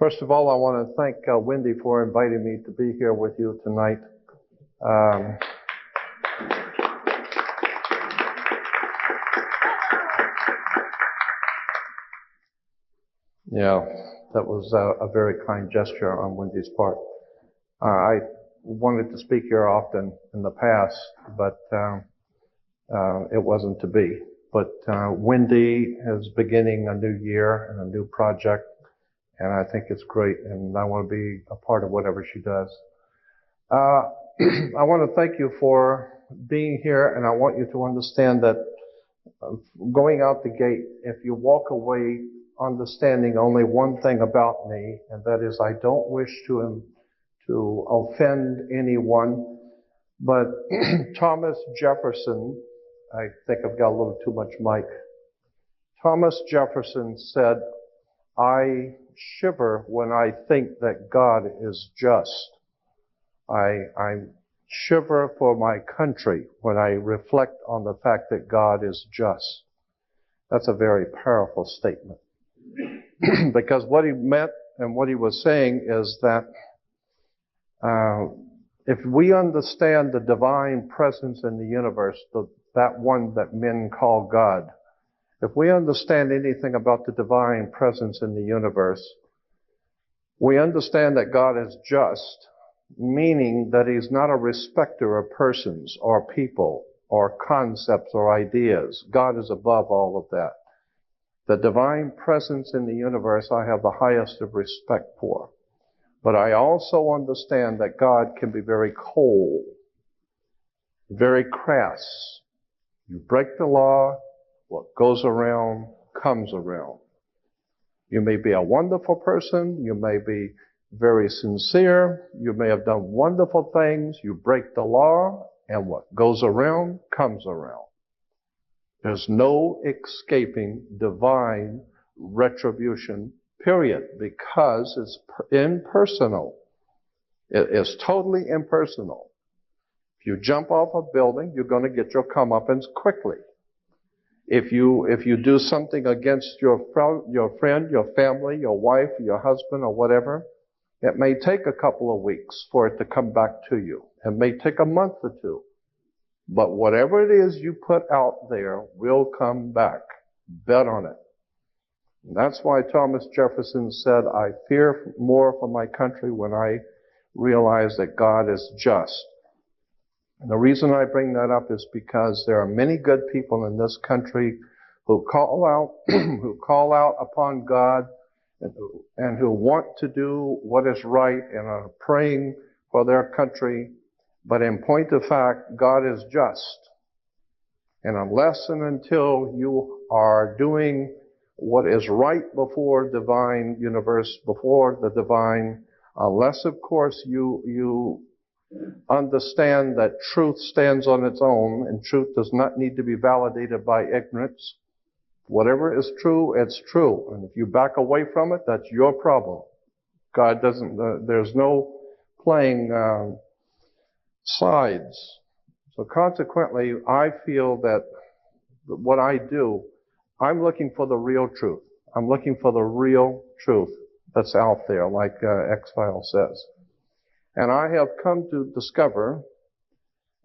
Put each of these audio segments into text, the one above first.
First of all, I want to thank Wendy for inviting me to be here with you tonight. Yeah, that was a very kind gesture on Wendy's part. I wanted to speak here often in the past, but it wasn't to be. But Wendy is beginning a new year and a new project, and I think it's great, and I want to be a part of whatever she does. I want to thank you for being here, and I want you to understand that going out the gate, if you walk away understanding only one thing about me, and that is I don't wish to offend anyone, but Thomas Jefferson, I think I've got a little too much mic. Thomas Jefferson said, "I shiver when I think that God is just. I shiver for my country when I reflect on the fact that God is just." That's a very powerful statement. Because what he meant and what he was saying is that if we understand the divine presence in the universe, that one that men call God, if we understand anything about the divine presence in the universe, we understand that God is just, meaning that he's not a respecter of persons or people or concepts or ideas. God is above all of that. The divine presence in the universe I have the highest of respect for. But I also understand that God can be very cold, very crass. You break the law, what goes around comes around. You may be a wonderful person, you may be very sincere, you may have done wonderful things, you break the law, and what goes around comes around. There's no escaping divine retribution, period, because it's impersonal. It is totally impersonal. If you jump off a building, you're going to get your comeuppance quickly. If you do something against your friend, your family, your wife, your husband, or whatever, it may take a couple of weeks for it to come back to you. It may take a month or two. But whatever it is you put out there will come back. Bet on it. And that's why Thomas Jefferson said, "I fear more for my country when I realize that God is just." And the reason I bring that up is because there are many good people in this country who call out upon God and who want to do what is right and are praying for their country. But in point of fact, God is just. And unless and until you are doing what is right before divine universe, before the divine, unless of course you understand that truth stands on its own and truth does not need to be validated by ignorance. Whatever is true, it's true. And if you back away from it, that's your problem. God doesn't, there's no playing sides. So consequently, I feel that what I do, I'm looking for the real truth. I'm looking for the real truth that's out there, like X-Files says. And I have come to discover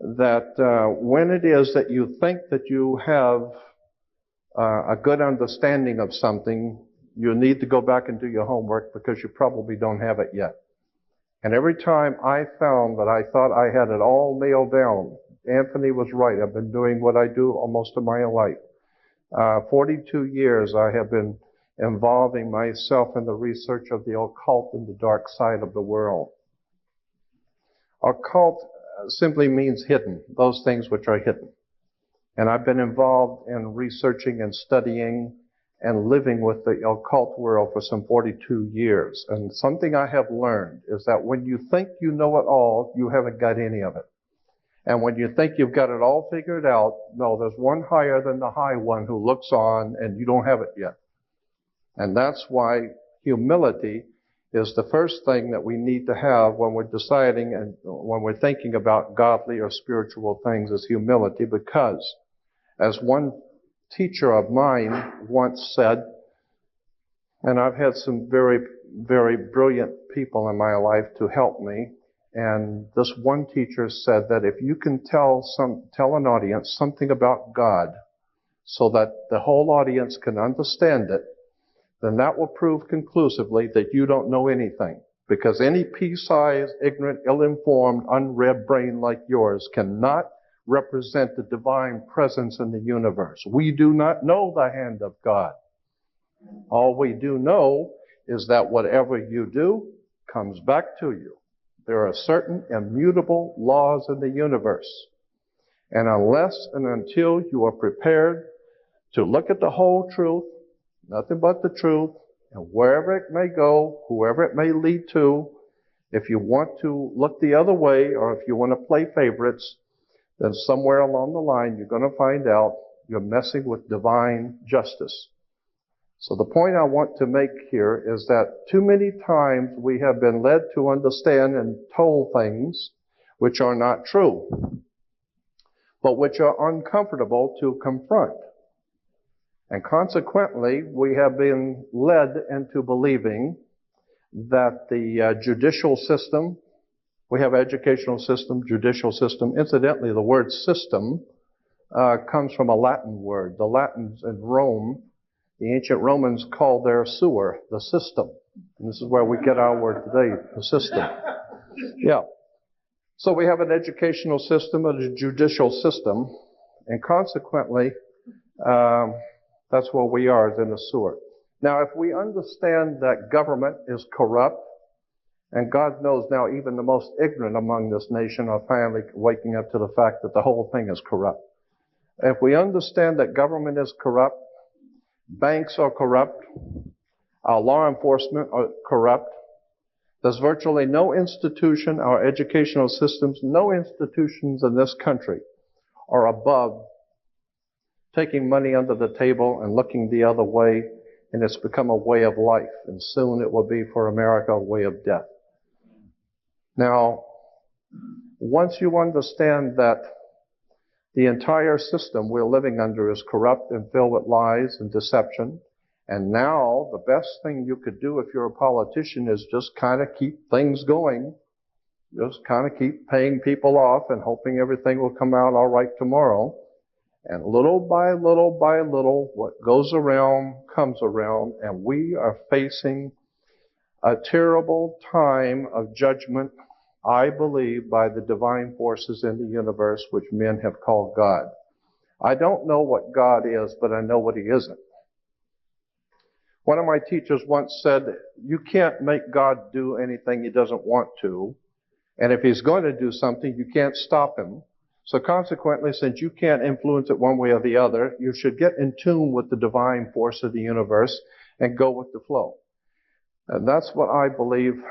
that when it is that you think that you have a good understanding of something, you need to go back and do your homework because you probably don't have it yet. And every time I found that I thought I had it all nailed down, Anthony was right. I've been doing what I do almost of my life. 42 years I have been involving myself in the research of the occult and the dark side of the world. Occult simply means hidden, those things which are hidden. And I've been involved in researching and studying and living with the occult world for some 42 years. And something I have learned is that when you think you know it all, you haven't got any of it. And when you think you've got it all figured out, no, there's one higher than the high one who looks on and you don't have it yet. And that's why humility is the first thing that we need to have when we're deciding and when we're thinking about godly or spiritual things, is humility. Because as one teacher of mine once said, And I've had some very, very brilliant people in my life to help me. And this one teacher said that if you can tell an audience something about God so that the whole audience can understand it, then that will prove conclusively that you don't know anything. Because any pea-sized, ignorant, ill-informed, unread brain like yours cannot represent the divine presence in the universe. We do not know the hand of God. All we do know is that whatever you do comes back to you. There are certain immutable laws in the universe. And unless and until you are prepared to look at the whole truth, nothing but the truth, and wherever it may go, whoever it may lead to, if you want to look the other way or if you want to play favorites, then somewhere along the line you're going to find out you're messing with divine justice. So the point I want to make here is that too many times we have been led to understand and told things which are not true, but which are uncomfortable to confront. And consequently, we have been led into believing that the judicial system, we have educational system, judicial system. Incidentally, the word system comes from a Latin word. The Latins in Rome, the ancient Romans called their sewer the system. And this is where we get our word today, the system. Yeah. So we have an educational system and a judicial system, and consequently, that's where we are, is in the sewer. Now, if we understand that government is corrupt, and God knows now even the most ignorant among this nation are finally waking up to the fact that the whole thing is corrupt. If we understand that government is corrupt, banks are corrupt, our law enforcement are corrupt, there's virtually no institution, our educational systems, no institutions in this country are above taking money under the table and looking the other way, and it's become a way of life, and soon it will be for America a way of death. Now, once you understand that the entire system we're living under is corrupt and filled with lies and deception, and now the best thing you could do if you're a politician is just kind of keep things going, just kind of keep paying people off and hoping everything will come out all right tomorrow. And little by little, what goes around comes around, and we are facing a terrible time of judgment, I believe, by the divine forces in the universe, which men have called God. I don't know what God is, but I know what He isn't. One of my teachers once said, you can't make God do anything He doesn't want to, and if He's going to do something, you can't stop Him. So consequently, since you can't influence it one way or the other, you should get in tune with the divine force of the universe and go with the flow. And that's what I believe,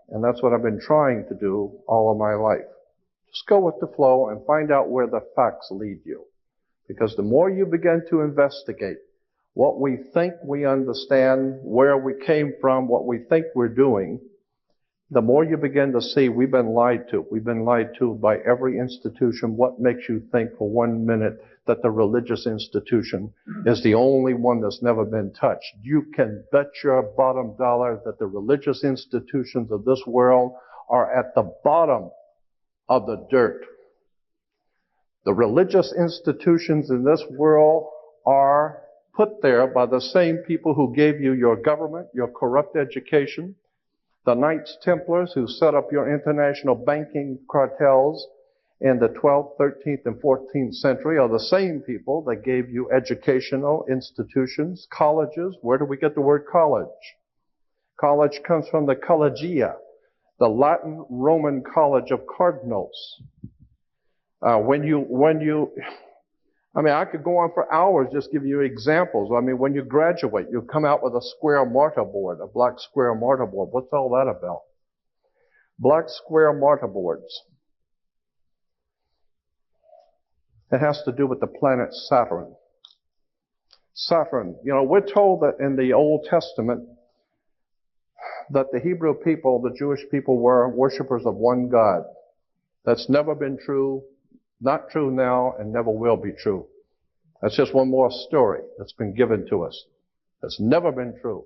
and that's what I've been trying to do all of my life. Just go with the flow and find out where the facts lead you. Because the more you begin to investigate what we think we understand, where we came from, what we think we're doing, the more you begin to see we've been lied to. We've been lied to by every institution. What makes you think for 1 minute that the religious institution is the only one that's never been touched? You can bet your bottom dollar that the religious institutions of this world are at the bottom of the dirt. The religious institutions in this world are put there by the same people who gave you your government, your corrupt education. The Knights Templars who set up your international banking cartels in the 12th, 13th, and 14th century are the same people that gave you educational institutions, colleges. Where do we get the word college? College comes from the collegia, the Latin Roman college of cardinals. I could go on for hours just give you examples. When you graduate, you come out with a square mortar board, a black square mortar board. What's all that about? Black square mortar boards. It has to do with the planet Saturn. Saturn, we're told that in the Old Testament that the Hebrew people, the Jewish people, were worshipers of one God. That's never been true, not true now, and never will be true. That's just one more story that's been given to us. That's never been true.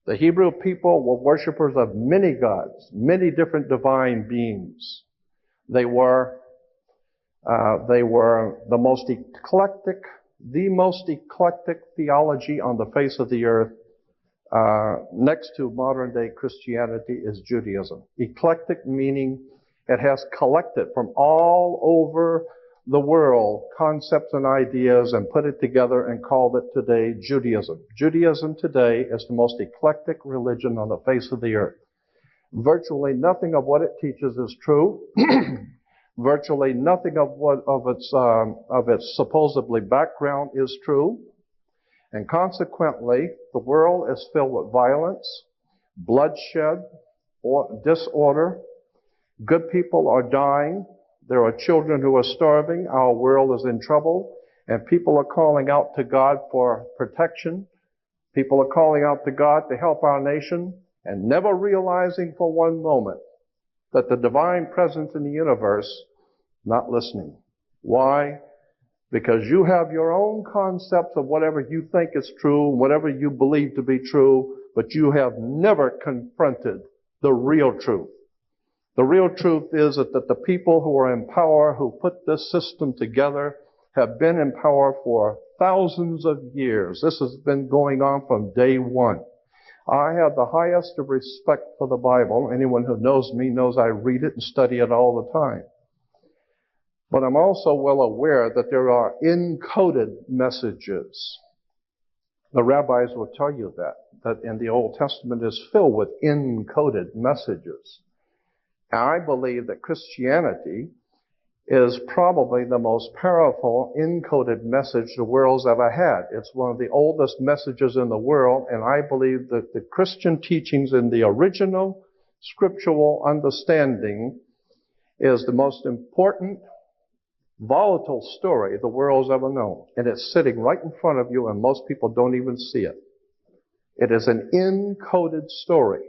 The Hebrew people were worshipers of many gods, many different divine beings. They were the most eclectic theology on the face of the earth. Next to modern day Christianity is Judaism. Eclectic meaning it has collected from all over the world concepts and ideas and put it together and called it today Judaism. Judaism today is the most eclectic religion on the face of the earth. Virtually nothing of what it teaches is true. Virtually nothing of its supposedly background is true. And consequently, the world is filled with violence, bloodshed, or disorder. Good people are dying. There are children who are starving. Our world is in trouble. And people are calling out to God for protection. People are calling out to God to help our nation and never realizing for one moment that the divine presence in the universe not listening. Why? Because you have your own concepts of whatever you think is true, whatever you believe to be true, but you have never confronted the real truth. The real truth is that the people who are in power, who put this system together, have been in power for thousands of years. This has been going on from day one. I have the highest of respect for the Bible. Anyone who knows me knows I read it and study it all the time. But I'm also well aware that there are encoded messages. The rabbis will tell you that in the Old Testament is filled with encoded messages. And I believe that Christianity is probably the most powerful encoded message the world's ever had. It's one of the oldest messages in the world, and I believe that the Christian teachings in the original scriptural understanding is the most important, volatile story the world's ever known. And it's sitting right in front of you, and most people don't even see it. It is an encoded story.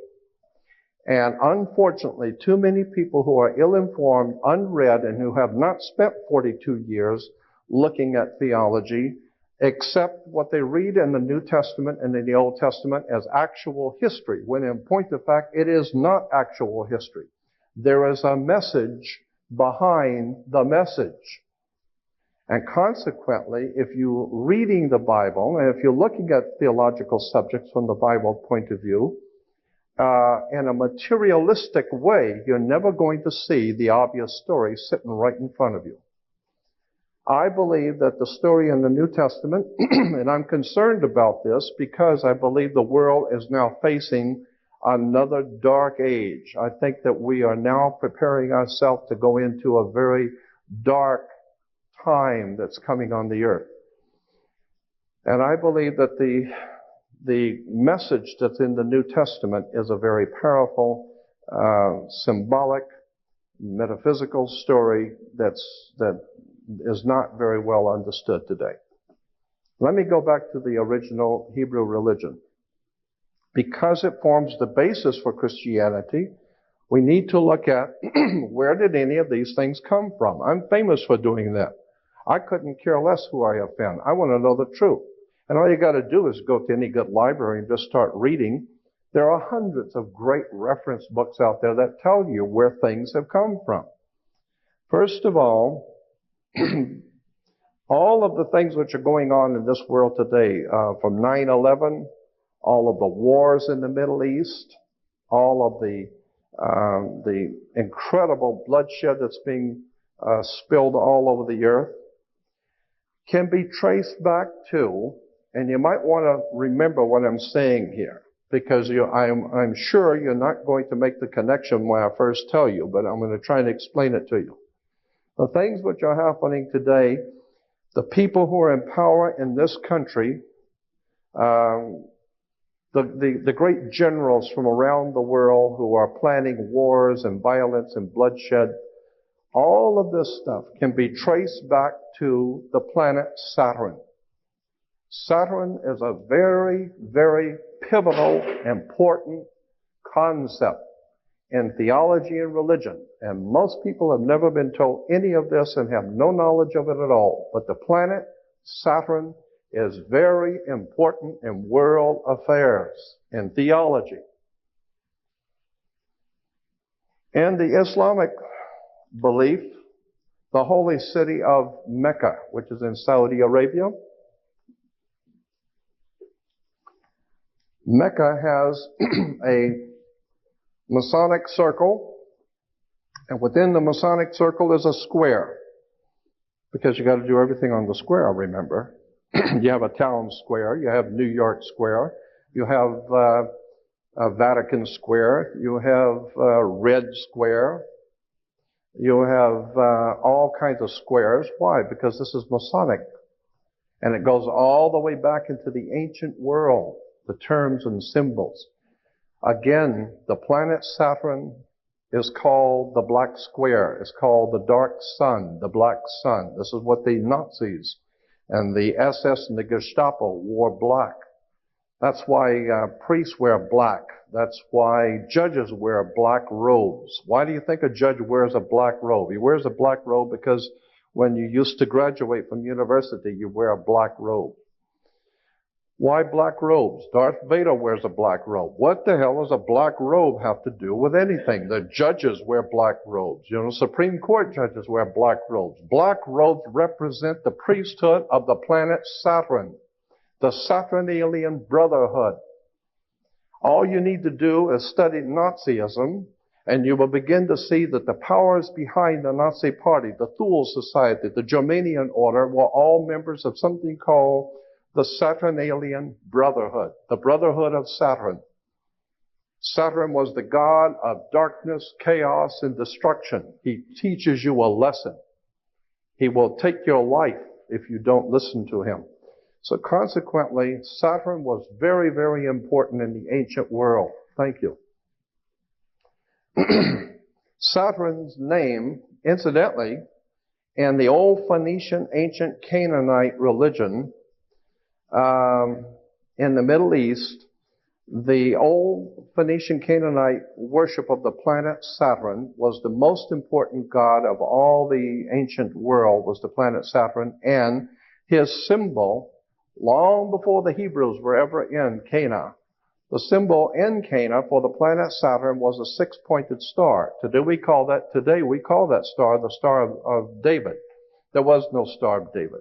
And unfortunately, too many people who are ill-informed, unread, and who have not spent 42 years looking at theology accept what they read in the New Testament and in the Old Testament as actual history, when in point of fact, it is not actual history. There is a message behind the message. And consequently, if you're reading the Bible, and if you're looking at theological subjects from the Bible point of view, in a materialistic way, you're never going to see the obvious story sitting right in front of you. I believe that the story in the New Testament, and I'm concerned about this because I believe the world is now facing another dark age. I think that we are now preparing ourselves to go into a very dark time that's coming on the earth. And I believe that the message that's in the New Testament is a very powerful, symbolic, metaphysical story that is not very well understood today. Let me go back to the original Hebrew religion. Because it forms the basis for Christianity, we need to look at where did any of these things come from. I'm famous for doing that. I couldn't care less who I offend. I want to know the truth. And all you got to do is go to any good library and just start reading. There are hundreds of great reference books out there that tell you where things have come from. First of all of the things which are going on in this world today, from 9/11, all of the wars in the Middle East, all of the incredible bloodshed that's being spilled all over the earth, can be traced back to, and you might want to remember what I'm saying here, because I'm sure you're not going to make the connection when I first tell you, but I'm going to try and explain it to you. The things which are happening today, the people who are in power in this country, the great generals from around the world who are planning wars and violence and bloodshed, all of this stuff can be traced back to the planet Saturn. Saturn is a very, very pivotal, important concept in theology and religion. And most people have never been told any of this and have no knowledge of it at all. But the planet Saturn is very important in world affairs. in theology. In the Islamic belief, the holy city of Mecca, which is in Saudi Arabia, Mecca has a Masonic circle, and within the Masonic circle is a square, because you got to do everything on the square, remember. You have a town square, you have New York Square, you have Vatican Square, you have Red Square, you have all kinds of squares. Why? Because this is Masonic. And it goes all the way back into the ancient world, the terms and symbols. Again, the planet Saturn is called the black square. It's called the dark sun, the black sun. This is what the Nazis and the SS and the Gestapo wore black. That's why priests wear black. That's why judges wear black robes. Why do you think a judge wears a black robe? He wears a black robe because when you used to graduate from university, you wear a black robe. Why black robes? Darth Vader wears a black robe. What the hell does a black robe have to do with anything? The judges wear black robes. You know, Supreme Court judges wear black robes. Black robes represent the priesthood of the planet Saturn, the Saturnalian Brotherhood. All you need to do is study Nazism, and you will begin to see that the powers behind the Nazi Party, the Thule Society, the Germanian Order, were all members of something called the Saturnalian Brotherhood, the Brotherhood of Saturn. Saturn was the god of darkness, chaos, and destruction. He teaches you a lesson. He will take your life if you don't listen to him. So consequently, Saturn was very, very important in the ancient world. Thank you. Saturn's name, incidentally, in the old Phoenician ancient Canaanite religion, in the Middle East, the old Phoenician Canaanite worship of the planet Saturn was the most important god of all the ancient world, was the planet Saturn, and his symbol, long before the Hebrews were ever in Canaan, the symbol in Canaan for the planet Saturn was a six-pointed star. Today we call that star the Star of David. There was no Star of David.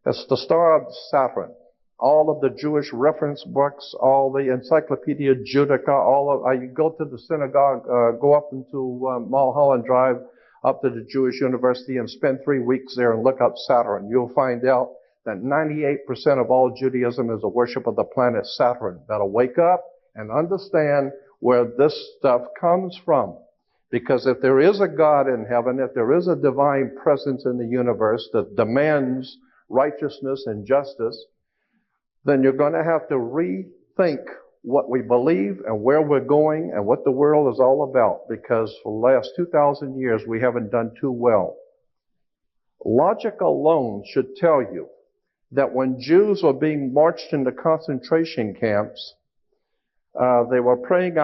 It's the Star of Saturn. All of the Jewish reference books, all the Encyclopedia Judaica, you go to the synagogue, go up into Mulholland Drive, up to the Jewish University and spend 3 weeks there and look up Saturn. You'll find out that 98% of all Judaism is a worship of the planet Saturn. Better wake up and understand where this stuff comes from. Because if there is a God in heaven, if there is a divine presence in the universe that demands righteousness and justice, then you're going to have to rethink what we believe and where we're going and what the world is all about, because for the last 2,000 years we haven't done too well. Logic alone should tell you that when Jews were being marched into concentration camps, they were praying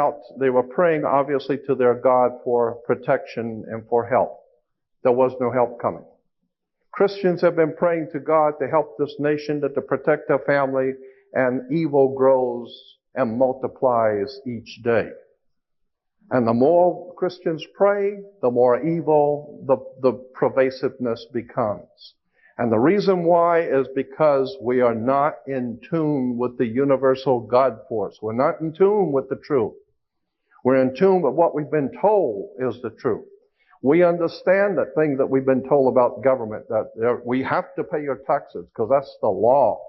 obviously to their God for protection and for help. There was no help coming. Christians have been praying to God to help this nation, to protect their family, and evil grows and multiplies each day. And the more Christians pray, the more evil the pervasiveness becomes. And the reason why is because we are not in tune with the universal God force. We're not in tune with the truth. We're in tune with what we've been told is the truth. We understand that thing that we've been told about government, that we have to pay your taxes because that's the law.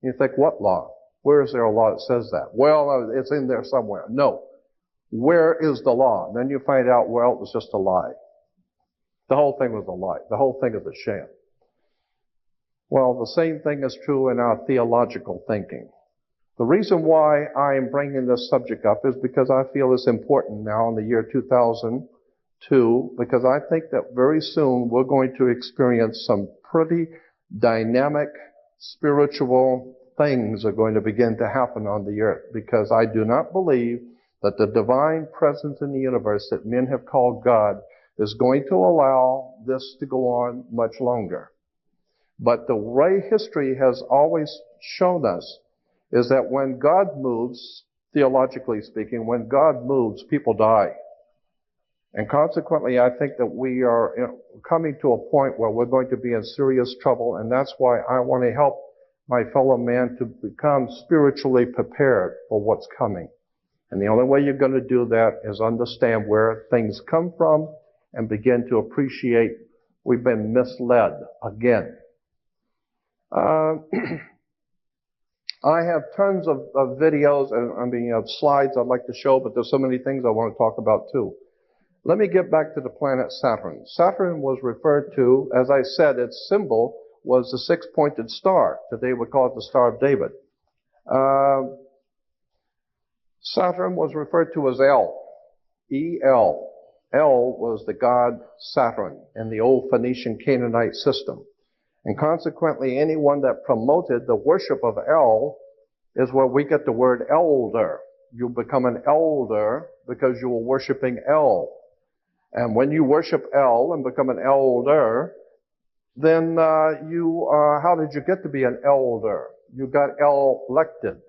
You think, what law? Where is there a law that says that? Well, it's in there somewhere. No. Where is the law? And then you find out, well, it was just a lie. The whole thing was a lie. The whole thing is a sham. Well, the same thing is true in our theological thinking. The reason why I am bringing this subject up is because I feel it's important now in the year 2002, because I think that very soon we're going to experience some pretty dynamic spiritual things are going to begin to happen on the earth, because I do not believe that the divine presence in the universe that men have called God is going to allow this to go on much longer. But the way history has always shown us is that when God moves, theologically speaking, when God moves, people die. And consequently, I think that we are coming to a point where we're going to be in serious trouble, and that's why I want to help my fellow man to become spiritually prepared for what's coming. And the only way you're going to do that is understand where things come from and begin to appreciate we've been misled again. I have tons of videos, of slides I'd like to show, but there's so many things I want to talk about too. Let me get back to the planet Saturn. Saturn was referred to, as I said, its symbol was the six-pointed star. Today we call it the Star of David. Saturn was referred to as El, E-L. El was the god Saturn in the old Phoenician Canaanite system. And consequently, anyone that promoted the worship of El is where we get the word elder. You become an elder because you were worshiping El. And when you worship El and become an elder, then how did you get to be an elder? You got elected.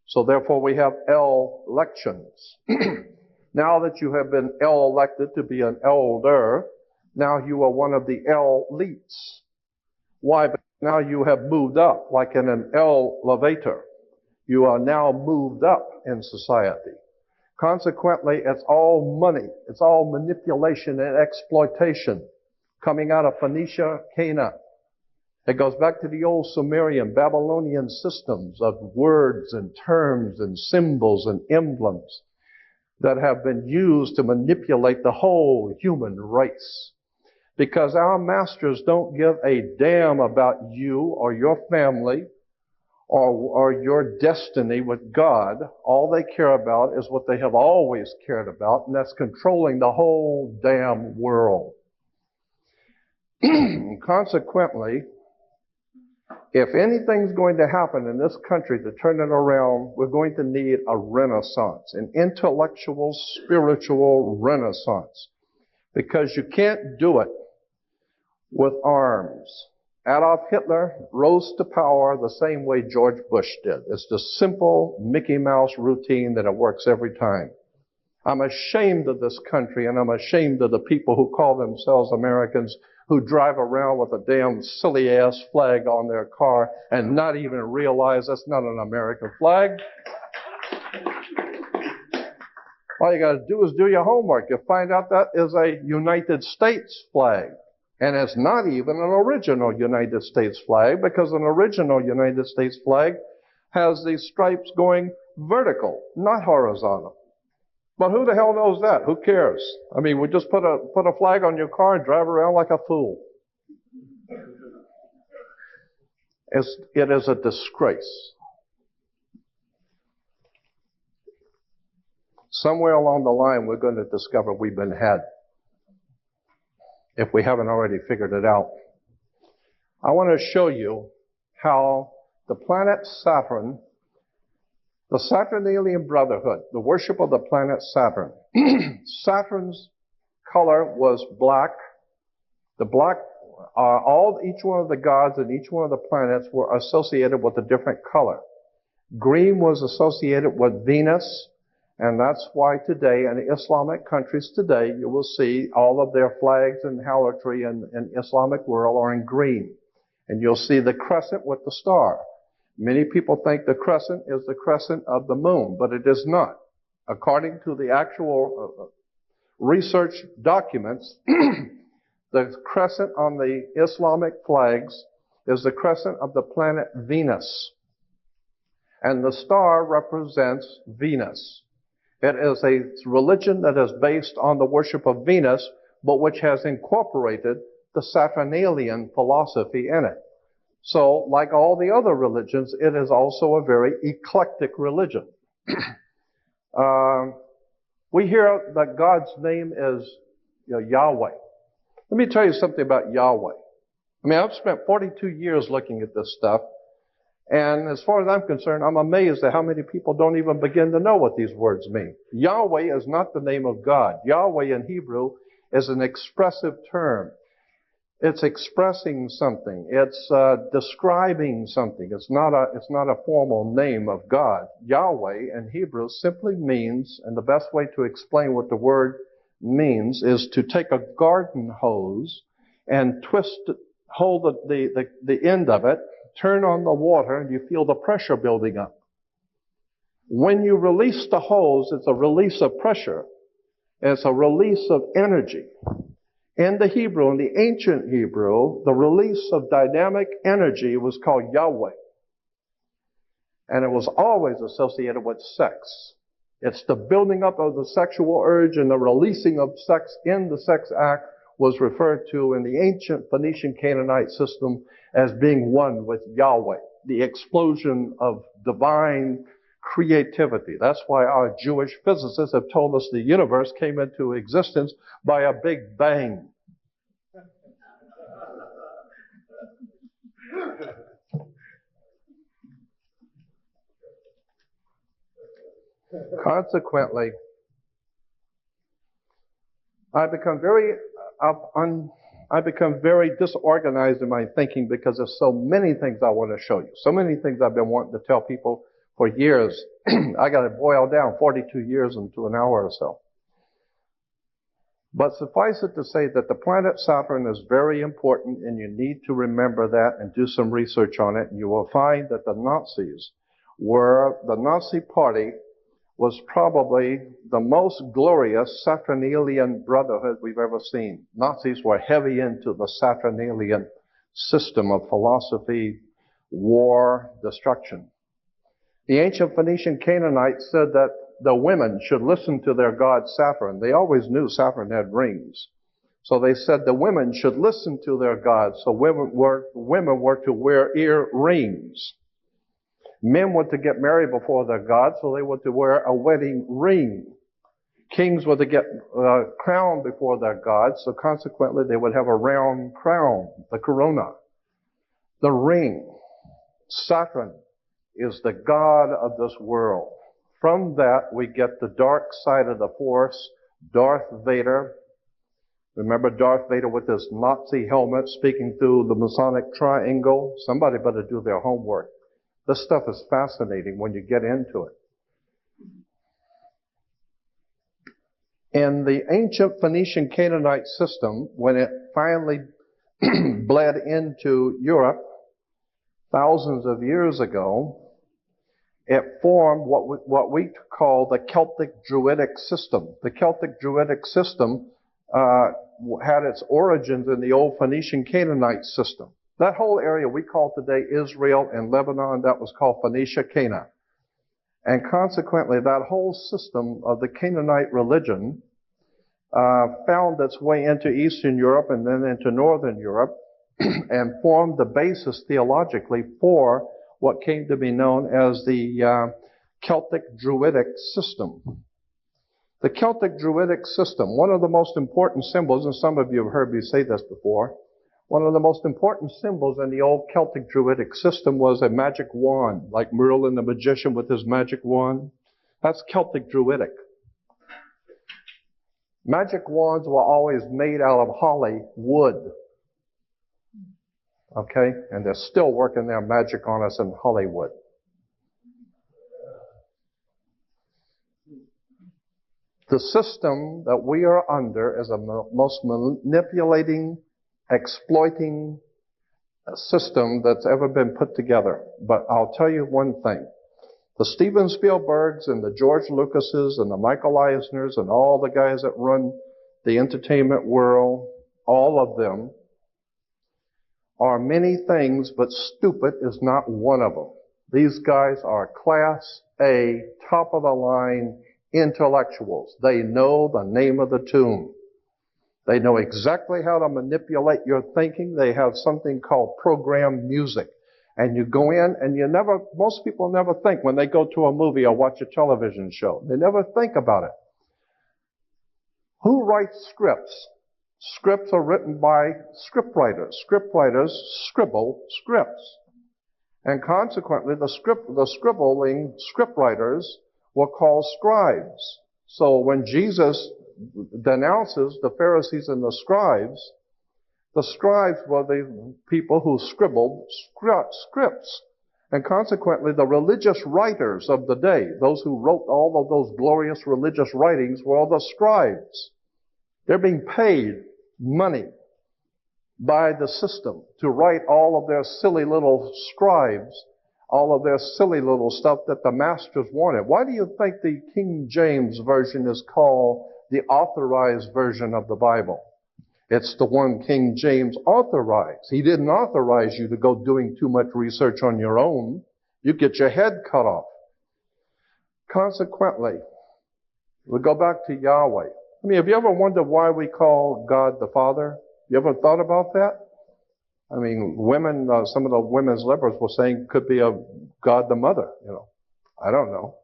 So therefore we have elections. Now that you have been elected to be an elder, now you are one of the elites. Why? Because now you have moved up, like in an elevator. You are now moved up in society. Consequently, it's all money. It's all manipulation and exploitation coming out of Phoenicia, Canaan. It goes back to the old Sumerian, Babylonian systems of words and terms and symbols and emblems that have been used to manipulate the whole human race. Because our masters don't give a damn about you or your family or your destiny with God. All they care about is what they have always cared about, and that's controlling the whole damn world. Consequently, if anything's going to happen in this country to turn it around, we're going to need a renaissance, an intellectual, spiritual renaissance. Because you can't do it with arms. Adolf Hitler rose to power the same way George Bush did. It's the simple Mickey Mouse routine that it works every time. I'm ashamed of this country, and I'm ashamed of the people who call themselves Americans who drive around with a damn silly-ass flag on their car and not even realize that's not an American flag. All you got to do is do your homework. You'll find out that is a United States flag. And it's not even an original United States flag, because an original United States flag has these stripes going vertical, not horizontal. But who the hell knows that? Who cares? I mean, we just put a flag on your car and drive around like a fool. It is a disgrace. Somewhere along the line, we're going to discover we've been had, if we haven't already figured it out. I want to show you how the planet Saturn, the Saturnalian Brotherhood, the worship of the planet Saturn. Saturn's color was black. The black, each one of the gods and each one of the planets were associated with a different color. Green was associated with Venus, and that's why today, in Islamic countries today, you will see all of their flags and harlotry in Islamic world are in green. And you'll see the crescent with the star. Many people think the crescent is the crescent of the moon, but it is not. According to the actual research documents, the crescent on the Islamic flags is the crescent of the planet Venus. And the star represents Venus. It is a religion that is based on the worship of Venus, but which has incorporated the Saturnalian philosophy in it. So, like all the other religions, it is also a very eclectic religion. We hear that God's name is Yahweh. Let me tell you something about Yahweh. I mean, I've spent 42 years looking at this stuff, and as far as I'm concerned, I'm amazed at how many people don't even begin to know what these words mean. Yahweh is not the name of God. Yahweh in Hebrew is an expressive term. It's expressing something. It's describing something. It's not a formal name of God. Yahweh in Hebrew simply means, and the best way to explain what the word means is to take a garden hose and hold the end of it, turn on the water, and you feel the pressure building up. When you release the hose, it's a release of pressure. It's a release of energy. In the Hebrew, in the ancient Hebrew, the release of dynamic energy was called Yahweh. And it was always associated with sex. It's the building up of the sexual urge, and the releasing of sex in the sex act was referred to in the ancient Phoenician Canaanite system as being one with Yahweh, the explosion of divine creativity. That's why our Jewish physicists have told us the universe came into existence by a big bang. Consequently, I become very disorganized in my thinking because there's so many things I want to show you. So many things I've been wanting to tell people for years. I got to boil down 42 years into an hour or so. But suffice it to say that the planet Saturn is very important, and you need to remember that and do some research on it. And you will find that the Nazi Party was probably the most glorious Saturnalian brotherhood we've ever seen. Nazis were heavy into the Saturnalian system of philosophy, war, destruction. The ancient Phoenician Canaanites said that the women should listen to their god Saturn. They always knew Saturn had rings. So they said the women should listen to their gods. So women were to wear earrings. Men were to get married before their god, so they were to wear a wedding ring. Kings were to get crowned before their gods, so consequently they would have a round crown, the corona. The ring. Saturn is the god of this world. From that, we get the dark side of the Force, Darth Vader. Remember Darth Vader with his Nazi helmet speaking through the Masonic triangle? Somebody better do their homework. This stuff is fascinating when you get into it. In the ancient Phoenician Canaanite system, when it finally bled into Europe thousands of years ago, it formed what we call the Celtic Druidic system. The Celtic Druidic system had its origins in the old Phoenician Canaanite system. That whole area we call today Israel and Lebanon, that was called Phoenicia, Cana. And consequently, that whole system of the Canaanite religion found its way into Eastern Europe and then into Northern Europe and formed the basis theologically for what came to be known as the Celtic Druidic system. The Celtic Druidic system, one of the most important symbols, and some of you have heard me say this before, one of the most important symbols in the old Celtic Druidic system was a magic wand, like Merlin the magician with his magic wand. That's Celtic Druidic. Magic wands were always made out of holly wood. Okay? And they're still working their magic on us in Hollywood. The system that we are under is the most manipulating, exploiting system that's ever been put together. But I'll tell you one thing. The Steven Spielbergs and the George Lucases and the Michael Eisners and all the guys that run the entertainment world, all of them are many things, but stupid is not one of them. These guys are class A, top of the line intellectuals. They know the name of the tune. They know exactly how to manipulate your thinking. They have something called program music. And you go in and most people never think when they go to a movie or watch a television show. They never think about it. Who writes scripts? Scripts are written by scriptwriters. Scriptwriters scribble scripts. And consequently, the scribbling scriptwriters were called scribes. So when Jesus denounces the Pharisees and the The scribes were the people who scribbled scripts. And consequently, the religious writers of the day, those who wrote all of those glorious religious writings, were all the scribes. They're being paid money by the system to write all of their silly little scribes, all of their silly little stuff that the masters wanted. Why do you think the King James Version is called the authorized version of the Bible? It's the one King James authorized. He didn't authorize you to go doing too much research on your own. You get your head cut off. Consequently, we go back to Yahweh. I mean, have you ever wondered why we call God the Father? You ever thought about that? I mean, women, some of the women's liberals were saying could be a God the Mother, you know. I don't know.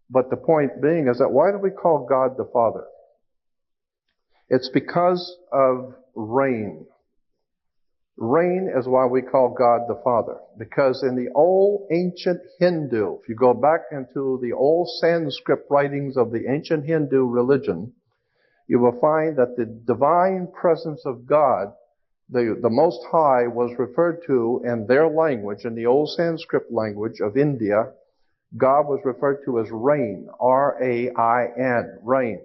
But the point being is that why do we call God the Father? It's because of rain. Rain is why we call God the Father. Because in the old ancient Hindu, if you go back into the old Sanskrit writings of the ancient Hindu religion, you will find that the divine presence of God, the Most High, was referred to in their language, in the old Sanskrit language of India. God was referred to as rain, R-A-I-N, rain.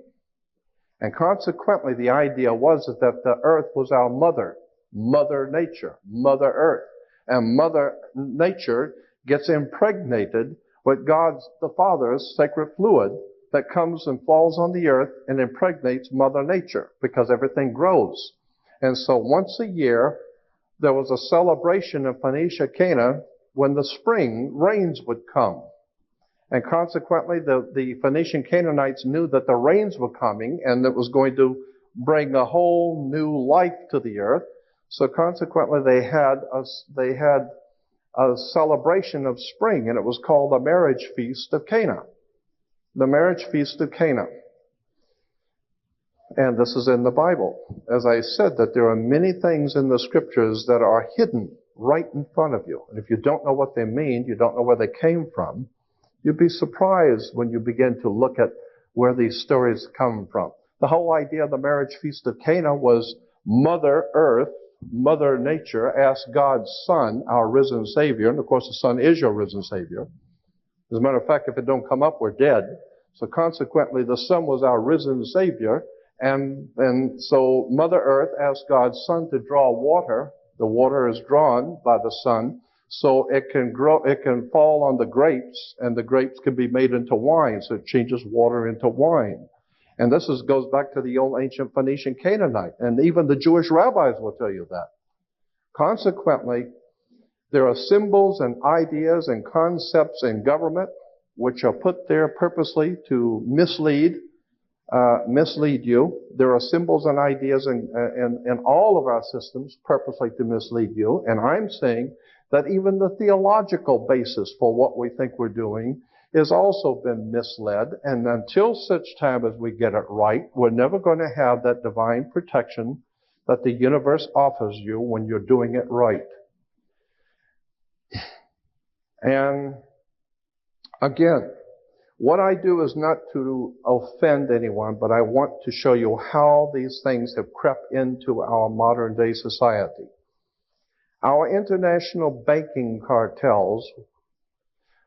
And consequently, the idea was that the earth was our mother, Mother Nature, Mother Earth. And Mother Nature gets impregnated with God's, the Father's sacred fluid that comes and falls on the earth and impregnates Mother Nature because everything grows. And so once a year, there was a celebration in Phoenicia, Cana, when the spring rains would come. And consequently, the Phoenician Canaanites knew that the rains were coming and it was going to bring a whole new life to the earth. So consequently, they had a celebration of spring, and it was called the marriage feast of Cana. The marriage feast of Cana. And this is in the Bible. As I said, that there are many things in the scriptures that are hidden right in front of you. And if you don't know what they mean, you don't know where they came from, you'd be surprised when you begin to look at where these stories come from. The whole idea of the marriage feast of Cana was Mother Earth, Mother Nature asked God's Son, our risen Savior, and of course the Son is your risen Savior. As a matter of fact, if it don't come up, we're dead. So consequently, the Son was our risen Savior, and so Mother Earth asked God's Son to draw water. The water is drawn by the Son, so it can grow, it can fall on the grapes, and the grapes can be made into wine, so it changes water into wine. And this goes back to the old ancient Phoenician Canaanite, and even the Jewish rabbis will tell you that. Consequently, there are symbols and ideas and concepts in government which are put there purposely to mislead you. There are symbols and ideas in all of our systems purposely to mislead you. And I'm saying that even the theological basis for what we think we're doing has also been misled. And until such time as we get it right, we're never going to have that divine protection that the universe offers you when you're doing it right. And again, what I do is not to offend anyone, but I want to show you how these things have crept into our modern day society. Our international banking cartels,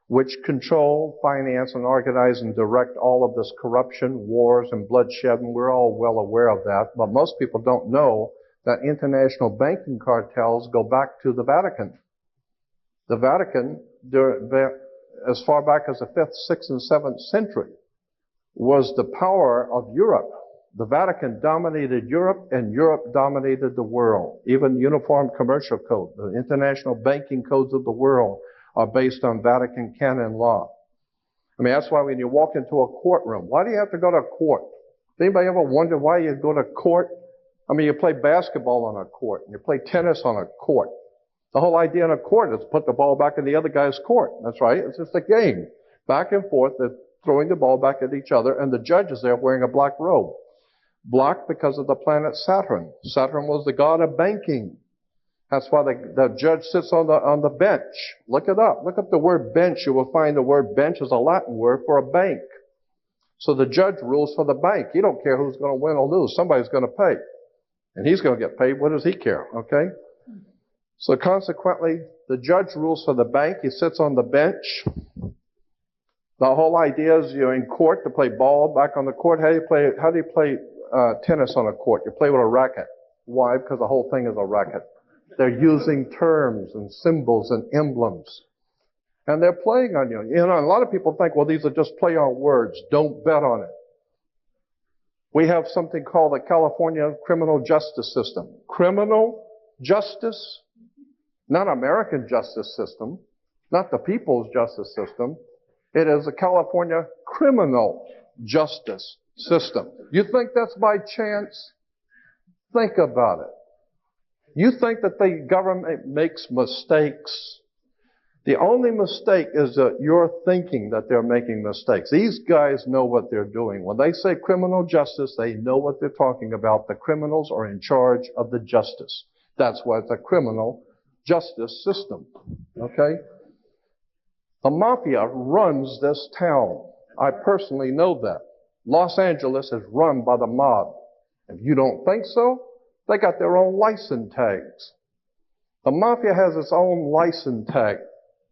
which control, finance, and organize and direct all of this corruption, wars, and bloodshed, and we're all well aware of that, but most people don't know that international banking cartels go back to the Vatican. The Vatican, as far back as the 5th, 6th, and 7th century, was the power of Europe. The Vatican dominated Europe, and Europe dominated the world. Even Uniform Commercial Code, the international banking codes of the world, are based on Vatican canon law. I mean, that's why when you walk into a courtroom, why do you have to go to court? Does anybody ever wonder why you go to court? I mean, you play basketball on a court, and you play tennis on a court. The whole idea in a court is put the ball back in the other guy's court. That's right. It's just a game. Back and forth, they're throwing the ball back at each other, and the judge is there wearing a black robe. Black because of the planet Saturn. Saturn was the god of banking. That's why the judge sits on the bench. Look it up. Look up the word bench. You will find the word bench is a Latin word for a bank. So the judge rules for the bank. He don't care who's going to win or lose. Somebody's going to pay. And he's going to get paid. What does he care? Okay? So consequently, the judge rules for the bank. He sits on the bench. The whole idea is you're in court to play ball back on the court. How do you play tennis on a court? You play with a racket. Why? Because the whole thing is a racket. They're using terms and symbols and emblems. And they're playing on you. You know, a lot of people think, well, these are just play on words. Don't bet on it. We have something called the California criminal justice system. Criminal justice, not American justice system, not the people's justice system. It is a California criminal justice system. You think that's by chance? Think about it. You think that the government makes mistakes? The only mistake is that you're thinking that they're making mistakes. These guys know what they're doing. When they say criminal justice, they know what they're talking about. The criminals are in charge of the justice. That's why it's a criminal justice system. Okay? The mafia runs this town. I personally know that. Los Angeles is run by the mob. If you don't think so, they got their own license tags. The mafia has its own license tag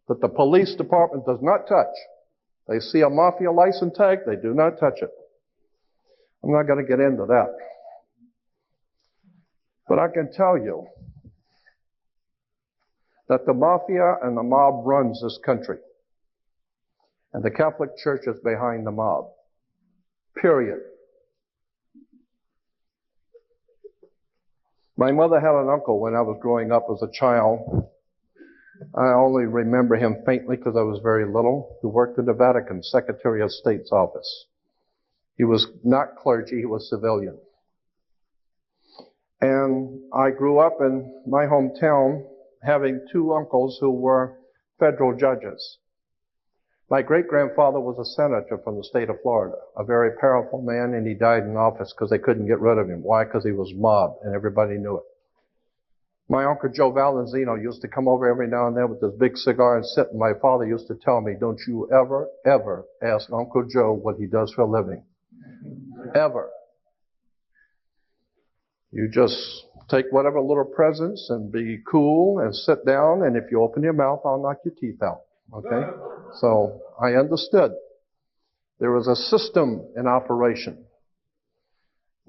that the police department does not touch. They see a mafia license tag, they do not touch it. I'm not going to get into that. But I can tell you that the mafia and the mob runs this country. And the Catholic Church is behind the mob. Period. My mother had an uncle when I was growing up as a child. I only remember him faintly because I was very little, who worked in the Vatican Secretary of State's office. He was not clergy, he was civilian. And I grew up in my hometown having two uncles who were federal judges. My great-grandfather was a senator from the state of Florida, a very powerful man, and he died in office because they couldn't get rid of him. Why? Because he was mobbed, and everybody knew it. My Uncle Joe Valenzino used to come over every now and then with this big cigar and sit, and my father used to tell me, don't you ever, ever ask Uncle Joe what he does for a living. Ever. You just take whatever little presents and be cool and sit down, and if you open your mouth, I'll knock your teeth out. Okay? So I understood. There was a system in operation.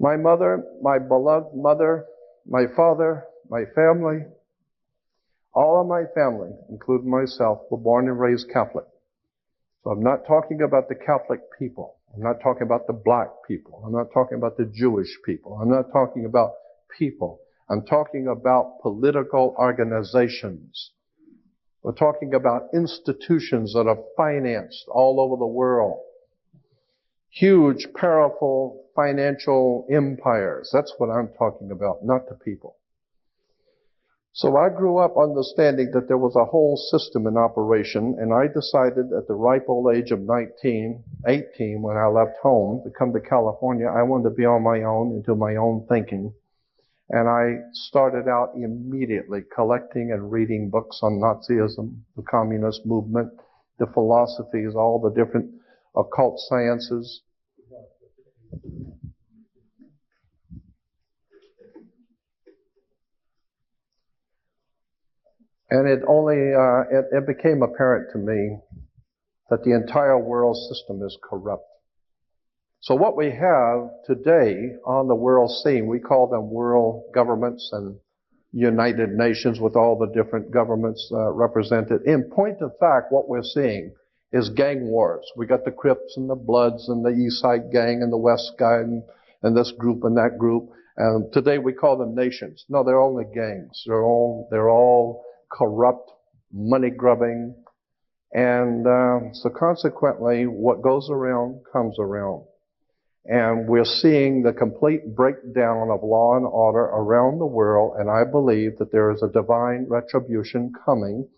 My mother, my beloved mother, my father, my family, all of my family, including myself, were born and raised Catholic. So I'm not talking about the Catholic people. I'm not talking about the black people. I'm not talking about the Jewish people. I'm not talking about people. I'm talking about political organizations. We're talking about institutions that are financed all over the world. Huge, powerful financial empires. That's what I'm talking about, not the people. So I grew up understanding that there was a whole system in operation, and I decided at the ripe old age of 18, when I left home to come to California, I wanted to be on my own and do my own thinking. And I started out immediately collecting and reading books on Nazism, the communist movement, the philosophies, all the different occult sciences. And it became apparent to me that the entire world system is corrupt. So what we have today on the world scene, we call them world governments and United Nations with all the different governments represented. In point of fact, what we're seeing is gang wars. We got the Crips and the Bloods and the East Side Gang and the West Side and this group and that group. And today we call them nations. No, they're only gangs. They're all corrupt, money-grubbing. And so consequently, what goes around comes around. And we're seeing the complete breakdown of law and order around the world, and I believe that there is a divine retribution coming.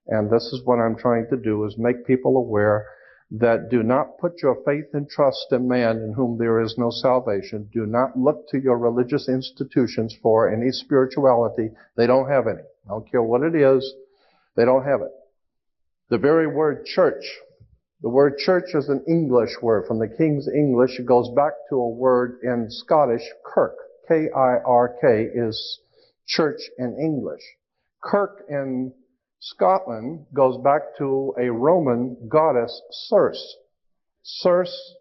And this is what I'm trying to do, is make people aware that do not put your faith and trust in man in whom there is no salvation. Do not look to your religious institutions for any spirituality. They don't have any. I don't care what it is. They don't have it. The very word church, the word church is an English word. From the King's English, it goes back to a word in Scottish, kirk, K-I-R-K, is church in English. Kirk in Scotland goes back to a Roman goddess, Circe. Circe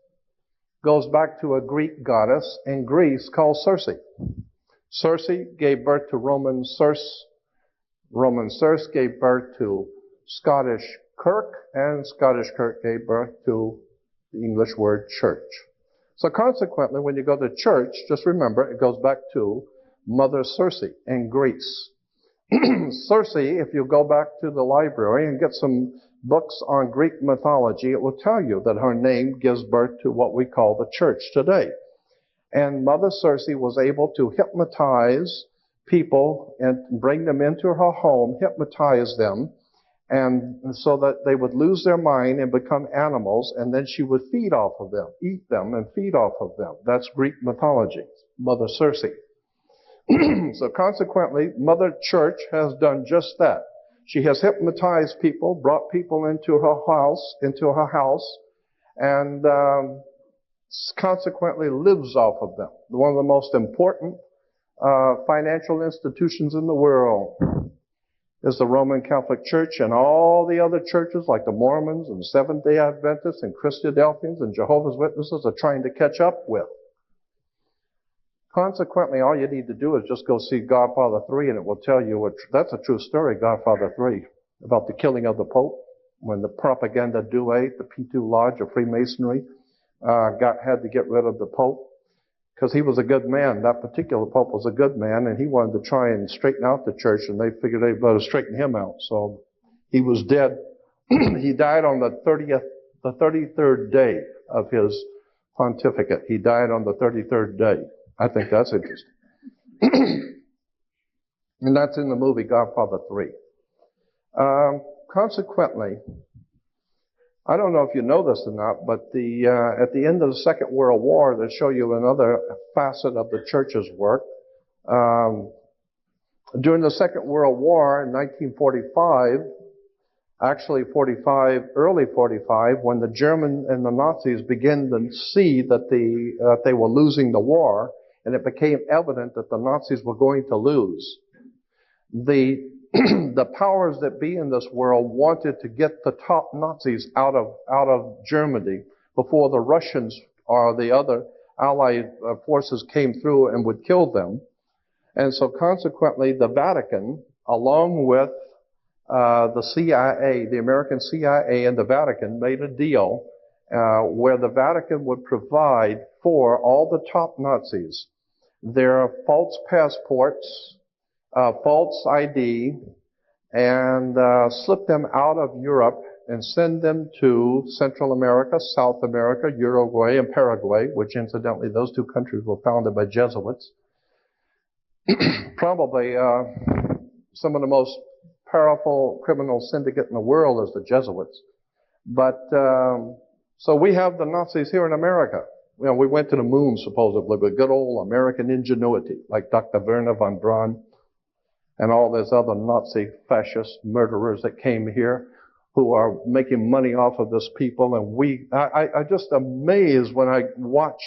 goes back to a Greek goddess in Greece called Circe. Circe gave birth to Roman Circe. Roman Circe gave birth to Scottish Kirk, and Scottish Kirk gave birth to the English word church. So consequently, when you go to church, just remember it goes back to Mother Circe in Greece. Circe, if you go back to the library and get some books on Greek mythology, it will tell you that her name gives birth to what we call the church today. And Mother Circe was able to hypnotize people and bring them into her home, hypnotize them, and so that they would lose their mind and become animals, and then she would feed off of them, eat them and feed off of them. That's Greek mythology, Mother Circe. So consequently, Mother Church has done just that. She has hypnotized people, brought people into her house, and consequently lives off of them. One of the most important financial institutions in the world is the Roman Catholic Church, and all the other churches like the Mormons and Seventh-day Adventists and Christadelphians and Jehovah's Witnesses are trying to catch up with. Consequently, all you need to do is just go see Godfather 3, and it will tell you that's a true story, Godfather 3, about the killing of the Pope, when the propaganda duet, the P2 Lodge of Freemasonry, had to get rid of the Pope, because he was a good man. That particular Pope was a good man, and he wanted to try and straighten out the church, and they figured they better straighten him out. So he was dead. He died on the 33rd day of his pontificate. He died on the 33rd day. I think that's interesting. And that's in the movie Godfather 3. Consequently, I don't know if you know this or not, but at the end of the Second World War, they show you another facet of the church's work. During the Second World War in 1945, actually early 45, when the German and the Nazis began to see that they were losing the war, and it became evident that the Nazis were going to lose, the powers that be in this world wanted to get the top Nazis out of Germany before the Russians or the other Allied forces came through and would kill them. And so consequently, the Vatican, along with the CIA, the American CIA and the Vatican, made a deal where the Vatican would provide for all the top Nazis their false passports, false ID, and slip them out of Europe and send them to Central America, South America, Uruguay, and Paraguay, which incidentally those two countries were founded by Jesuits. Probably some of the most powerful criminal syndicate in the world is the Jesuits. But so we have the Nazis here in America. You know, we went to the moon supposedly with good old American ingenuity, like Dr. Werner von Braun and all those other Nazi fascist murderers that came here who are making money off of this people. And I just amazed when I watch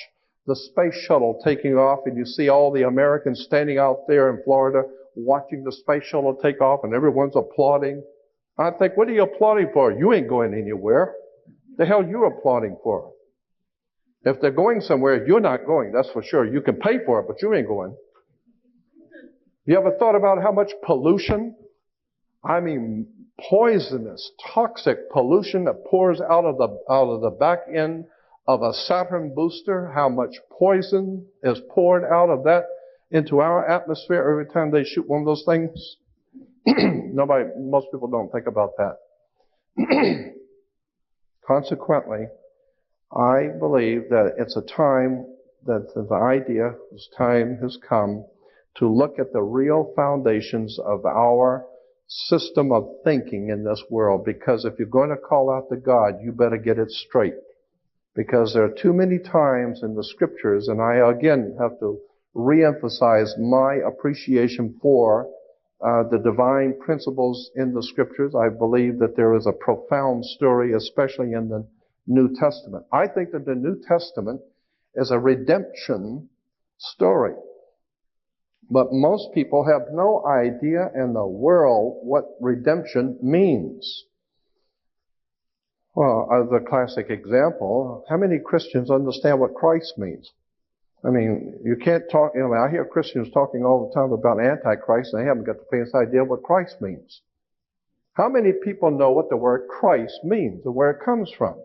the space shuttle taking off and you see all the Americans standing out there in Florida watching the space shuttle take off and everyone's applauding. I think, what are you applauding for? You ain't going anywhere. The hell you applauding for? If they're going somewhere, you're not going, that's for sure. You can pay for it, but you ain't going. You ever thought about how much pollution, I mean poisonous, toxic pollution that pours out of the back end of a Saturn booster, how much poison is poured out of that into our atmosphere every time they shoot one of those things? Most people don't think about that. Consequently, I believe that it's a time that the idea, this time has come to look at the real foundations of our system of thinking in this world. Because if you're going to call out to God, you better get it straight. Because there are too many times in the scriptures, and I again have to reemphasize my appreciation for the divine principles in the scriptures. I believe that there is a profound story, especially in the New Testament. I think that the New Testament is a redemption story. But most people have no idea in the world what redemption means. Well, as a classic example, how many Christians understand what Christ means? I mean, you can't talk, I hear Christians talking all the time about Antichrist, and they haven't got the faintest idea what Christ means. How many people know what the word Christ means and where it comes from?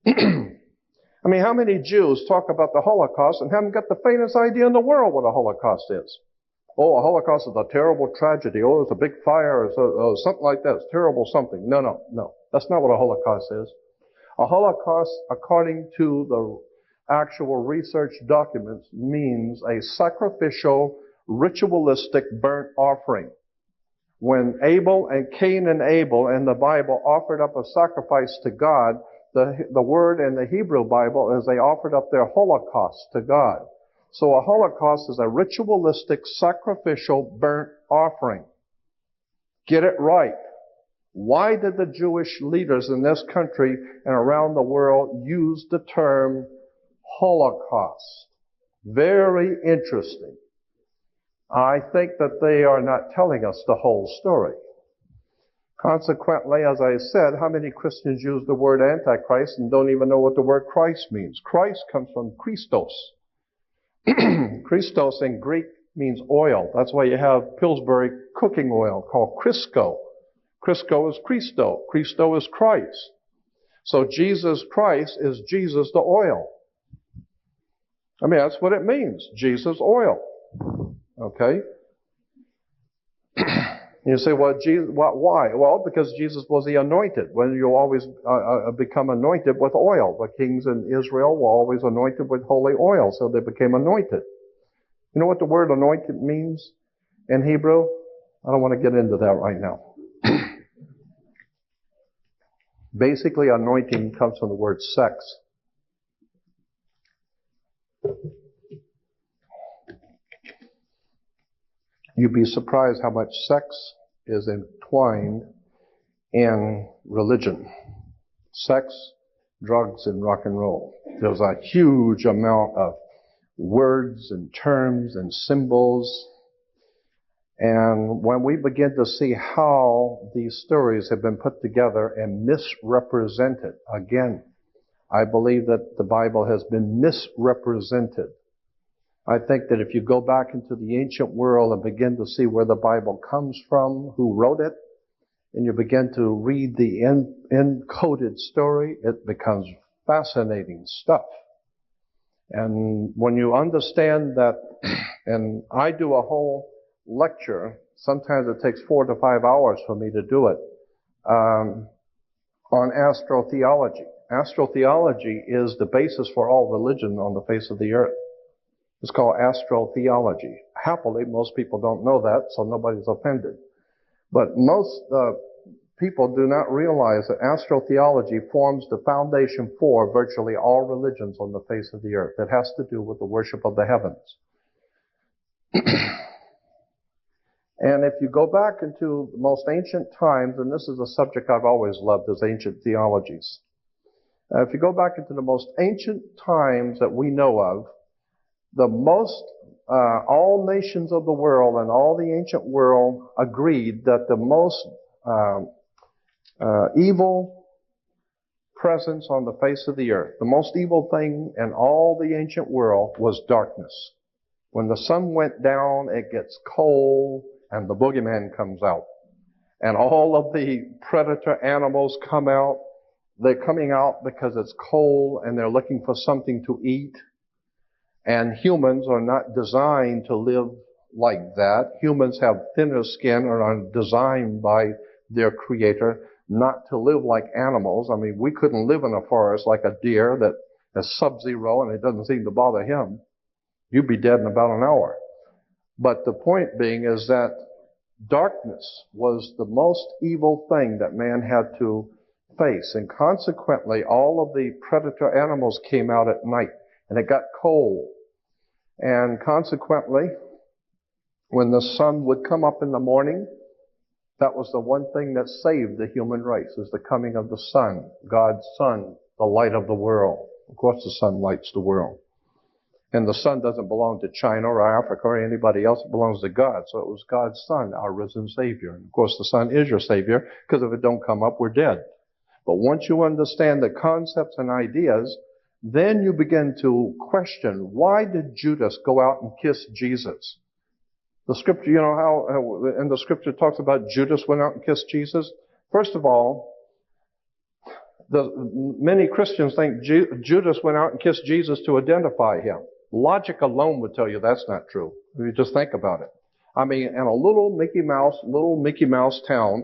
I mean, how many Jews talk about the Holocaust and haven't got the faintest idea in the world what a Holocaust is? Oh, a Holocaust is a terrible tragedy. Oh, it's a big fire or something like that. It's terrible something. No. That's not what a Holocaust is. A Holocaust, according to the actual research documents, means a sacrificial, ritualistic burnt offering. When Abel and Cain and Abel in the Bible offered up a sacrifice to God, the word in the Hebrew Bible is they offered up their holocaust to God. So a holocaust is a ritualistic, sacrificial, burnt offering. Get it right. Why did the Jewish leaders in this country and around the world use the term Holocaust? Very interesting. I think that they are not telling us the whole story. Consequently, as I said, how many Christians use the word Antichrist and don't even know what the word Christ means? Christ comes from Christos. Christos in Greek means oil. That's why you have Pillsbury cooking oil called Crisco. Crisco is Christo. Christo is Christ. So Jesus Christ is Jesus the oil. I mean, that's what it means. Jesus oil. Okay? You say, well, Jesus, why? Well, because Jesus was the anointed. When you always become anointed with oil. The kings in Israel were always anointed with holy oil, so they became anointed. You know what the word anointed means in Hebrew? I don't want to get into that right now. Basically, anointing comes from the word sex. You'd be surprised how much sex is entwined in religion. Sex, drugs, and rock and roll. There's a huge amount of words and terms and symbols. And when we begin to see how these stories have been put together and misrepresented, again, I believe that the Bible has been misrepresented. I think that if you go back into the ancient world and begin to see where the Bible comes from, who wrote it, and you begin to read the encoded story, it becomes fascinating stuff. And when you understand that, and I do a whole lecture, sometimes it takes 4 to 5 hours for me to do it, on astrotheology. Astrotheology is the basis for all religion on the face of the earth. It's called astrotheology. Happily, most people don't know that, so nobody's offended. But most people do not realize that astrotheology forms the foundation for virtually all religions on the face of the earth. It has to do with the worship of the heavens. And if you go back into the most ancient times, and this is a subject I've always loved, is ancient theologies. If you go back into the most ancient times that we know of, all nations of the world and all the ancient world agreed that the most evil presence on the face of the earth, the most evil thing in all the ancient world was darkness. When the sun went down, it gets cold and the boogeyman comes out. And all of the predator animals come out. They're coming out because it's cold and they're looking for something to eat. And humans are not designed to live like that. Humans have thinner skin and are designed by their creator not to live like animals. I mean, we couldn't live in a forest like a deer that is sub-zero and it doesn't seem to bother him. You'd be dead in about an hour. But the point being is that darkness was the most evil thing that man had to face. And consequently, all of the predator animals came out at night and it got cold. And consequently, when the sun would come up in the morning, that was the one thing that saved the human race, is the coming of the sun, God's sun, the light of the world. Of course, the sun lights the world. And the sun doesn't belong to China or Africa or anybody else. It belongs to God. So it was God's Son, our risen Savior. And of course, the Son is your Savior, because if it don't come up, we're dead. But once you understand the concepts and ideas, then you begin to question, why did Judas go out and kiss Jesus? The scripture, you know how and the scripture talks about Judas went out and kissed Jesus? First of all, many Christians think Judas went out and kissed Jesus to identify him. Logic alone would tell you that's not true. If you just think about it. I mean, in a little Mickey Mouse town,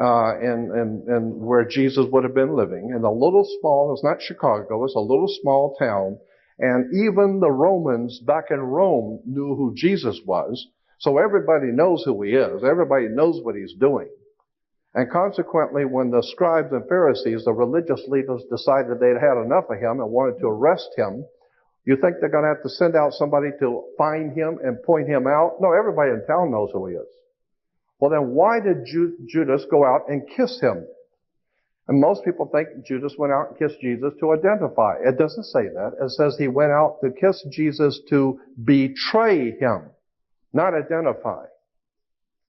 and where Jesus would have been living, in a little small, it's not Chicago, it's a little small town, and even the Romans back in Rome knew who Jesus was, so everybody knows who he is, everybody knows what he's doing. And consequently, when the scribes and Pharisees, the religious leaders, decided they'd had enough of him and wanted to arrest him, you think they're going to have to send out somebody to find him and point him out? No, everybody in town knows who he is. Well, then why did Judas go out and kiss him? And most people think Judas went out and kissed Jesus to identify. It doesn't say that. It says he went out to kiss Jesus to betray him, not identify.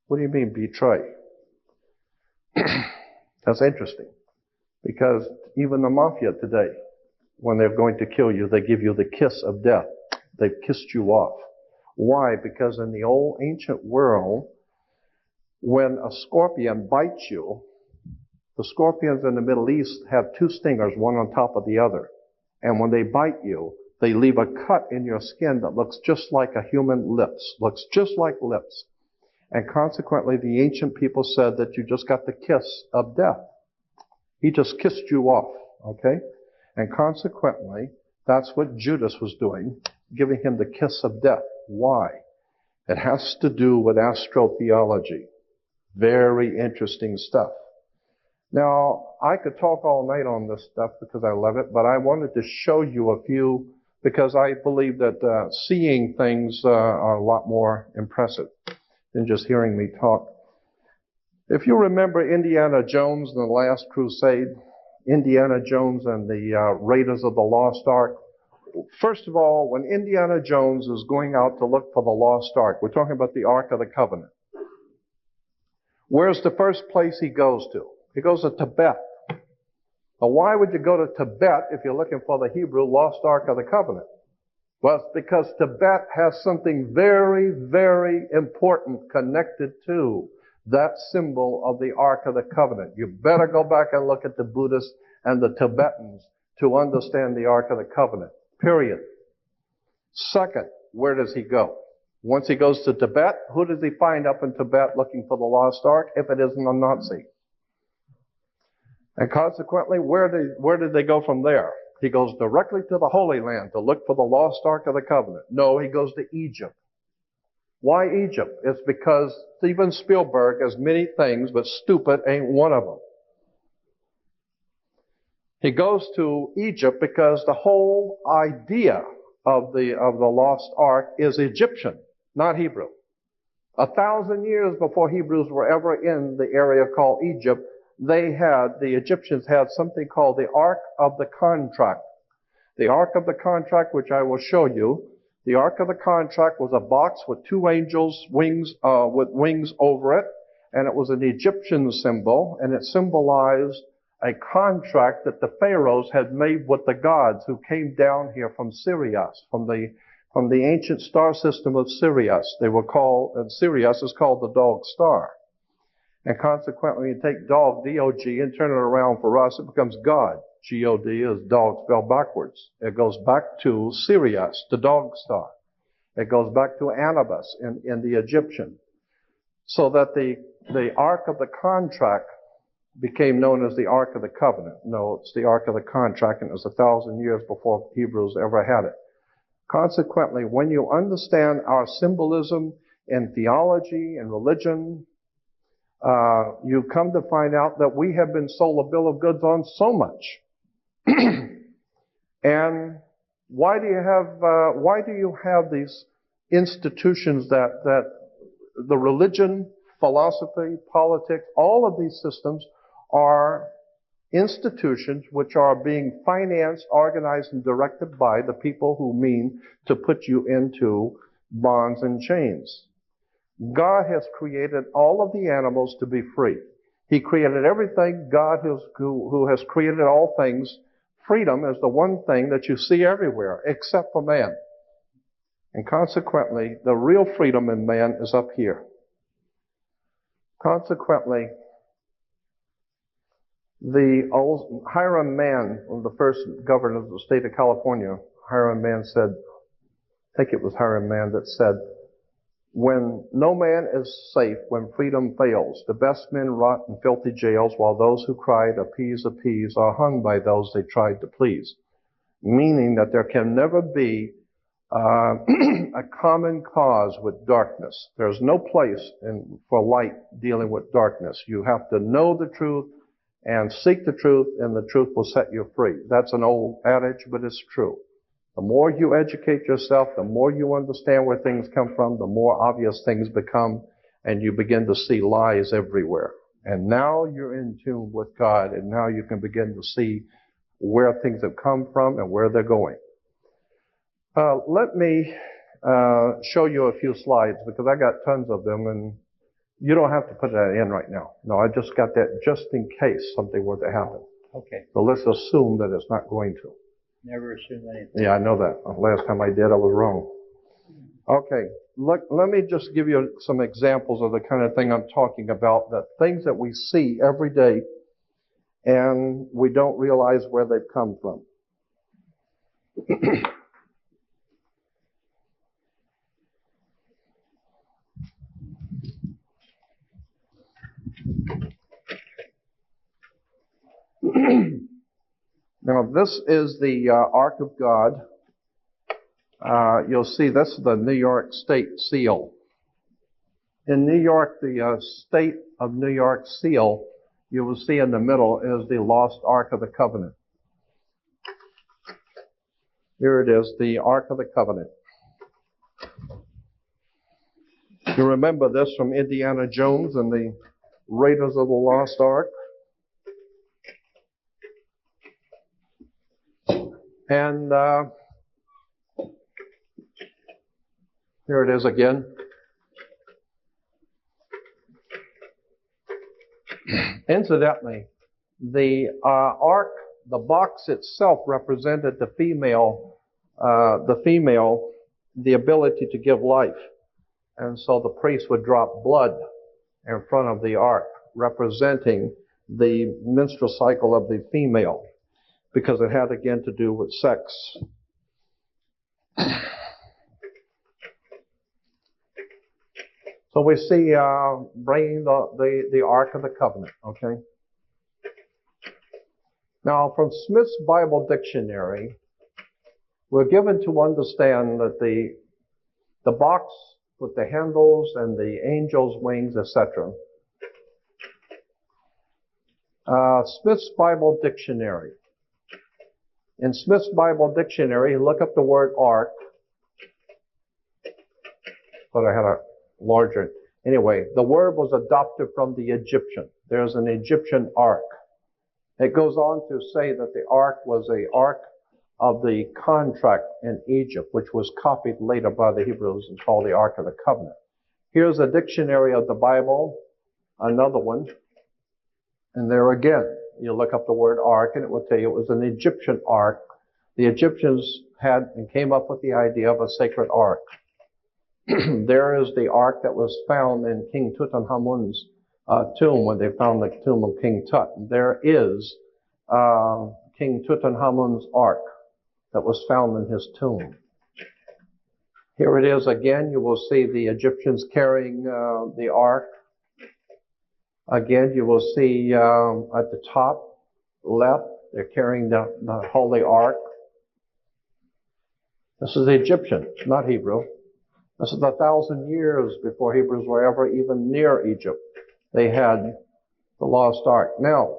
What do you mean betray? That's interesting. Because even the mafia today, when they're going to kill you, they give you the kiss of death. They've kissed you off. Why? Because in the old ancient world, when a scorpion bites you, the scorpions in the Middle East have two stingers, one on top of the other. And when they bite you, they leave a cut in your skin that looks just like a human lips, looks just like lips. And consequently, the ancient people said that you just got the kiss of death. He just kissed you off, okay? And consequently, that's what Judas was doing, giving him the kiss of death. Why? It has to do with astrotheology. Very interesting stuff. Now, I could talk all night on this stuff because I love it, but I wanted to show you a few because I believe that seeing things are a lot more impressive than just hearing me talk. If you remember Indiana Jones and the Last Crusade, Indiana Jones and the Raiders of the Lost Ark, first of all, when Indiana Jones is going out to look for the Lost Ark, we're talking about the Ark of the Covenant. Where's the first place he goes to? He goes to Tibet. Now, why would you go to Tibet if you're looking for the Hebrew Lost Ark of the Covenant? Well, it's because Tibet has something very, very important connected to that symbol of the Ark of the Covenant. You better go back and look at the Buddhists and the Tibetans to understand the Ark of the Covenant. Period. Second, where does he go? Once he goes to Tibet, who does he find up in Tibet looking for the Lost Ark if it isn't a Nazi? And consequently, where did they go from there? He goes directly to the Holy Land to look for the Lost Ark of the Covenant. No, he goes to Egypt. Why Egypt? It's because Steven Spielberg has many things, but stupid ain't one of them. He goes to Egypt because the whole idea of the Lost Ark is Egyptian, not Hebrew. 1,000 years before Hebrews were ever in the area called Egypt, the Egyptians had something called the Ark of the Contract. The Ark of the Contract, which I will show you, the Ark of the Contract was a box with two angels' wings, with wings over it, and it was an Egyptian symbol, and it symbolized a contract that the pharaohs had made with the gods who came down here from Sirius, from the ancient star system of Sirius. They were called, and Sirius is called the dog star. And consequently, you take dog, D-O-G, and turn it around for us, it becomes God. G-O-D is dog spelled backwards. It goes back to Sirius, the dog star. It goes back to Anubis in the Egyptian. So that the Ark of the Contract became known as the Ark of the Covenant. No, it's the Ark of the Contract, and it was 1,000 years before Hebrews ever had it. Consequently, when you understand our symbolism in theology and religion, you come to find out that we have been sold a bill of goods on so much. And why do you have these institutions that the religion, philosophy, politics, all of these systems are institutions which are being financed, organized, and directed by the people who mean to put you into bonds and chains. God has created all of the animals to be free. He created everything. God who has created all things. Freedom is the one thing that you see everywhere, except for man. And consequently, the real freedom in man is up here. Consequently, the old Hiram Mann, one of the first governors of the state of California, Hiram Mann said, I think it was Hiram Mann that said, when no man is safe, when freedom fails, the best men rot in filthy jails, while those who cried, appease, appease, are hung by those they tried to please. Meaning that there can never be a common cause with darkness. There's no place for light dealing with darkness. You have to know the truth and seek the truth, and the truth will set you free. That's an old adage, but it's true. The more you educate yourself, the more you understand where things come from, the more obvious things become, and you begin to see lies everywhere. And now you're in tune with God, and now you can begin to see where things have come from and where they're going. Let me show you a few slides, because I got tons of them, and you don't have to put that in right now. No, I just got that just in case something were to happen. Okay. So let's assume that it's not going to. Never assume anything. Yeah, I know that. Last time I did, I was wrong. Okay, look, let me just give you some examples of the kind of thing I'm talking about, the things that we see every day and we don't realize where they've come from. Now, this is the Ark of God. You'll see this is the New York State seal. In New York, the State of New York seal, you will see in the middle is the lost Ark of the Covenant. Here it is, the Ark of the Covenant. You remember this from Indiana Jones and the Raiders of the Lost Ark? And here it is again. Incidentally, the ark, the box itself represented the ability to give life. And so the priest would drop blood in front of the ark, representing the menstrual cycle of the female, because it had again to do with sex. So we see bringing the Ark of the Covenant, okay? Now, from Smith's Bible Dictionary, we're given to understand that the box with the handles and the angel's wings, etc. Smith's Bible Dictionary. In Smith's Bible Dictionary, look up the word ark. But I had a larger. Anyway, the word was adopted from the Egyptian. There's an Egyptian ark. It goes on to say that the ark was an ark of the contract in Egypt, which was copied later by the Hebrews and called the Ark of the Covenant. Here's a dictionary of the Bible, another one. And there again, you look up the word ark and it will tell you it was an Egyptian ark. The Egyptians had and came up with the idea of a sacred ark. There is the ark that was found in King Tutankhamun's tomb when they found the tomb of King Tut. There is King Tutankhamun's ark that was found in his tomb. Here it is again. You will see the Egyptians carrying the ark. Again, you will see at the top left, they're carrying the Holy Ark. This is Egyptian, not Hebrew. This is 1,000 years before Hebrews were ever even near Egypt. They had the lost ark. Now,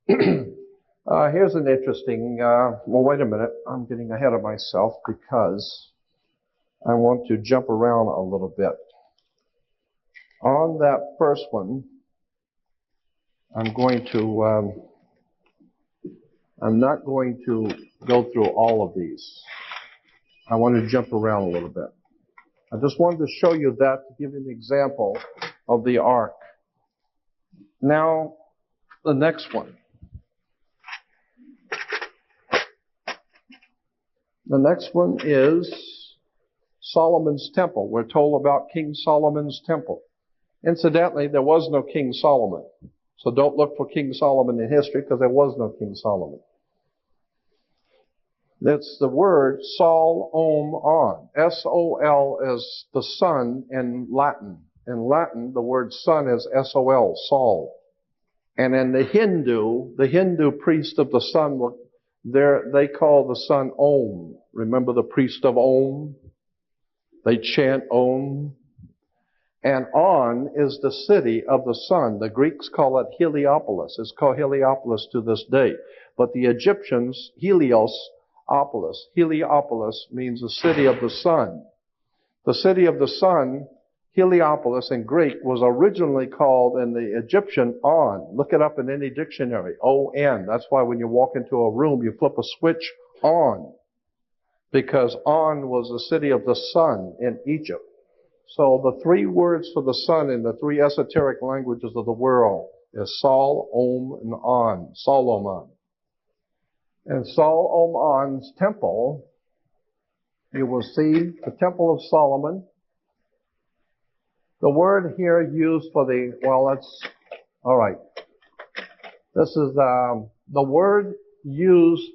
here's an interesting, well, wait a minute. I'm getting ahead of myself because I want to jump around a little bit. On that first one, I'm going to I'm not going to go through all of these. I want to jump around a little bit. I just wanted to show you that to give you an example of the ark. Now, the next one. The next one is Solomon's temple. We're told about King Solomon's temple. Incidentally, there was no King Solomon. So don't look for King Solomon in history because there was no King Solomon. That's the word Sol, Om, On. S-O-L is the sun in Latin. In Latin, the word sun is S-O-L, Sol. And in the Hindu priest of the sun, they call the sun Om. Remember the priest of Om? They chant Om. And On is the city of the sun. The Greeks call it Heliopolis. It's called Heliopolis to this day. But the Egyptians, Heliopolis means the city of the sun. The city of the sun, Heliopolis in Greek, was originally called in the Egyptian On. Look it up in any dictionary, O-N. That's why when you walk into a room, you flip a switch on. Because On was the city of the sun in Egypt. So the three words for the sun in the three esoteric languages of the world is Sol, Om, and On. Solomon. And Sol, Om, On's temple, you will see the Temple of Solomon. The word here used for This is the word used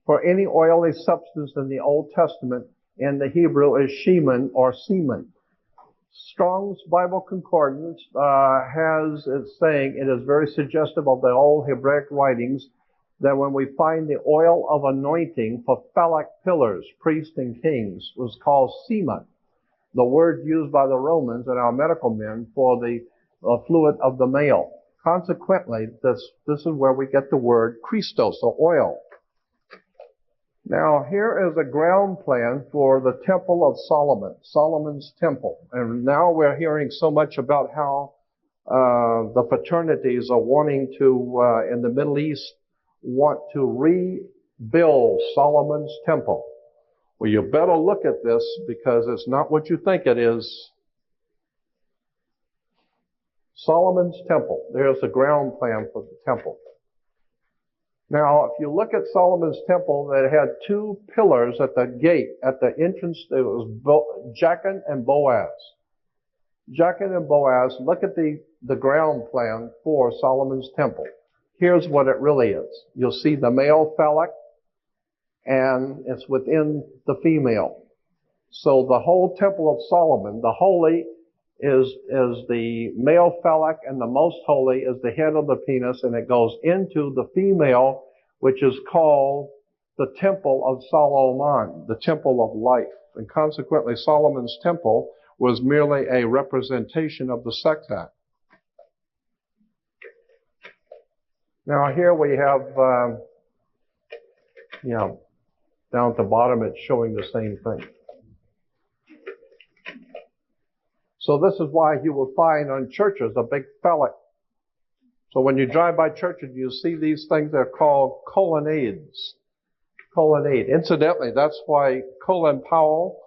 for any oily substance in the Old Testament in the Hebrew is shemen or semen. Strong's Bible Concordance has it saying, it is very suggestive of the old Hebraic writings, that when we find the oil of anointing for phallic pillars, priests and kings, was called semen. The word used by the Romans and our medical men for the fluid of the male. Consequently, this is where we get the word Christos, or oil. Now, here is a ground plan for the Temple of Solomon, Solomon's temple. And now we're hearing so much about how the fraternities are wanting to, in the Middle East, want to rebuild Solomon's temple. Well, you better look at this because it's not what you think it is. Solomon's temple. There's the ground plan for the temple. Now, if you look at Solomon's temple, it had two pillars at the gate, at the entrance. It was Jachin and Boaz. Jachin and Boaz, look at the ground plan for Solomon's temple. Here's what it really is. You'll see the male phallic, and it's within the female. So the whole temple of Solomon, the holy is the male phallic, and the most holy is the head of the penis, and it goes into the female, which is called the temple of Solomon, the temple of life. And consequently, Solomon's temple was merely a representation of the sex act. Now here we have, down at the bottom it's showing the same thing. So this is why you will find on churches a big phallic. So when you drive by churches, you see these things, they're called colonnades. Colonnade. Incidentally, that's why Colin Powell,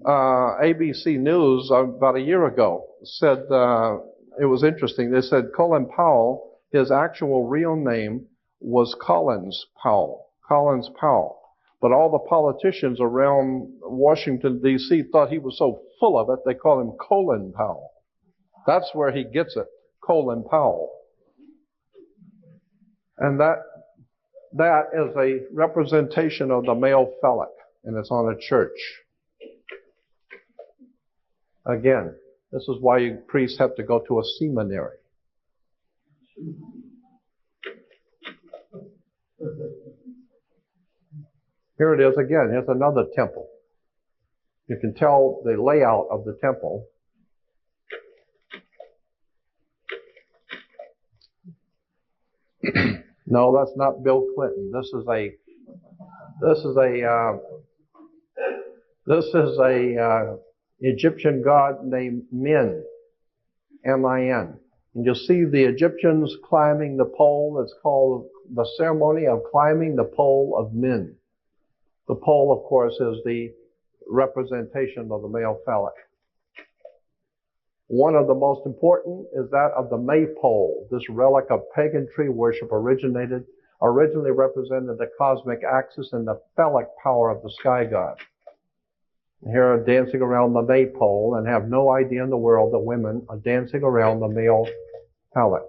ABC News, about a year ago, said, it was interesting. They said Colin Powell, his actual real name was Collins Powell. Collins Powell. But all the politicians around Washington, D.C. thought he was so full of it, they call him Colin Powell. That's where he gets it, Colin Powell. And that is a representation of the male phallic, and it's on a church. Again, this is why you priests have to go to a seminary. Here it is again. Here's another temple. You can tell the layout of the temple. No, that's not Bill Clinton. This is a Egyptian god named Min, M-I-N. And you'll see the Egyptians climbing the pole that's called the ceremony of climbing the pole of Min. The pole, of course, is the representation of the male phallic. One of the most important is that of the maypole. This relic of pagan tree worship originally represented the cosmic axis and the phallic power of the sky god. Here are dancing around the maypole and have no idea in the world that women are dancing around the male phallic.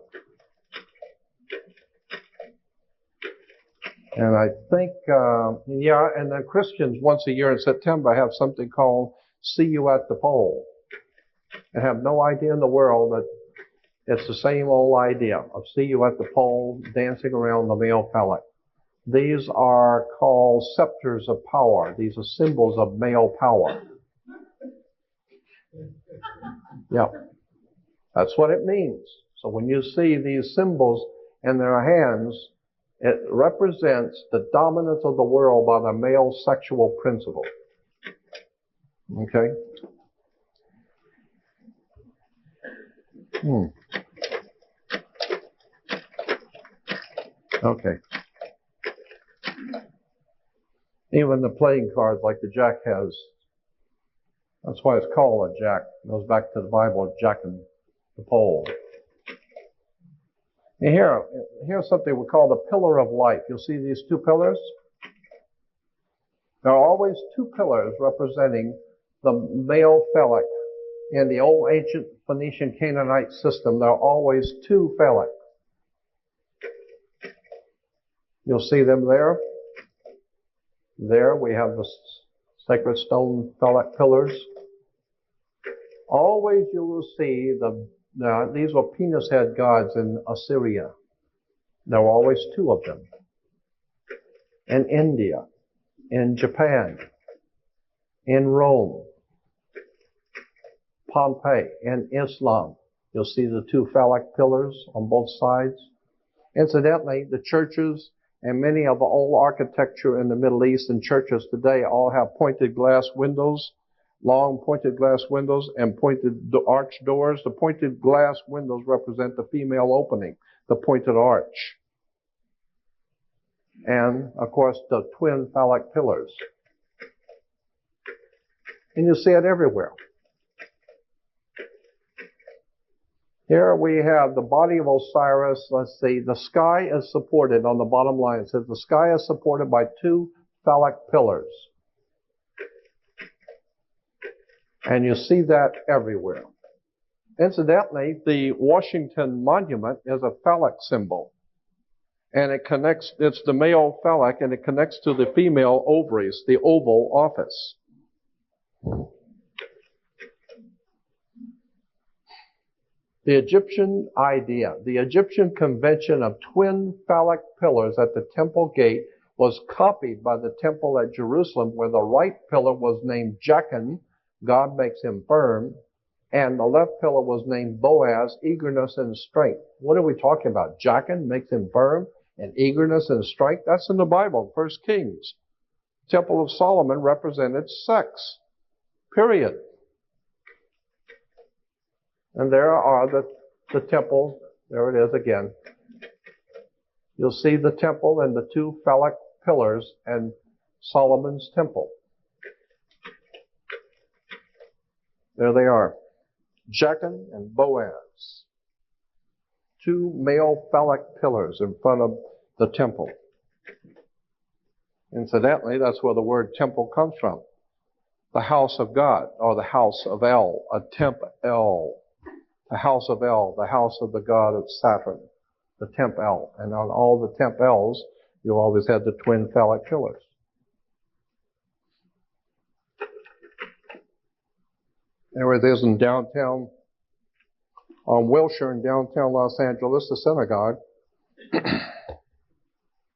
And I think, and then Christians once a year in September have something called See You at the Pole. And have no idea in the world that it's the same old idea of see you at the pole, dancing around the male phallic. These are called scepters of power. These are symbols of male power. Yeah, that's what it means. So when you see these symbols in their hands, it represents the dominance of the world by the male sexual principle. Okay? Okay. Even the playing cards like the Jack has, that's why it's called a Jack. It goes back to the Bible, Jack and the pole. And here's something we call the pillar of life. You'll see these two pillars. There are always two pillars representing the male phallic. In the old ancient Phoenician Canaanite system, there are always two phallic. You'll see them there. There we have the sacred stone phallic pillars. Always you will see these were penis head gods in Assyria. There were always two of them. In India, in Japan, in Rome, Pompeii, in Islam, you'll see the two phallic pillars on both sides. Incidentally, the churches and many of the old architecture in the Middle East and churches today all have pointed glass windows, long pointed glass windows and pointed arch doors. The pointed glass windows represent the female opening, the pointed arch. And, of course, the twin phallic pillars. And you see it everywhere. Here we have the body of Osiris. Let's see, the sky is supported on the bottom line. It says the sky is supported by two phallic pillars. And you see that everywhere. Incidentally, the Washington Monument is a phallic symbol. And it's the male phallic, and it connects to the female ovaries, the Oval Office. The Egyptian idea, the Egyptian convention of twin phallic pillars at the temple gate was copied by the temple at Jerusalem, where the right pillar was named Jachin, God makes him firm, and the left pillar was named Boaz, eagerness and strength. What are we talking about? Jachin makes him firm, and eagerness and strength? That's in the Bible, 1 Kings. Temple of Solomon represented sex, period. And there are the temple. There it is again. You'll see the temple and the two phallic pillars and Solomon's temple. There they are. Jachin and Boaz. Two male phallic pillars in front of the temple. Incidentally, that's where the word temple comes from. The house of God, or the house of El, a temp El. The house of El, the house of the god of Saturn, the temp El. And on all the temp Els, you always had the twin phallic pillars. There it is in downtown, on Wilshire in downtown Los Angeles, the synagogue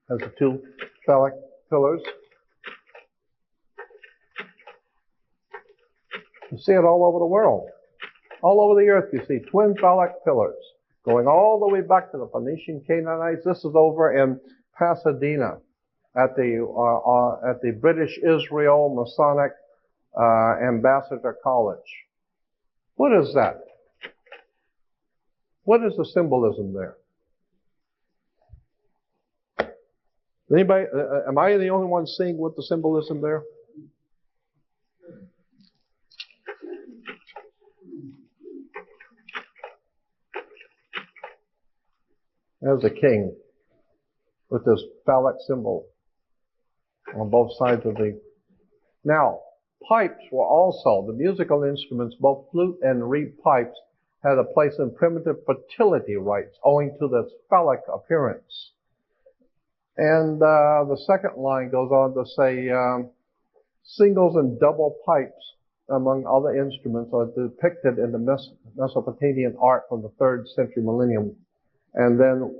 has the two phallic pillars. You see it all over the world. All over the earth you see twin phallic pillars going all the way back to the Phoenician Canaanites. This is over in Pasadena at the British Israel Masonic Ambassador College. What is that? What is the symbolism there? Anybody, am I the only one seeing with the symbolism there? There's a king with this phallic symbol on both sides of the... Now, pipes were also, the musical instruments, both flute and reed pipes, had a place in primitive fertility rites owing to this phallic appearance. And the second line goes on to say, singles and double pipes, among other instruments, are depicted in the Mesopotamian art from the 3rd century millennium. And then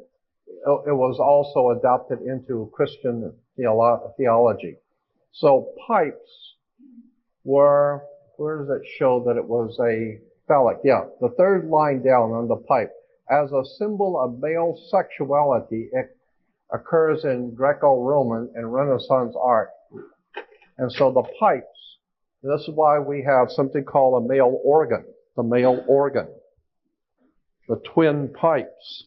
it was also adopted into Christian theology. So pipes were, where does it show that it was a phallic? Yeah, the 3rd line down on the pipe. As a symbol of male sexuality, it occurs in Greco-Roman and Renaissance art. And so the pipes, this is why we have something called a male organ, the male organ, the twin pipes.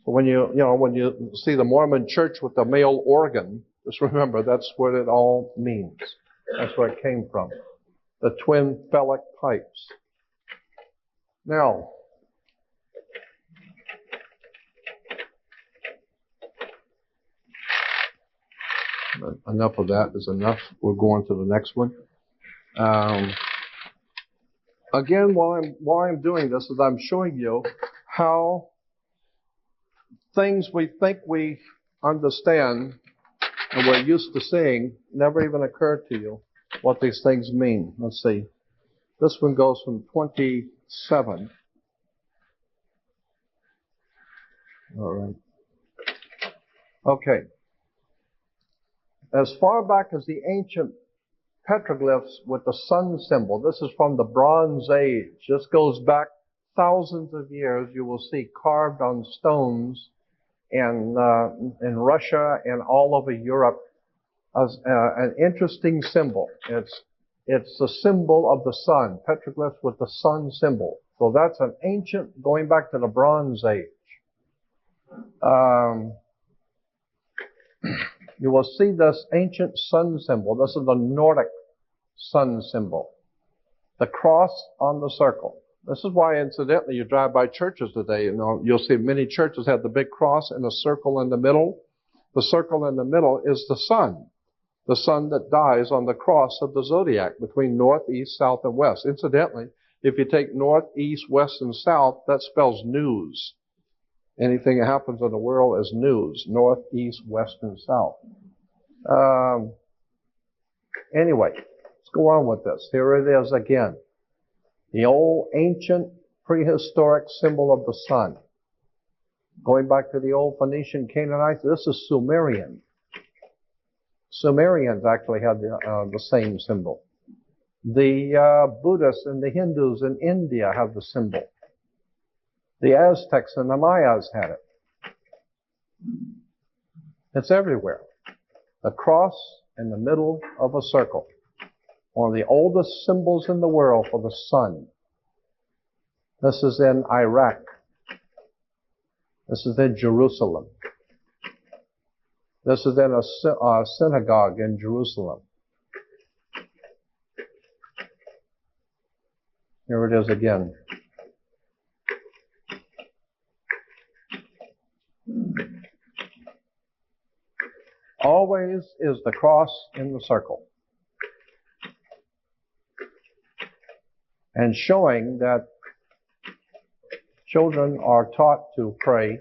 So when when you see the Mormon church with the male organ, just remember that's what it all means. That's where it came from. The twin phallic pipes. Now, enough of that is enough. We'll go on to the next one. Again, while I'm doing this, is I'm showing you how things we think we understand and we're used to seeing never even occurred to you what these things mean. Let's see. This one goes from 27. All right. Okay. As far back as the ancient petroglyphs with the sun symbol, this is from the Bronze Age. This goes back thousands of years. You will see carved on stones in Russia and all over Europe as an interesting symbol. It's the symbol of the sun, petroglyphs with the sun symbol. So that's an ancient, going back to the Bronze Age. You will see this ancient sun symbol. This is the Nordic sun symbol. The cross on the circle. This is why, incidentally, you drive by churches today, you'll see many churches have the big cross and a circle in the middle. The circle in the middle is the sun that dies on the cross of the zodiac between north, east, south, and west. Incidentally, if you take north, east, west, and south, that spells news. Anything that happens in the world is news. North, east, west, and south. Anyway, let's go on with this. Here it is again. The old ancient prehistoric symbol of the sun. Going back to the old Phoenician Canaanites, this is Sumerian. Sumerians actually had the same symbol. The Buddhists and the Hindus in India have the symbol. The Aztecs and the Mayas had it. It's everywhere. The cross in the middle of a circle. One of the oldest symbols in the world for the sun. This is in Iraq. This is in Jerusalem. This is in a synagogue in Jerusalem. Here it is again. Always is the cross in the circle. And showing that children are taught to pray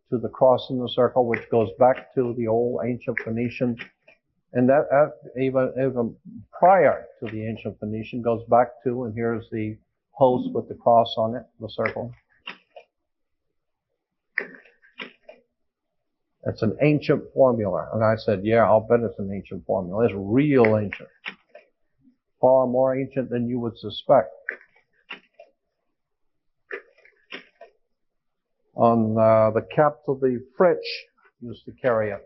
to the cross in the circle, which goes back to the old ancient Phoenician. And that even prior to the ancient Phoenician goes back to, and here's the host with the cross on it, the circle. It's an ancient formula. And I said, yeah, I'll bet it's an ancient formula. It's real ancient. Far more ancient than you would suspect. On the caps of the French used to carry it.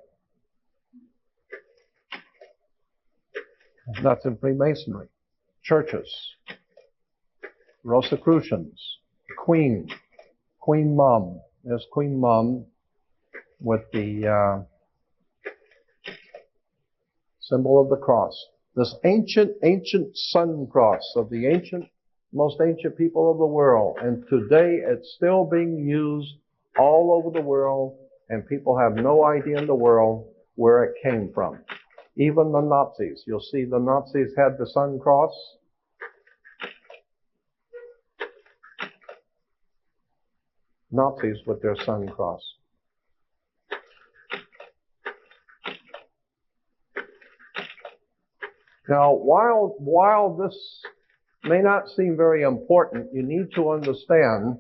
That's in Freemasonry. Churches. Rosicrucians. Queen. Queen Mum. There's Queen Mum with the Symbol of the cross. This ancient sun cross of the most ancient people of the world. And today it's still being used all over the world, and people have no idea in the world where it came from. Even the Nazis. You'll see the Nazis had the sun cross. Nazis with their sun cross. Now, while this may not seem very important, you need to understand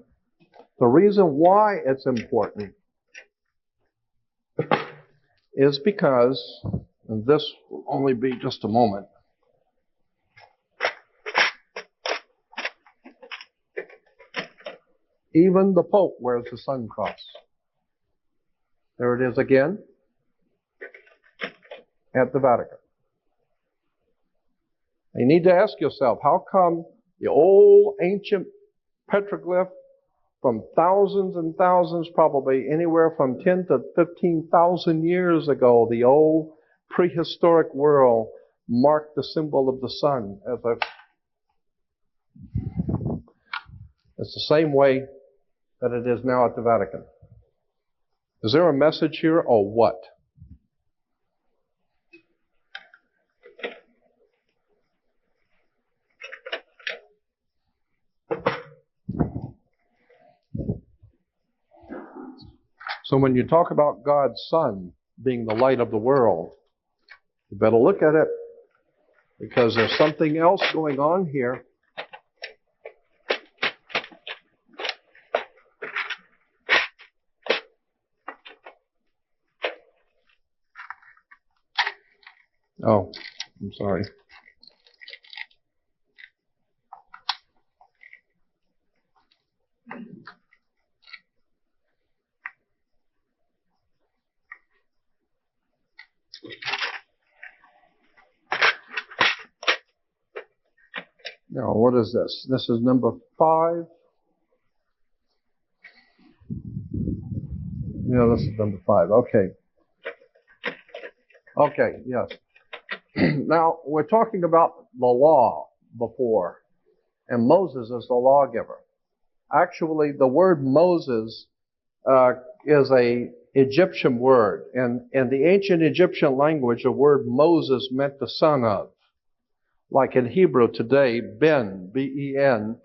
the reason why it's important is because, and this will only be just a moment, even the Pope wears the sun cross. There it is again at the Vatican. You need to ask yourself, how come the old ancient petroglyph from thousands and thousands, probably anywhere from 10 to 15,000 years ago, the old prehistoric world marked the symbol of the sun as it's the same way that it is now at the Vatican. Is there a message here or what? So when you talk about God's sun being the light of the world, you better look at it, because there's something else going on here. Oh, I'm sorry. Now, what is this? This is number 5. Yeah, this is number 5. Okay. Okay, yes. Now, we're talking about the law before, and Moses is the lawgiver. Actually, the word Moses is a Egyptian word, and in the ancient Egyptian language, the word Moses meant the son of. Like in Hebrew today, Ben, B-E-N,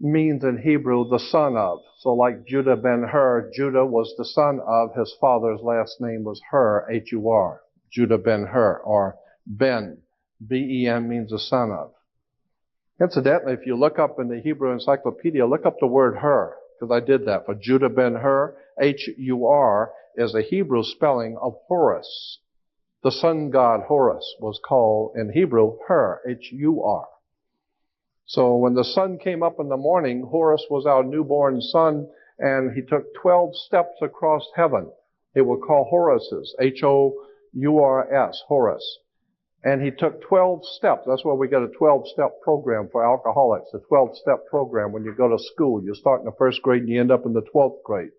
means in Hebrew the son of. So like Judah ben Hur, Judah was the son of, his father's last name was Hur, H-U-R, Judah ben Hur, or Ben, B-E-N means the son of. Incidentally, if you look up in the Hebrew Encyclopedia, look up the word Hur, because I did that. For Judah ben Hur, H-U-R, is a Hebrew spelling of Horus. The sun god Horus was called in Hebrew Hur, H-U-R. So when the sun came up in the morning, Horus was our newborn son, and he took 12 steps across heaven. They were called Horuses, H-O-U-R-S, Horus. And he took 12 steps. That's why we got a 12-step program for alcoholics, a 12-step program. When you go to school, you start in the first grade and you end up in the 12th grade.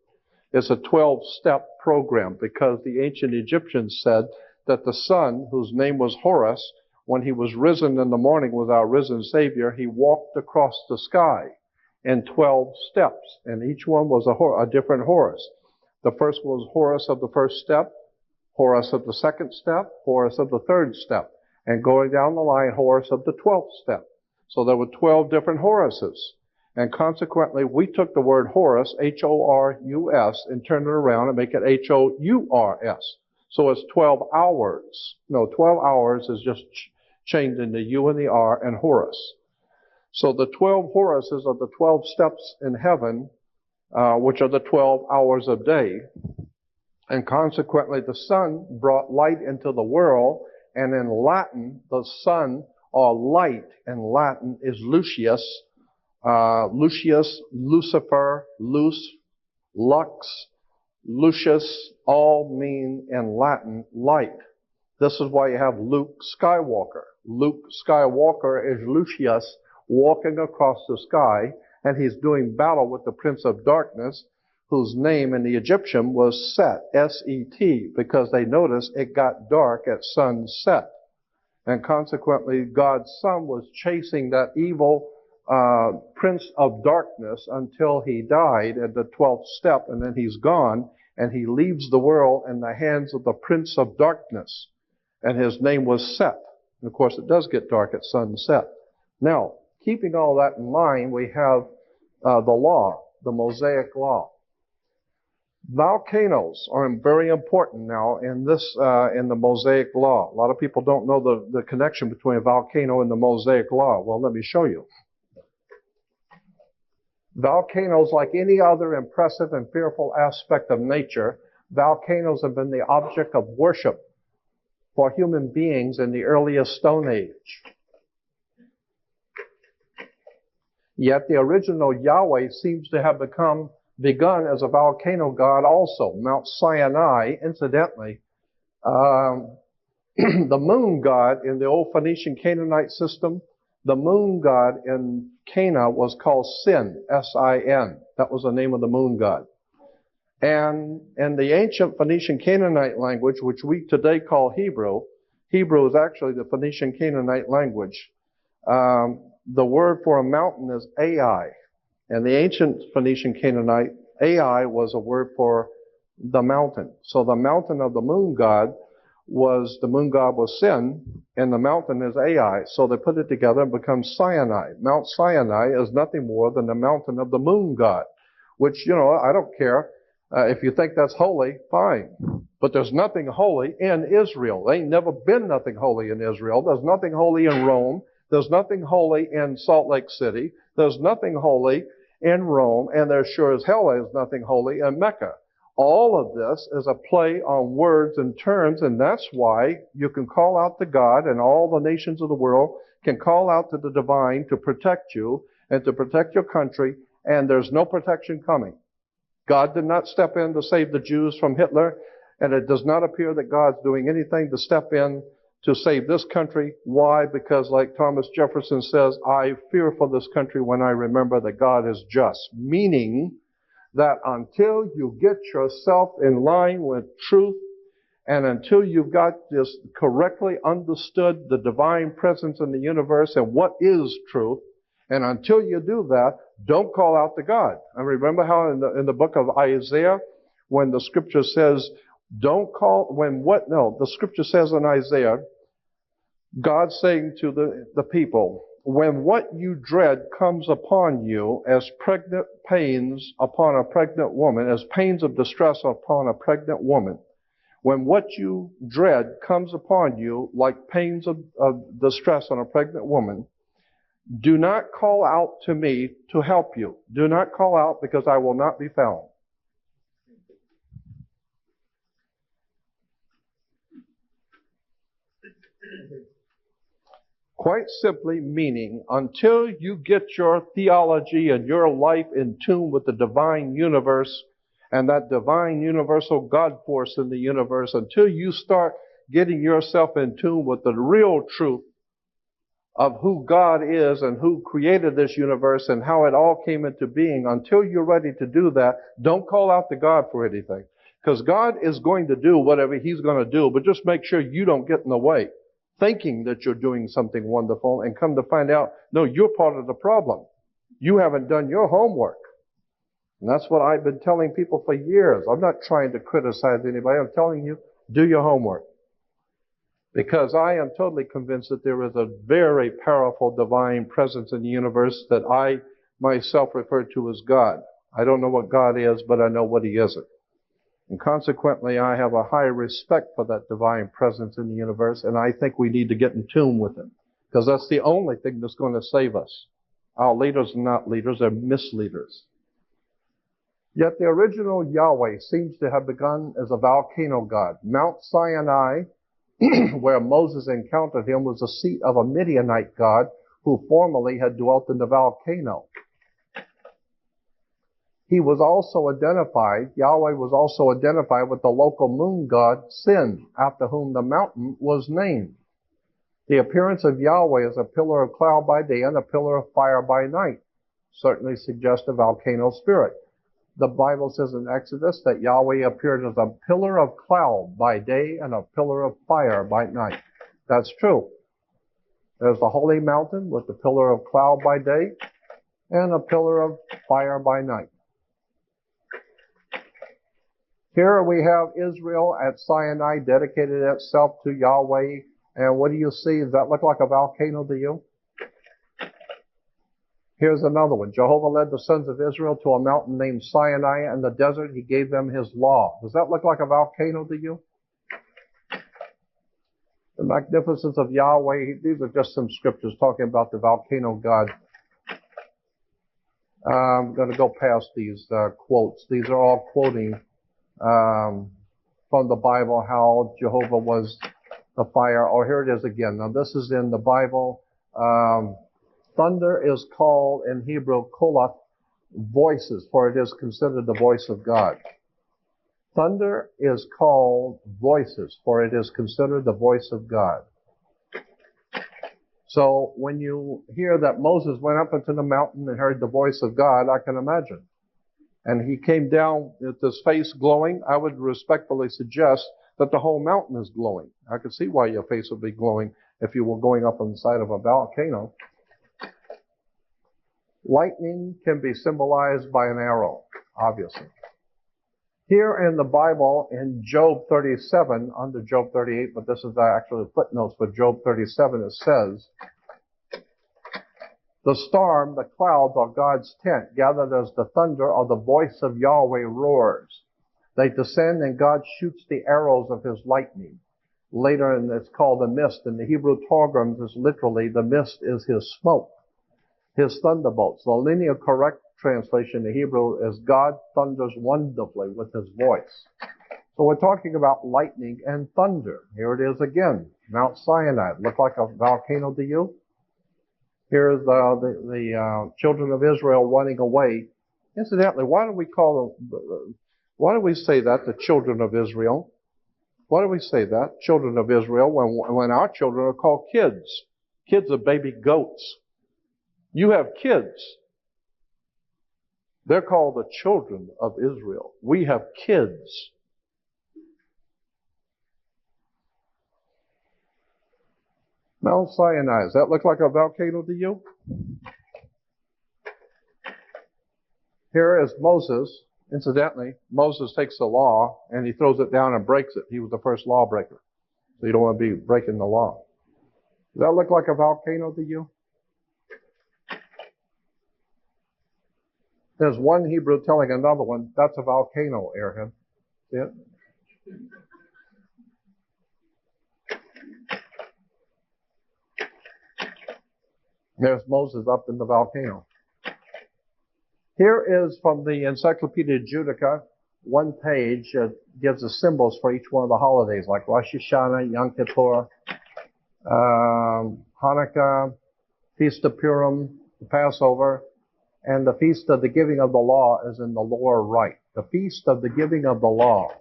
It's a 12-step program because the ancient Egyptians said that the sun, whose name was Horus, when he was risen in the morning with our risen Savior, he walked across the sky in 12 steps, and each one was a different Horus. The first was Horus of the first step, Horus of the second step, Horus of the third step, and going down the line, Horus of the 12th step. So there were 12 different Horuses. And consequently, we took the word Horus, H-O-R-U-S, and turned it around and make it H-O-U-R-S. So it's 12 hours. No, 12 hours is just changed into U and the R and Horus. So the 12 Horuses are the 12 steps in heaven, which are the 12 hours of day. And consequently, the sun brought light into the world. And in Latin, the sun, or light in Latin, is Lucius. Lucius, Lucifer, Lux, Lucius, all mean in Latin light. This is why you have Luke Skywalker. Luke Skywalker is Lucius walking across the sky, and he's doing battle with the Prince of Darkness, whose name in the Egyptian was Set, S-E-T, because they noticed it got dark at sunset. And consequently, God's Son was chasing that evil prince of darkness until he died at the 12th step, and then he's gone, and he leaves the world in the hands of the prince of darkness. And his name was Set. And of course, it does get dark at sunset. Now, keeping all that in mind, we have the law, the Mosaic law. Volcanoes are very important now in the Mosaic law. A lot of people don't know the connection between a volcano and the Mosaic law. Well, let me show you. Volcanoes, like any other impressive and fearful aspect of nature, volcanoes have been the object of worship for human beings in the earliest Stone Age. Yet the original Yahweh seems to have begun as a volcano god also. Mount Sinai, incidentally, the moon god in the old Phoenician Canaanite system, the moon god in Cana was called Sin, S-I-N. That was the name of the moon god. And in the ancient Phoenician Canaanite language, which we today call Hebrew, Hebrew is actually the Phoenician Canaanite language. The word for a mountain is Ai. And the ancient Phoenician Canaanite, Ai was a word for the mountain. So the mountain of the moon god was Sin, and the mountain is Ai. So they put it together and becomes Sinai. Mount Sinai is nothing more than the mountain of the moon god, which, I don't care. If you think that's holy, fine. But there's nothing holy in Israel. There ain't never been nothing holy in Israel. There's nothing holy in Rome. There's nothing holy in Salt Lake City. There's nothing holy in Rome. And there sure as hell is nothing holy in Mecca. All of this is a play on words and terms, and that's why you can call out to God, and all the nations of the world can call out to the divine to protect you and to protect your country, and there's no protection coming. God did not step in to save the Jews from Hitler, and it does not appear that God's doing anything to step in to save this country. Why? Because like Thomas Jefferson says, I fear for this country when I remember that God is just. Meaning that until you get yourself in line with truth, and until you've got this correctly understood the divine presence in the universe and what is truth, and until you do that, don't call out to God. And remember how in the book of Isaiah, when the scripture says, the scripture says in Isaiah, God saying to the people, when what you dread comes upon you as pregnant pains upon a pregnant woman, as pains of distress upon a pregnant woman, when what you dread comes upon you like pains of distress on a pregnant woman, do not call out to me to help you. Do not call out, because I will not be found. Quite simply meaning, until you get your theology and your life in tune with the divine universe and that divine universal God force in the universe, until you start getting yourself in tune with the real truth of who God is and who created this universe and how it all came into being, until you're ready to do that, don't call out to God for anything. Because God is going to do whatever He's going to do, but just make sure you don't get in the way, thinking that you're doing something wonderful, and come to find out, no, you're part of the problem. You haven't done your homework. And that's what I've been telling people for years. I'm not trying to criticize anybody. I'm telling you, do your homework. Because I am totally convinced that there is a very powerful divine presence in the universe that I myself refer to as God. I don't know what God is, but I know what He isn't. And consequently, I have a high respect for that divine presence in the universe, and I think we need to get in tune with Him. Because that's the only thing that's going to save us. Our leaders are not leaders, they're misleaders. Yet the original Yahweh seems to have begun as a volcano god. Mount Sinai, where Moses encountered him, was the seat of a Midianite god who formerly had dwelt in the volcano. He was also identified, Yahweh was also identified with the local moon god Sin, after whom the mountain was named. The appearance of Yahweh as a pillar of cloud by day and a pillar of fire by night certainly suggests a volcano spirit. The Bible says in Exodus that Yahweh appeared as a pillar of cloud by day and a pillar of fire by night. That's true. There's the holy mountain with the pillar of cloud by day and a pillar of fire by night. Here we have Israel at Sinai dedicated itself to Yahweh. And what do you see? Does that look like a volcano to you? Here's another one. Jehovah led the sons of Israel to a mountain named Sinai in the desert. He gave them his law. Does that look like a volcano to you? The magnificence of Yahweh. These are just some scriptures talking about the volcano God. I'm going to go past these quotes. These are all quoting from the Bible how Jehovah was the fire. Oh, here it is again. Now this is in the Bible. Thunder is called in Hebrew kolath, voices, for it is considered the voice of God. Thunder is called voices, for it is considered the voice of God. So when you hear that Moses went up into the mountain and heard the voice of God, I can imagine. And he came down with his face glowing. I would respectfully suggest that the whole mountain is glowing. I could see why your face would be glowing if you were going up on the side of a volcano. Lightning can be symbolized by an arrow, obviously. Here in the Bible, in Job 37, under Job 38, but this is actually footnotes for Job 37, it says, the storm, the clouds are God's tent, gathered as the thunder or the voice of Yahweh roars. They descend and God shoots the arrows of his lightning. Later, it's called the mist. In the Hebrew Targums, is literally the mist is his smoke, his thunderbolts. The linear correct translation in Hebrew is God thunders wonderfully with his voice. So we're talking about lightning and thunder. Here it is again, Mount Sinai. Look like a volcano to you? Here's the children of Israel running away. Incidentally, why do we say that, the children of Israel? Why do we say that, children of Israel, when our children are called kids? Kids are baby goats. You have kids. They're called the children of Israel. We have kids. Mount Sinai, does that look like a volcano to you? Here is Moses. Incidentally, Moses takes the law and he throws it down and breaks it. He was the first lawbreaker. So you don't want to be breaking the law. Does that look like a volcano to you? There's one Hebrew telling another one, that's a volcano, airhead. See it? There's Moses up in the volcano. Here is from the Encyclopedia Judica, one page gives the symbols for each one of the holidays, like Rosh Hashanah, Yom Kippur, Hanukkah, Feast of Purim, the Passover, and the Feast of the Giving of the Law is in the lower right. The Feast of the Giving of the Law.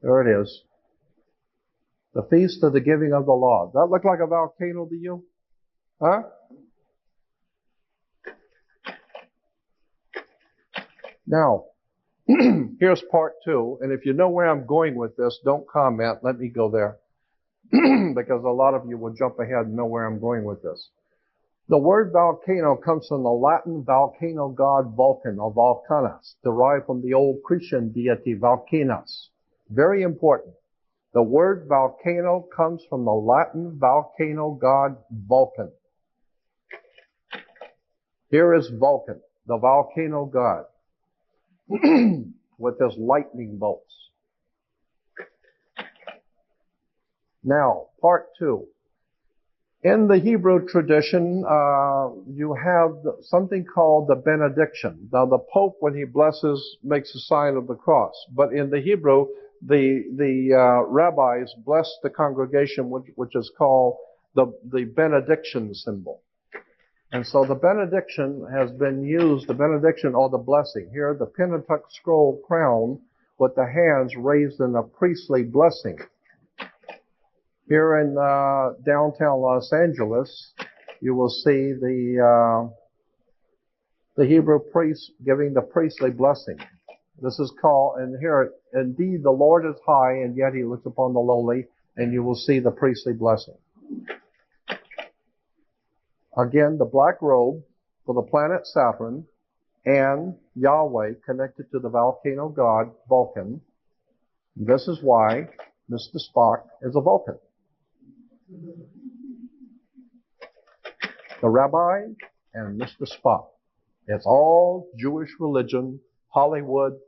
There it is. The Feast of the Giving of the Law. Does that look like a volcano to you? Huh? Now, here's part 2, and if you know where I'm going with this, don't comment. Let me go there, because a lot of you will jump ahead and know where I'm going with this. The word volcano comes from the Latin volcano god Vulcan, or Vulcanus, derived from the old Cretan deity Vulcanus. Very important. The word volcano comes from the Latin volcano god Vulcan. Here is Vulcan, the volcano god, with his lightning bolts. Now, part 2. In the Hebrew tradition, you have something called the benediction. Now, the Pope, when he blesses, makes a sign of the cross. But in the Hebrew, the rabbis bless the congregation, which is called the benediction symbol. And so the benediction has been used, the benediction or the blessing. Here, the Pentateuch scroll crown with the hands raised in a priestly blessing. Here in downtown Los Angeles, you will see the Hebrew priest giving the priestly blessing. This is called, and here, indeed the Lord is high, and yet he looks upon the lowly, and you will see the priestly blessing. Again, the black robe for the planet Saturn and Yahweh connected to the volcano god Vulcan. This is why Mr. Spock is a Vulcan. The rabbi and Mr. Spock. It's all Jewish religion, Hollywood,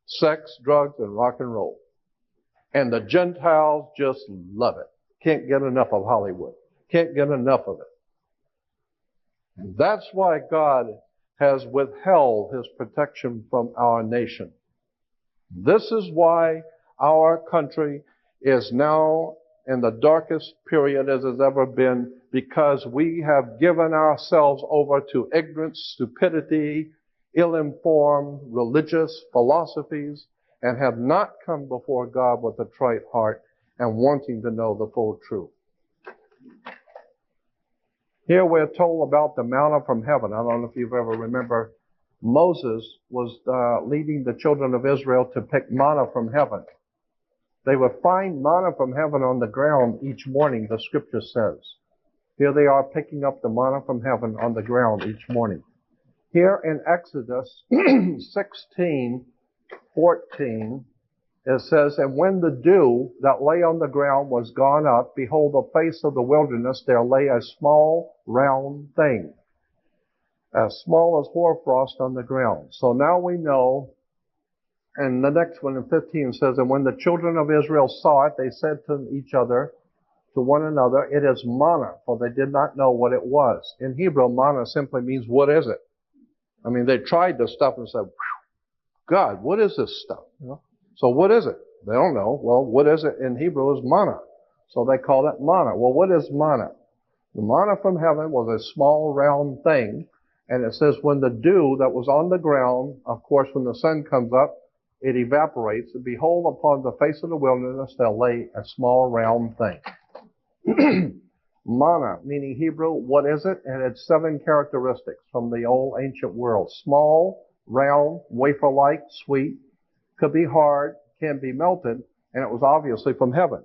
sex, drugs, and rock and roll. And the Gentiles just love it. Can't get enough of Hollywood. Can't get enough of it. And that's why God has withheld His protection from our nation. This is why our country is now in the darkest period as has ever been, because we have given ourselves over to ignorance, stupidity, ill-informed religious philosophies, and have not come before God with a trite heart and wanting to know the full truth. Here we're told about the manna from heaven. I don't know if you've ever remember Moses was leading the children of Israel to pick manna from heaven. They would find manna from heaven on the ground each morning, the scripture says. Here they are picking up the manna from heaven on the ground each morning. Here in Exodus 16:14, it says, "And when the dew that lay on the ground was gone up, behold, the face of the wilderness, there lay a small round thing, as small as hoarfrost on the ground." So now we know, and the next one in 15 says, "And when the children of Israel saw it, they said to each other, to one another, it is manna, for they did not know what it was." In Hebrew, manna simply means, what is it? I mean, they tried this stuff and said, God, what is this stuff? You know? So what is it? They don't know. Well, what is it in Hebrew is manna. So they call it manna. Well, what is manna? The manna from heaven was a small round thing. And it says when the dew that was on the ground, of course, when the sun comes up, it evaporates. And behold, upon the face of the wilderness, there lay a small round thing. Manna, meaning Hebrew, what is it? And it's 7 characteristics from the old ancient world. Small, round, wafer-like, sweet, could be hard, can be melted, and it was obviously from heaven.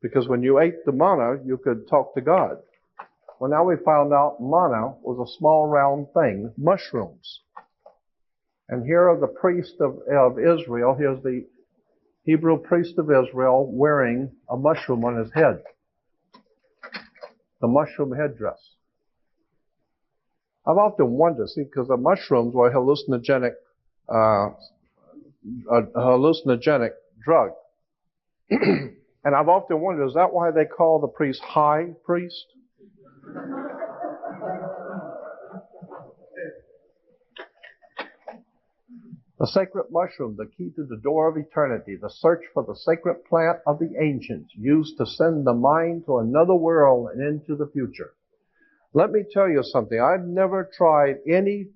Because when you ate the manna, you could talk to God. Well, now we found out manna was a small round thing, mushrooms. And here are the priest of Israel. Here's the Hebrew priest of Israel wearing a mushroom on his head. The mushroom headdress. I've often wondered, see, because the mushrooms were a hallucinogenic drug. And I've often wondered, is that why they call the priest high priest? The sacred mushroom, the key to the door of eternity, the search for the sacred plant of the ancients, used to send the mind to another world and into the future. Let me tell you something. I've never tried any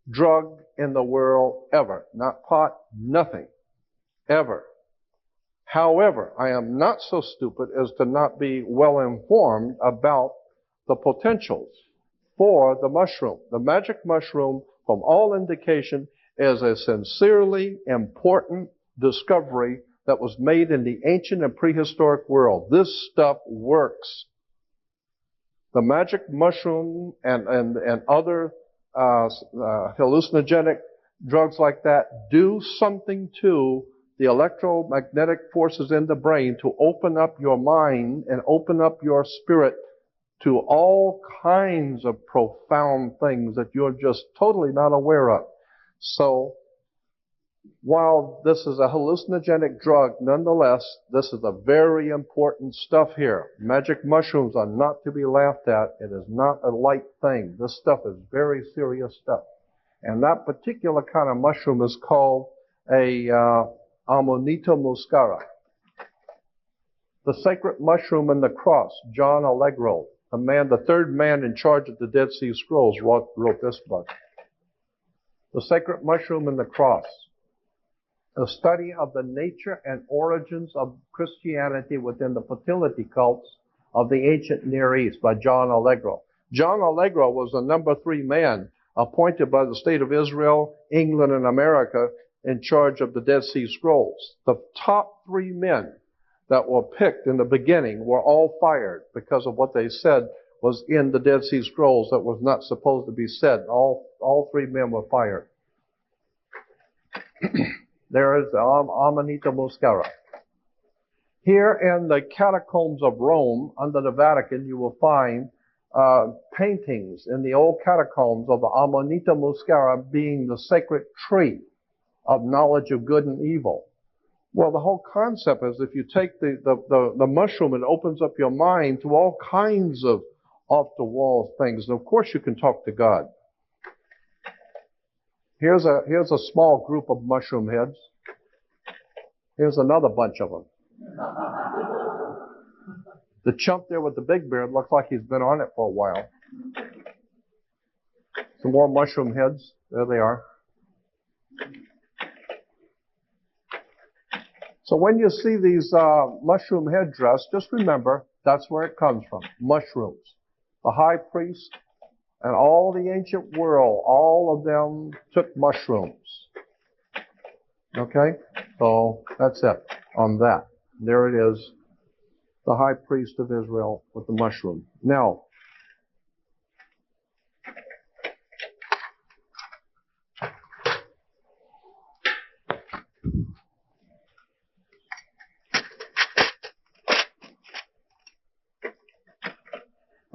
drug in the world ever. Not pot, nothing. Ever. However, I am not so stupid as to not be well informed about the potentials for the mushroom. The magic mushroom, from all indication, is a sincerely important discovery that was made in the ancient and prehistoric world. This stuff works. The magic mushroom and other hallucinogenic drugs like that do something to the electromagnetic forces in the brain to open up your mind and open up your spirit to all kinds of profound things that you're just totally not aware of. So, while this is a hallucinogenic drug, nonetheless, this is a very important stuff here. Magic mushrooms are not to be laughed at. It is not a light thing. This stuff is very serious stuff. And that particular kind of mushroom is called a Amanita muscara. The sacred mushroom and the cross, John Allegro, the third man in charge of the Dead Sea Scrolls, wrote this book. The sacred mushroom and the cross. A study of the nature and origins of Christianity within the fertility cults of the ancient Near East by John Allegro. John Allegro was the number 3 man appointed by the state of Israel, England, and America in charge of the Dead Sea Scrolls. The top 3 men that were picked in the beginning were all fired because of what they said was in the Dead Sea Scrolls that was not supposed to be said. All three men were fired. There is the Amanita Muscara. Here in the catacombs of Rome, under the Vatican, you will find paintings in the old catacombs of the Amanita Muscara being the sacred tree of knowledge of good and evil. Well, the whole concept is if you take the mushroom, it opens up your mind to all kinds of off-the-wall things. And of course, you can talk to God. Here's a small group of mushroom heads. Here's another bunch of them. The chump there with the big beard looks like he's been on it for a while. Some more mushroom heads. There they are. So when you see these mushroom headdress, just remember that's where it comes from. Mushrooms. The high priest and all the ancient world, all of them took mushrooms. Okay? So that's it on that. There it is. The high priest of Israel with the mushroom. Now,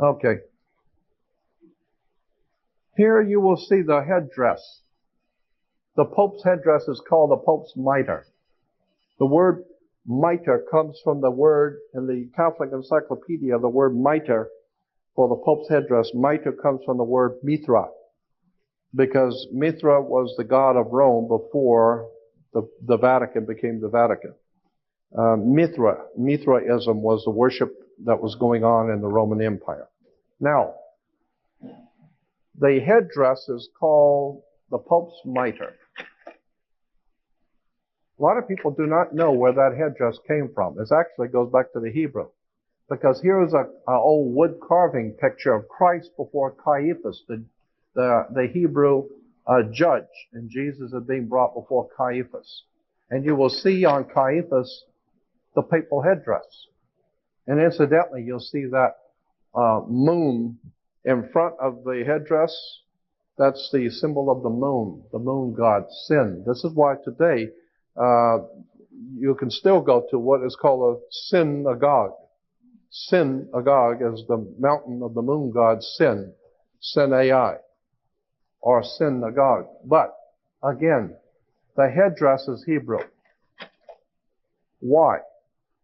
okay. Here you will see the headdress. The Pope's headdress is called the Pope's mitre. The word mitre comes from the word in the Catholic Encyclopedia, the word mitre for the Pope's headdress. Mitre comes from the word Mithra, because Mithra was the god of Rome before the Vatican became the Vatican. Mithraism was the worship that was going on in the Roman Empire. Now, the headdress is called the Pope's mitre. A lot of people do not know where that headdress came from. It actually goes back to the Hebrew. Because here is an old wood carving picture of Christ before Caiaphas, the Hebrew judge. And Jesus is being brought before Caiaphas. And you will see on Caiaphas the papal headdress. And incidentally, you'll see that moon in front of the headdress. That's the symbol of the moon god, sin. This is why today you can still go to what is called a synagogue. Synagogue is the mountain of the moon god, Sin, Sin-AI, or synagogue. But, again, the headdress is Hebrew. Why?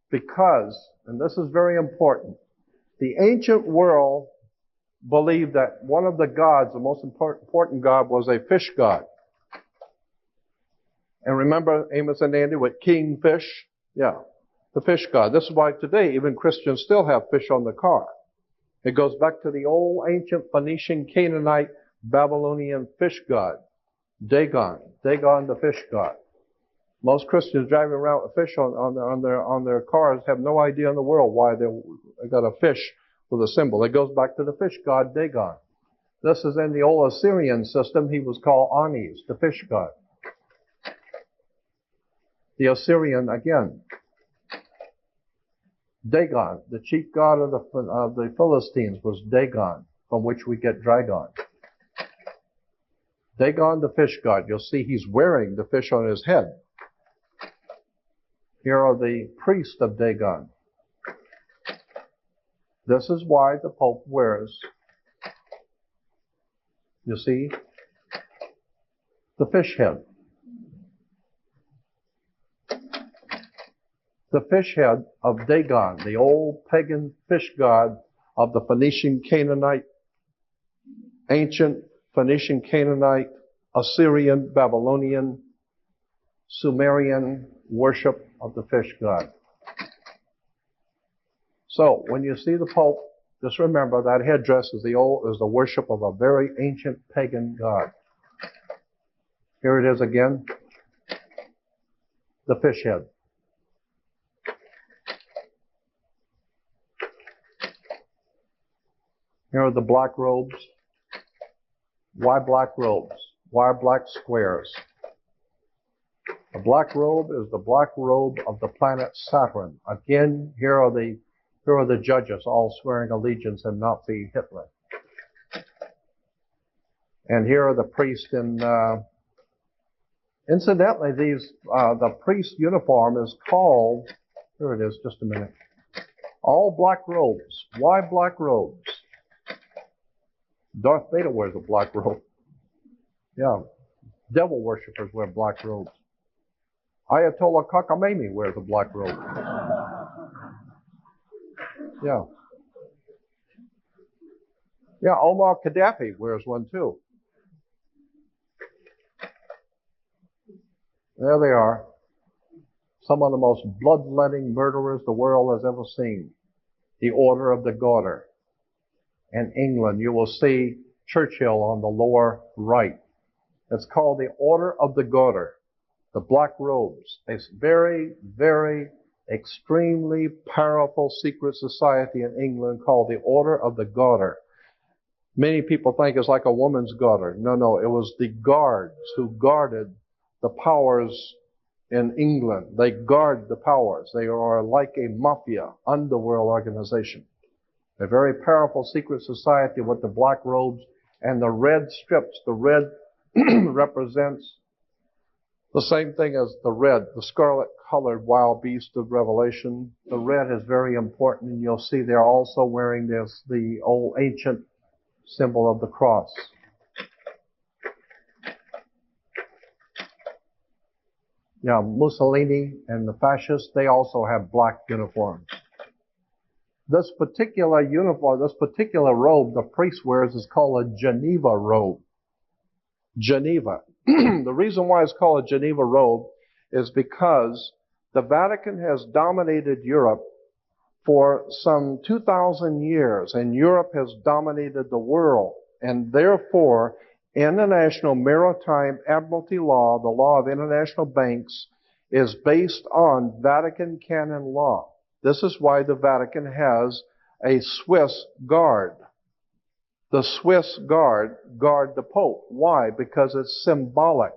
Because, and this is very important, the ancient world believed that one of the gods, the most important god, was a fish god. And remember Amos and Andy with King Fish? Yeah, the fish god. This is why today even Christians still have fish on the car. It goes back to the old ancient Phoenician, Canaanite, Babylonian fish god, Dagon. Dagon the fish god. Most Christians driving around with fish on their cars have no idea in the world why they got a fish with a symbol. It goes back to the fish god Dagon. This is in the old Assyrian system. He was called Anis, the fish god. The Assyrian, again, Dagon, the chief god of the Philistines, was Dagon, from which we get Dragon. Dagon, the fish god. You'll see he's wearing the fish on his head. Here are the priests of Dagon. This is why the Pope wears, you see, the fish head. The fish head of Dagon, the old pagan fish god of the Phoenician Canaanite, ancient Phoenician Canaanite, Assyrian, Babylonian, Sumerian worship of the fish god. So, when you see the Pope, just remember that headdress is the worship of a very ancient pagan god. Here it is again, the fish head. Here are the black robes. Why black robes? Why black squares? The black robe is the black robe of the planet Saturn. Again, here are the Here are the judges all swearing allegiance in Nazi Hitler. And here are the priests in, incidentally, the priest uniform is called, here it is, just a minute, all black robes. Why black robes? Darth Vader wears a black robe. Yeah. Devil worshippers wear black robes. Ayatollah Khamenei wears a black robe. Yeah. Yeah, Omar Gaddafi wears one too. There they are. Some of the most bloodletting murderers the world has ever seen. The Order of the Garter. In England, you will see Churchill on the lower right. It's called the Order of the Garter. The black robes. It's very, very extremely powerful secret society in England called the Order of the Garter. Many people think it's like a woman's garter. No, it was the guards who guarded the powers in England. They guard the powers. They are like a mafia, underworld organization. A very powerful secret society with the black robes and the red strips. The red represents the same thing as the red, the scarlet-colored wild beast of Revelation. The red is very important, and you'll see they're also wearing this, the old ancient symbol of the cross. Yeah, Mussolini and the fascists, they also have black uniforms. This particular uniform, this particular robe the priest wears is called a Geneva robe. Geneva. The reason why it's called a Geneva robe is because the Vatican has dominated Europe for some 2,000 years, and Europe has dominated the world. And therefore, international maritime admiralty law, the law of international banks, is based on Vatican canon law. This is why the Vatican has a Swiss guard. The Swiss guard the Pope. Why? Because it's symbolic.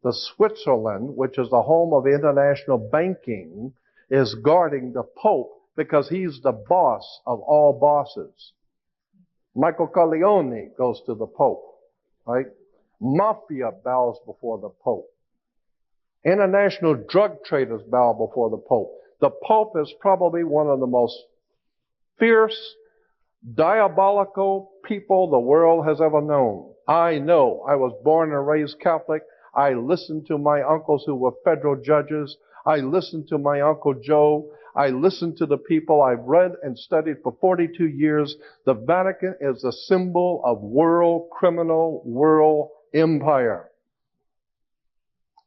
The Switzerland, which is the home of international banking, is guarding the Pope because he's the boss of all bosses. Michael Corleone goes to the Pope, right? Mafia bows before the Pope. International drug traders bow before the Pope. The Pope is probably one of the most fierce, diabolical people the world has ever known. I know. I was born and raised Catholic. I listened to my uncles who were federal judges. I listened to my Uncle Joe. I listened to the people I've read and studied for 42 years. The Vatican is a symbol of world criminal, world empire.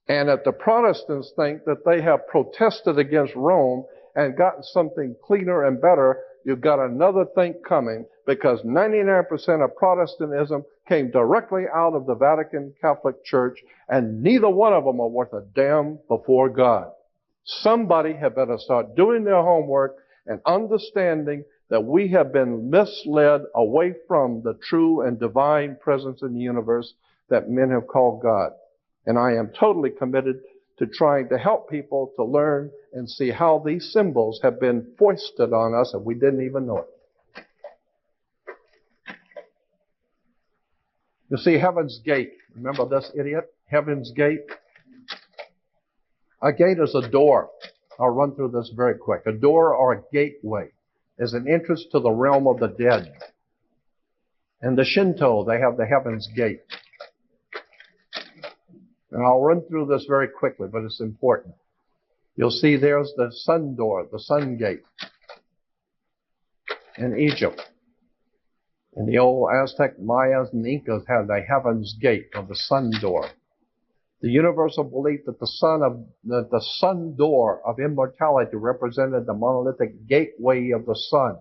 And if the Protestants think that they have protested against Rome and gotten something cleaner and better, you've got another thing coming, because 99% of Protestantism came directly out of the Vatican Catholic Church, and neither one of them are worth a damn before God. Somebody had better start doing their homework and understanding that we have been misled away from the true and divine presence in the universe that men have called God. And I am totally committed to trying to help people to learn and see how these symbols have been foisted on us and we didn't even know it. You see Heaven's Gate. Remember this idiot? Heaven's Gate. A gate is a door. I'll run through this very quick. A door or a gateway is an entrance to the realm of the dead. In the Shinto, they have the Heaven's Gate. And I'll run through this very quickly, but it's important. You'll see there's the sun door, the sun gate in Egypt. And the old Aztec, Mayas, and Incas had the Heaven's Gate, or the sun door. The universal belief that the sun door of immortality represented the monolithic gateway of the sun.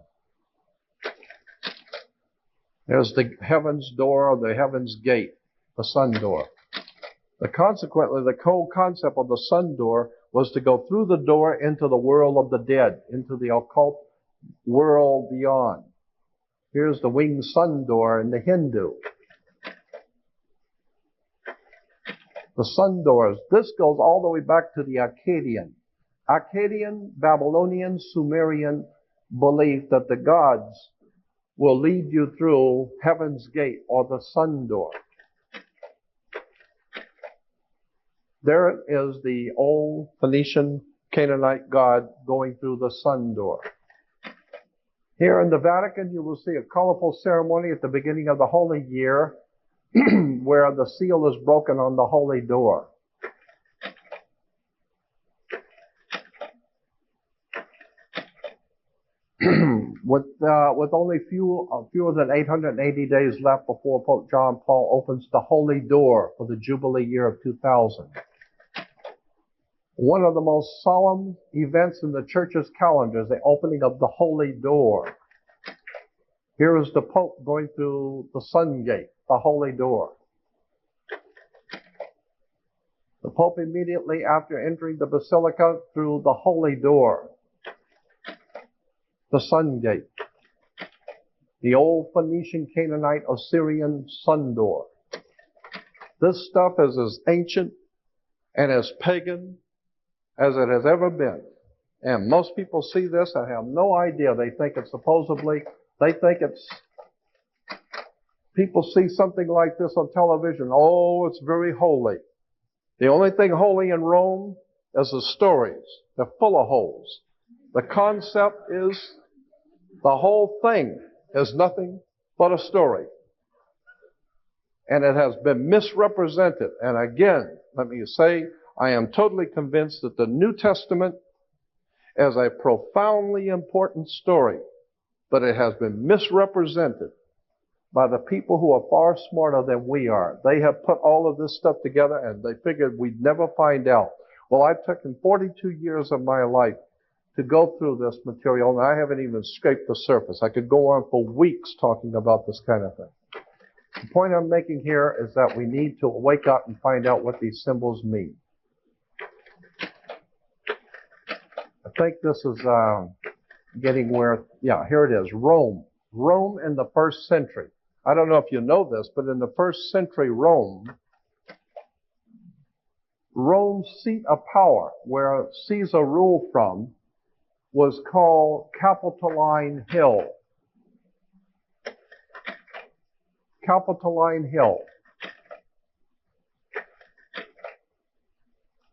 There's the heaven's door, or the heaven's gate, the sun door. Consequently, the whole concept of the sun door was to go through the door into the world of the dead, into the occult world beyond. Here's the winged sun door in the Hindu. The sun doors. This goes all the way back to the Akkadian, Babylonian, Sumerian, belief that the gods will lead you through heaven's gate or the sun door. There is the old Phoenician Canaanite god going through the sun door. Here in the Vatican, you will see a colorful ceremony at the beginning of the Holy Year where the seal is broken on the holy door. With only fewer than 880 days left before Pope John Paul opens the holy door for the Jubilee year of 2000. One of the most solemn events in the Church's calendar is the opening of the holy door. Here is the Pope going through the sun gate, the holy door. The Pope immediately after entering the Basilica through the holy door, the sun gate, the old Phoenician, Canaanite, Assyrian sun door. This stuff is as ancient and as pagan as it has ever been. And most people see this and have no idea. They think it's people see something like this on television. Oh, it's very holy. The only thing holy in Rome is the stories. They're full of holes. The concept is the whole thing is nothing but a story. And it has been misrepresented. And again, let me say, I am totally convinced that the New Testament is a profoundly important story, but it has been misrepresented by the people who are far smarter than we are. They have put all of this stuff together and they figured we'd never find out. Well, I've taken 42 years of my life to go through this material, and I haven't even scraped the surface. I could go on for weeks talking about this kind of thing. The point I'm making here is that we need to wake up and find out what these symbols mean. I think this is getting where, yeah, here it is, Rome. Rome in the first century. I don't know if you know this, but in the first century Rome's seat of power, where Caesar ruled from, was called Capitoline Hill. Capitoline Hill.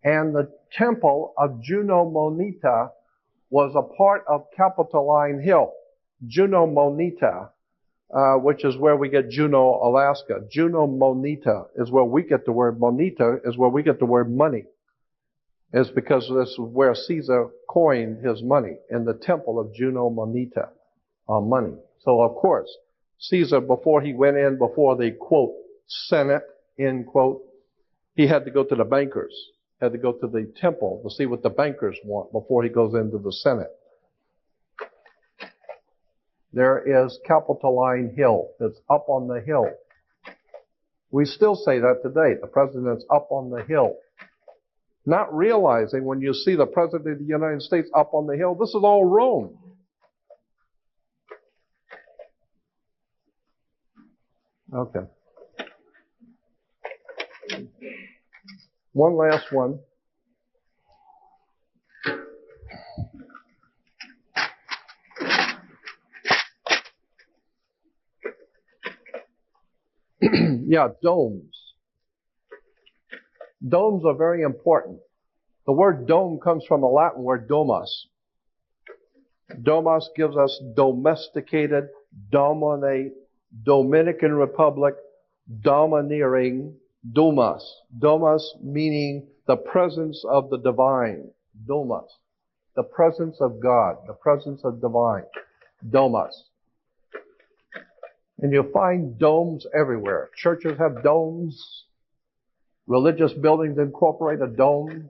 And the temple of Juno Moneta was a part of Capitoline Hill. Juno Moneta, which is where we get Juneau, Alaska. Juno Moneta is where we get the word moneta, is where we get the word money. It's because this is where Caesar coined his money, in the temple of Juno Moneta, money. So of course, Caesar, before he went in, before the quote, Senate, end quote, he had to go to the bankers, had to go to the temple to see what the bankers want before he goes into the Senate. There is Capitoline Hill. It's up on the hill. We still say that today. The president's up on the hill. Not realizing when you see the President of the United States up on the hill, this is all Rome. Okay. One last one. Yeah, domes. Domes are very important. The word dome comes from the Latin word domus. Domus gives us domesticated, dominate, Dominican Republic, domineering, domus. Domus meaning the presence of the divine. Domus. The presence of God, the presence of divine. Domus. And you'll find domes everywhere. Churches have domes. Religious buildings incorporate a dome.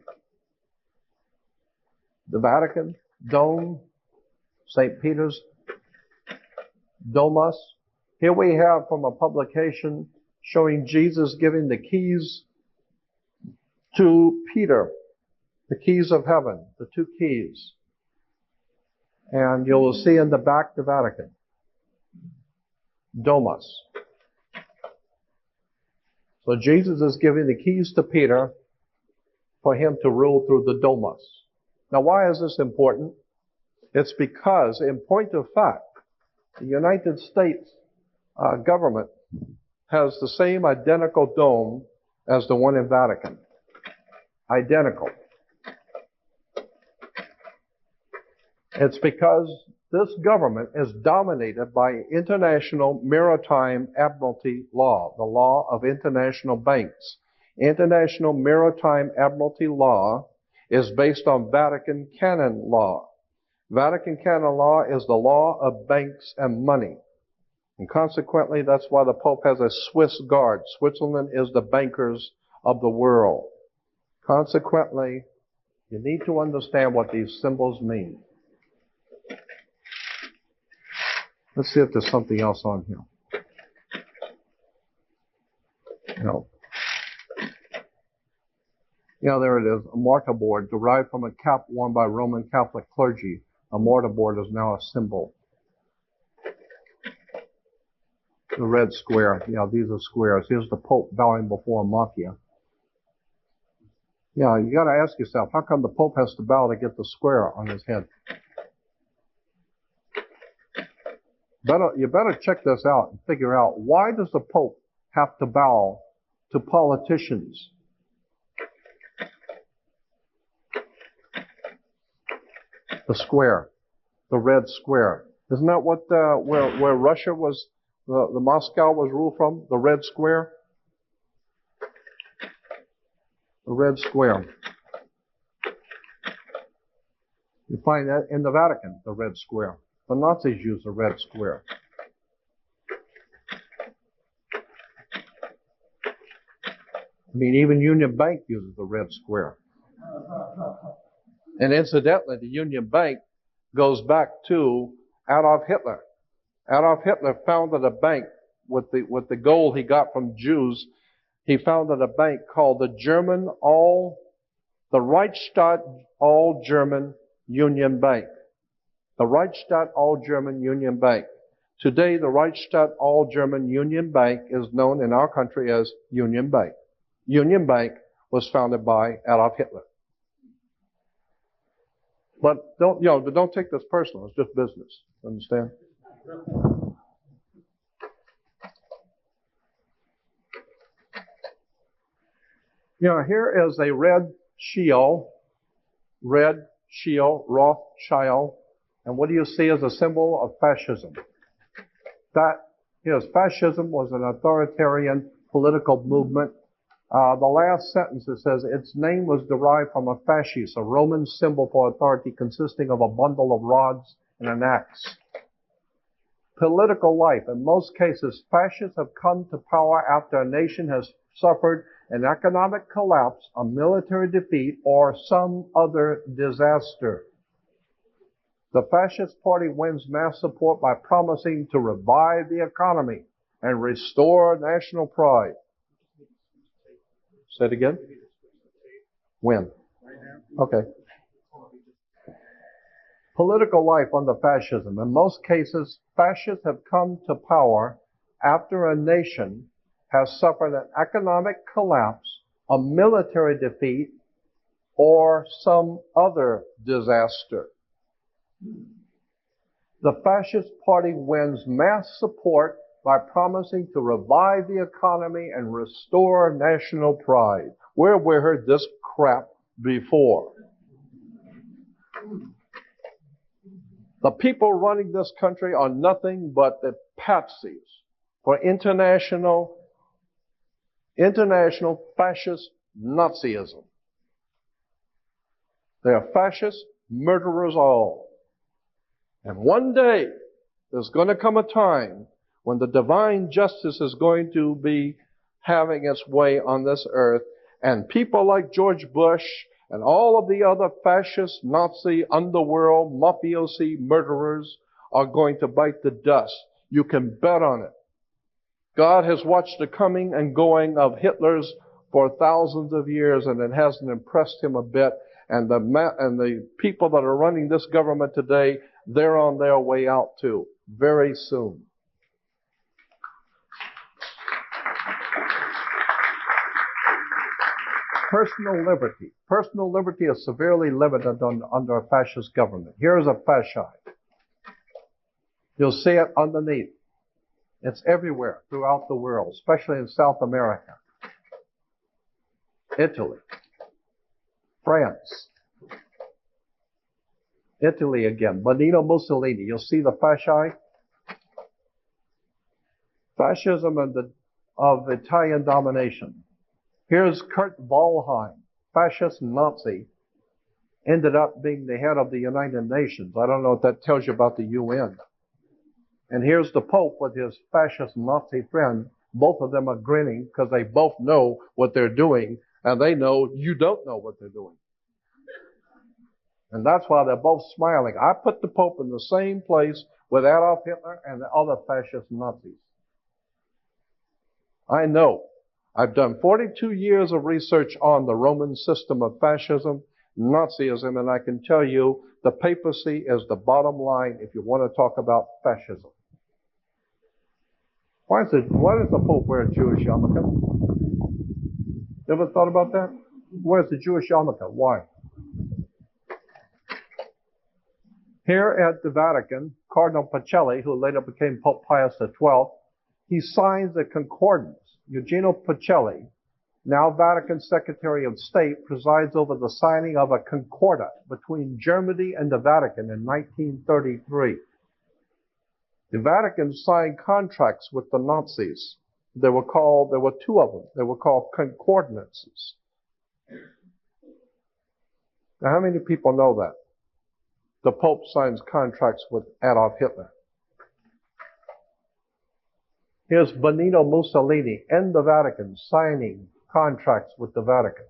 The Vatican, dome. St. Peter's, domus. Here we have from a publication showing Jesus giving the keys to Peter, the keys of heaven, the two keys. And you will see in the back the Vatican. Domus. So Jesus is giving the keys to Peter for him to rule through the domus. Now why is this important? It's because, in point of fact, the United States government has the same identical dome as the one in Vatican. Identical. It's because this government is dominated by international maritime admiralty law, the law of international banks. International maritime admiralty law is based on Vatican canon law. Vatican canon law is the law of banks and money. And consequently, that's why the Pope has a Swiss guard. Switzerland is the bankers of the world. Consequently, you need to understand what these symbols mean. Let's see if there's something else on here. No. Yeah, there it is. A mortarboard derived from a cap worn by Roman Catholic clergy. A mortarboard is now a symbol. The red square. Yeah, these are squares. Here's the Pope bowing before a mafia. Yeah, you got to ask yourself, how come the Pope has to bow to get the square on his head? You better check this out and figure out, why does the Pope have to bow to politicians? The square, the red square. Isn't that what where Russia was, the Moscow was ruled from? The red square? The red square. You find that in the Vatican, the red square. The Nazis used the red square. I mean, even Union Bank uses the red square. And incidentally, the Union Bank goes back to Adolf Hitler. Adolf Hitler founded a bank with the gold he got from Jews. He founded a bank called the Reichsstadt All-German Union Bank. The Reichsstadt All-German Union Bank. Today, the Reichsstadt All-German Union Bank is known in our country as Union Bank. Union Bank was founded by Adolf Hitler. But don't take this personal. It's just business. Understand? Here is a red shield, Rothschild. And what do you see as a symbol of fascism? Fascism was an authoritarian political movement. The last sentence, it says, its name was derived from a fasces, a Roman symbol for authority consisting of a bundle of rods and an axe. Political life. In most cases, fascists have come to power after a nation has suffered an economic collapse, a military defeat, or some other disaster. The fascist party wins mass support by promising to revive the economy and restore national pride. Say it again. When? Okay. Political life under fascism. In most cases, fascists have come to power after a nation has suffered an economic collapse, a military defeat, or some other disaster. The fascist party wins mass support by promising to revive the economy and restore national pride. Where have we heard this crap before? The people running this country are nothing but the patsies for international fascist Nazism. They are fascist murderers all. And one day, there's going to come a time when the divine justice is going to be having its way on this earth, and people like George Bush and all of the other fascist, Nazi, underworld, mafiosi murderers are going to bite the dust. You can bet on it. God has watched the coming and going of Hitler's for thousands of years, and it hasn't impressed him a bit. And the people that are running this government today, they're on their way out too, very soon. personal liberty. Personal liberty is severely limited under a fascist government. Here's a fascite. You'll see it underneath. It's everywhere throughout the world, especially in South America, Italy, France, Italy again. Benito Mussolini. You'll see the fascite. Fascism of Italian domination. Here's Kurt Waldheim, fascist Nazi, ended up being the head of the United Nations. I don't know what that tells you about the UN. And here's the Pope with his fascist Nazi friend. Both of them are grinning because they both know what they're doing, and they know you don't know what they're doing. And that's why they're both smiling. I put the Pope in the same place with Adolf Hitler and the other fascist Nazis. I know. I've done 42 years of research on the Roman system of fascism, Nazism, and I can tell you the papacy is the bottom line if you want to talk about fascism. Why does the Pope wear a Jewish yarmulke? You ever thought about that? Where's the Jewish yarmulke? Why? Here at the Vatican, Cardinal Pacelli, who later became Pope Pius XII, he signs a concordance. Eugenio Pacelli, now Vatican Secretary of State, presides over the signing of a concordat between Germany and the Vatican in 1933. The Vatican signed contracts with the Nazis. There were two of them. They were called concordances. Now, how many people know that? The Pope signs contracts with Adolf Hitler. Here's Benito Mussolini in the Vatican signing contracts with the Vatican.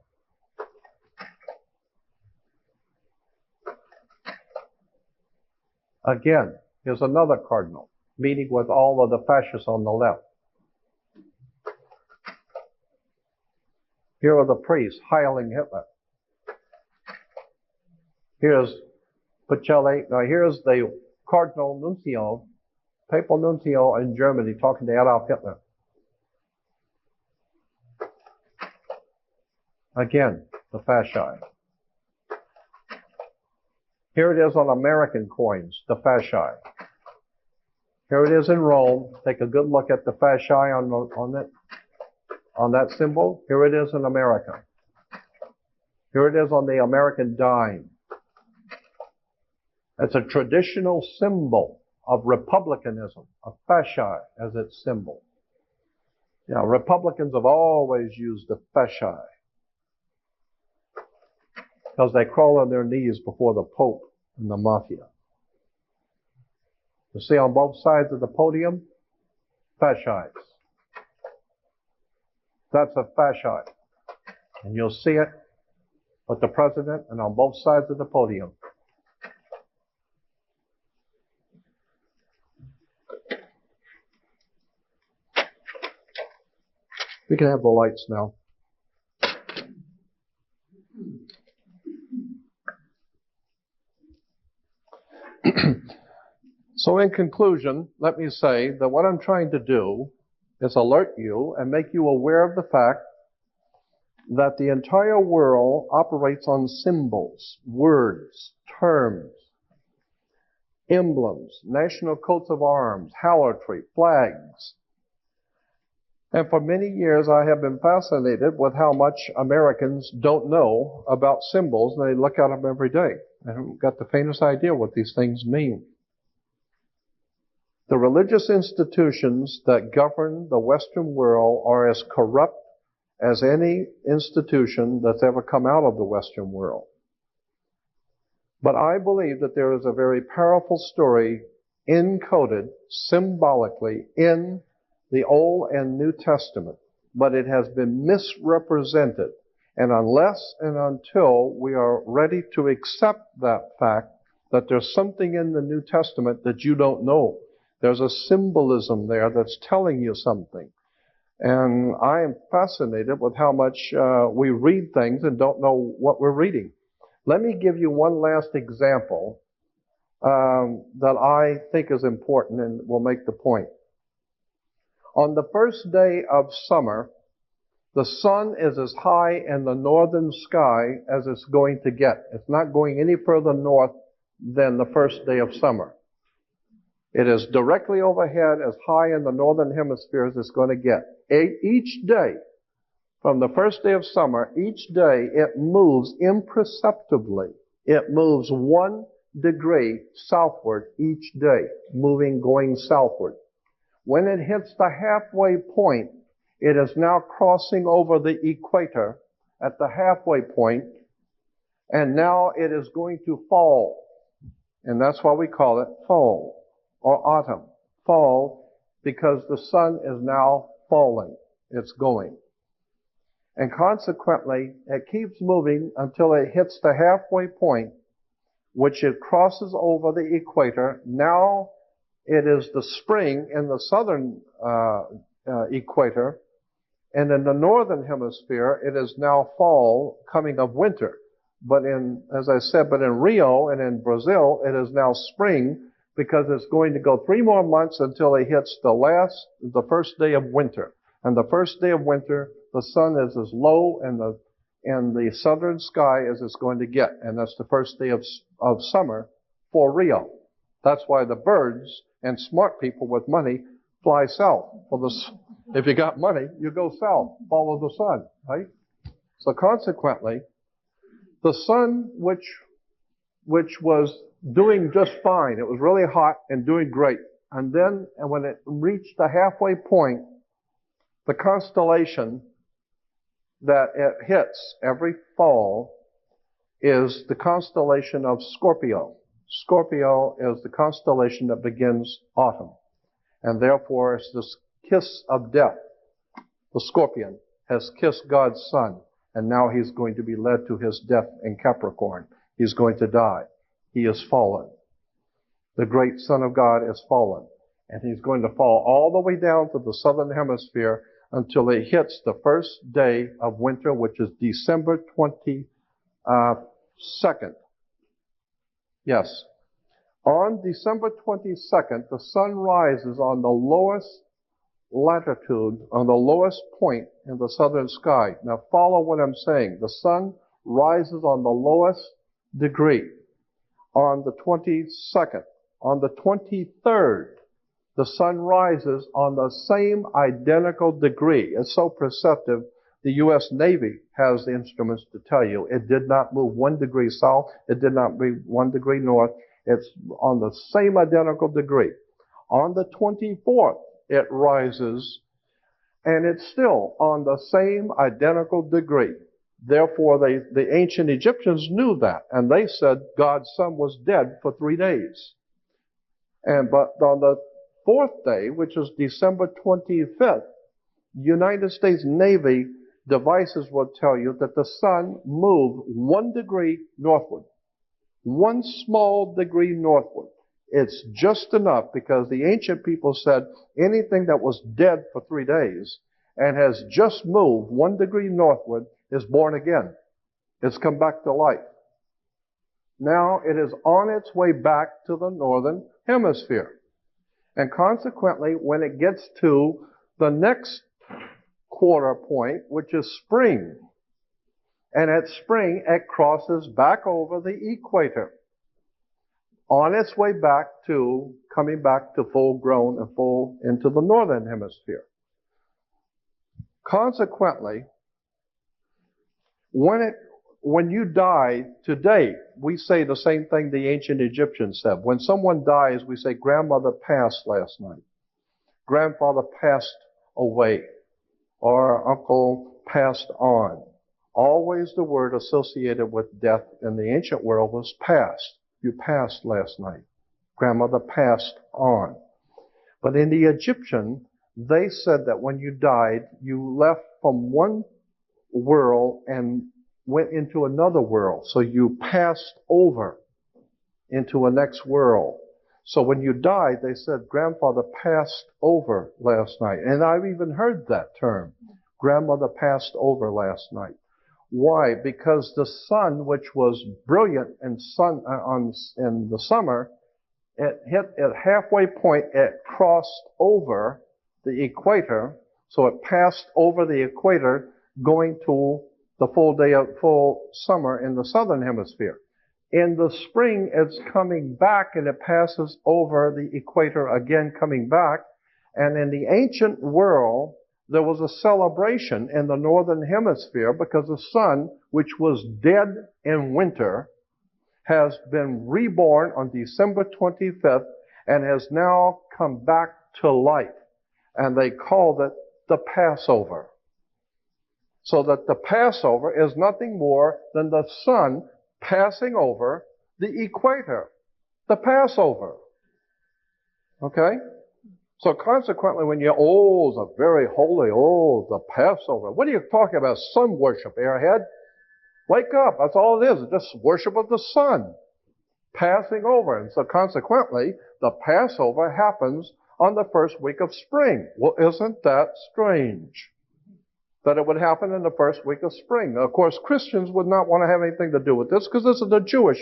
Again, here's another cardinal meeting with all of the fascists on the left. Here are the priests hailing Hitler. Here's Pacelli. Now here's the Cardinal Nuncio, Papal Nuncio in Germany talking to Adolf Hitler. Again, the fasci. Here it is on American coins, the fasci. Here it is in Rome. Take a good look at the fasci on that symbol. Here it is in America. Here it is on the American dime. It's a traditional symbol of republicanism, of fasci as its symbol. Now, Republicans have always used the fasci because they crawl on their knees before the Pope and the mafia. You see on both sides of the podium, fasciites. That's a fascite. And you'll see it with the president and on both sides of the podium. We can have the lights now. So in conclusion, let me say that what I'm trying to do is alert you and make you aware of the fact that the entire world operates on symbols, words, terms, emblems, national coats of arms, halotry, flags. And for many years I have been fascinated with how much Americans don't know about symbols, and they look at them every day. They haven't got the faintest idea what these things mean. The religious institutions that govern the Western world are as corrupt as any institution that's ever come out of the Western world. But I believe that there is a very powerful story encoded symbolically in the Old and New Testament, but it has been misrepresented. And unless and until we are ready to accept that fact, that there's something in the New Testament that you don't know, there's a symbolism there that's telling you something. And I am fascinated with how much we read things and don't know what we're reading. Let me give you one last example that I think is important and will make the point. On the first day of summer, The sun is as high in the northern sky as it's going to get. It's not going any further north than the first day of summer. It is directly overhead, as high in the northern hemisphere as it's going to get. Each day, from the first day of summer, each day it moves imperceptibly. It moves 1 degree southward each day, going southward. When it hits the halfway point, it is now crossing over the equator at the halfway point, and now it is going to fall. And that's why we call it fall or autumn. Fall because the sun is now falling. It's going. And consequently, it keeps moving until it hits the halfway point, which it crosses over the equator. Now it is the spring in the southern equator, and in the northern hemisphere, it is now fall, coming of winter. But in Rio and in Brazil, it is now spring, because it's going to go 3 more months until it hits the first day of winter. And the first day of winter, the sun is as low in the southern sky as it's going to get. And that's the first day of summer for Rio. That's why the birds and smart people with money fly south. If you got money, you go south, follow the sun, right? So consequently, the sun, which was doing just fine, it was really hot and doing great. And then, when it reached the halfway point, the constellation that it hits every fall is the constellation of Scorpio. Scorpio is the constellation that begins autumn. And therefore, it's this kiss of death. The scorpion has kissed God's son, and now he's going to be led to his death in Capricorn. He's going to die. He is fallen. The great Son of God is fallen. And he's going to fall all the way down to the southern hemisphere until it hits the first day of winter, which is December 22nd. Yes. On December 22nd, the sun rises on the lowest latitude, on the lowest point in the southern sky. Now follow what I'm saying. The sun rises on the lowest degree on the 22nd. On the 23rd, the sun rises on the same identical degree. It's so perceptive. The U.S. Navy has the instruments to tell you. It did not move 1 degree south. It did not move 1 degree north. It's on the same identical degree. On the 24th, it rises, and it's still on the same identical degree. Therefore, the ancient Egyptians knew that, and they said God's son was dead for 3 days. But on the 4th day, which is December 25th, United States Navy devices will tell you that the sun moved 1 degree northward. 1 small degree northward. It's just enough, because the ancient people said anything that was dead for 3 days and has just moved 1 degree northward is born again. It's come back to life. Now it is on its way back to the northern hemisphere. And consequently, when it gets to the next quarter point, which is spring, and at spring it crosses back over the equator, on its way back to, coming back to full grown and full into the northern hemisphere. Consequently, when you die today, we say the same thing the ancient Egyptians said. When someone dies, we say, grandmother passed last night. Grandfather passed away. Or uncle passed on. Always the word associated with death in the ancient world was passed. You passed last night. Grandmother passed on. But in the Egyptian, they said that when you died, you left from one world and went into another world. So you passed over into a next world. So when you died, they said, grandfather passed over last night. And I've even heard that term. Grandmother passed over last night. Why? Because the sun, which was brilliant in the summer, it hit at halfway point, it crossed over the equator. So it passed over the equator going to the full summer in the southern hemisphere. In the spring, it's coming back and it passes over the equator again, coming back. And in the ancient world, there was a celebration in the northern hemisphere because the sun, which was dead in winter, has been reborn on December 25th and has now come back to life. And they called it the Passover. So that the Passover is nothing more than the sun passing over the equator. The Passover. Okay? So consequently, when you, it's a very holy, the Passover. What are you talking about? Sun worship, airhead. Wake up. That's all it is. It's just worship of the sun passing over. And so consequently, the Passover happens on the first week of spring. Well, isn't that strange? That it would happen in the first week of spring. Now, of course, Christians would not want to have anything to do with this because this is the Jewish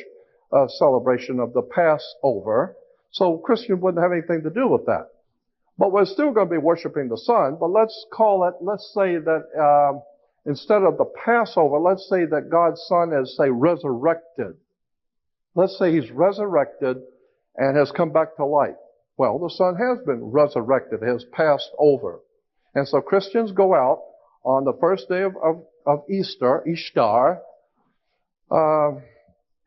celebration of the Passover. So Christians wouldn't have anything to do with that. But we're still going to be worshiping the sun. But let's say that instead of the Passover, let's say that God's Son is, say, resurrected. Let's say He's resurrected and has come back to life. Well, the Son has been resurrected, has passed over. And so Christians go out on the first day of Easter, Ishtar,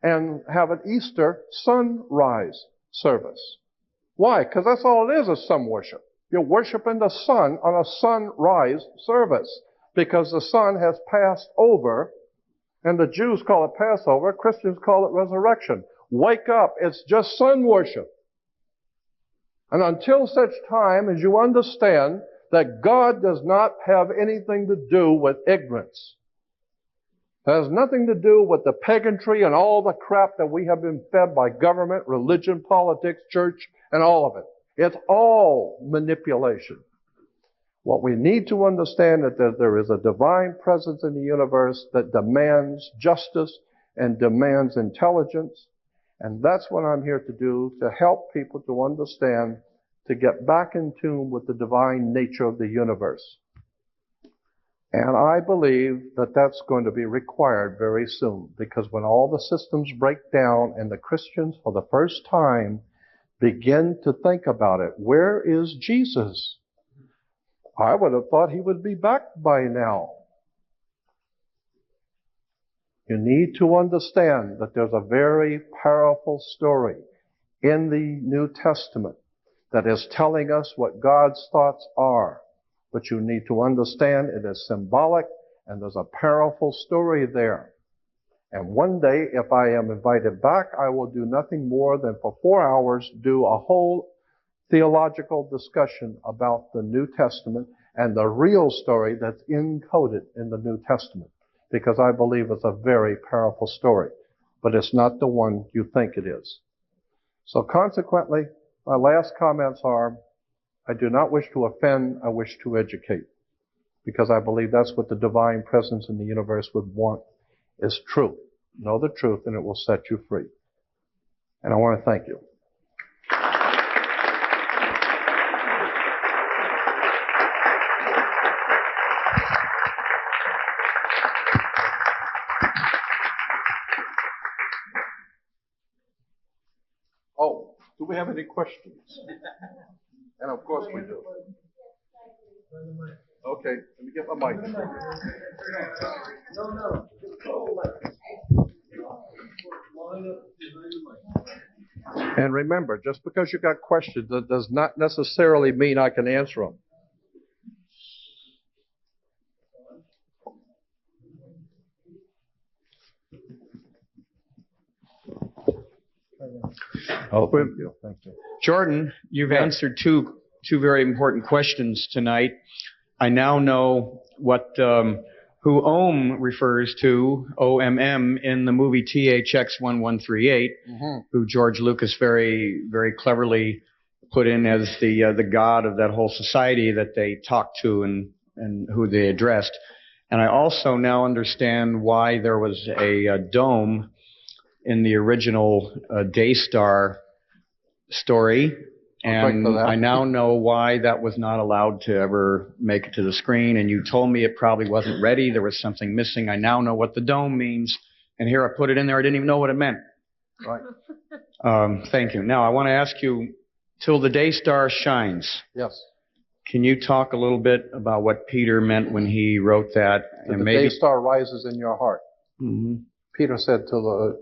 and have an Easter sunrise service. Why? Because that's all it is sun worship. You're worshiping the sun on a sunrise service because the sun has passed over, and the Jews call it Passover, Christians call it resurrection. Wake up, it's just sun worship. And until such time as you understand that God does not have anything to do with ignorance. It has nothing to do with the pagantry and all the crap that we have been fed by government, religion, politics, church, and all of it. It's all manipulation. What we need to understand is that there is a divine presence in the universe that demands justice and demands intelligence. And that's what I'm here to do, to help people to understand, to get back in tune with the divine nature of the universe. And I believe that that's going to be required very soon, because when all the systems break down and the Christians for the first time begin to think about it, where is Jesus? I would have thought He would be back by now. You need to understand that there's a very powerful story in the New Testament that is telling us what God's thoughts are. But you need to understand it is symbolic, and there's a powerful story there. And one day, if I am invited back, I will do nothing more than for 4 hours do a whole theological discussion about the New Testament and the real story that's encoded in the New Testament. Because I believe it's a very powerful story. But it's not the one you think it is. So consequently, my last comments are, I do not wish to offend, I wish to educate. Because I believe that's what the divine presence in the universe would want, is truth. Know the truth and it will set you free. And I want to thank you. Oh, do we have any questions? And of course we do. Okay, let me get my mic. And remember, just because you got questions, that does not necessarily mean I can answer them. Oh, thank you. Thank you. Jordan, you've answered two very important questions tonight. I now know what who Ohm refers to, OMM, in the movie THX 1138, who George Lucas very, very cleverly put in as the god of that whole society that they talked to and who they addressed. And I also now understand why there was a dome in the original Daystar story, And I now know why that was not allowed to ever make it to the screen. And you told me it probably wasn't ready. There was something missing. I now know what the dome means. And here I put it in there. I didn't even know what it meant. Right. Thank you. Now I want to ask you, till the day star shines. Yes. Can you talk a little bit about what Peter meant when he wrote that? And the day star rises in your heart. Mm-hmm. Peter said to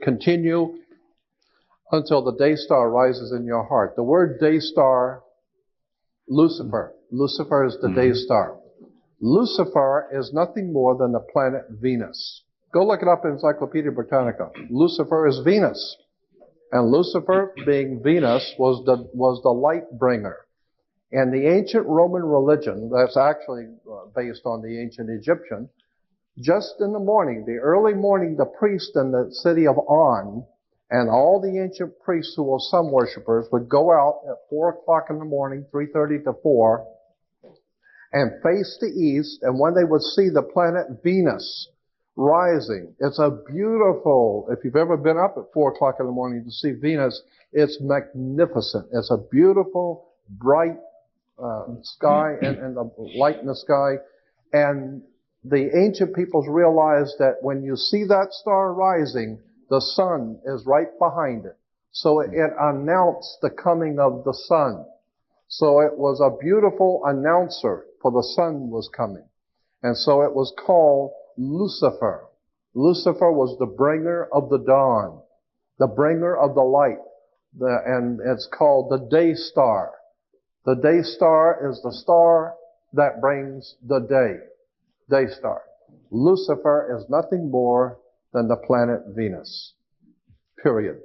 continue until the day star rises in your heart. The word day star, Lucifer. Lucifer is the day star. Lucifer is nothing more than the planet Venus. Go look it up in Encyclopedia Britannica. Lucifer is Venus. And Lucifer, being Venus, was the light bringer. And the ancient Roman religion, that's actually based on the ancient Egyptian, just in the morning, the early morning, the priest in the city of On and all the ancient priests who were sun worshipers would go out at 4 o'clock in the morning, 3:30 to 4, and face the east. And when they would see the planet Venus rising, it's a beautiful, if you've ever been up at 4 o'clock in the morning to see Venus, it's magnificent. It's a beautiful, bright sky and the light in the sky. And the ancient peoples realized that when you see that star rising, the sun is right behind it. So it announced the coming of the sun. So it was a beautiful announcer, for the sun was coming. And so it was called Lucifer. Lucifer was the bringer of the dawn, the bringer of the light. And it's called the day star. The day star is the star that brings the day. Day star. Lucifer is nothing more than the planet Venus. Period.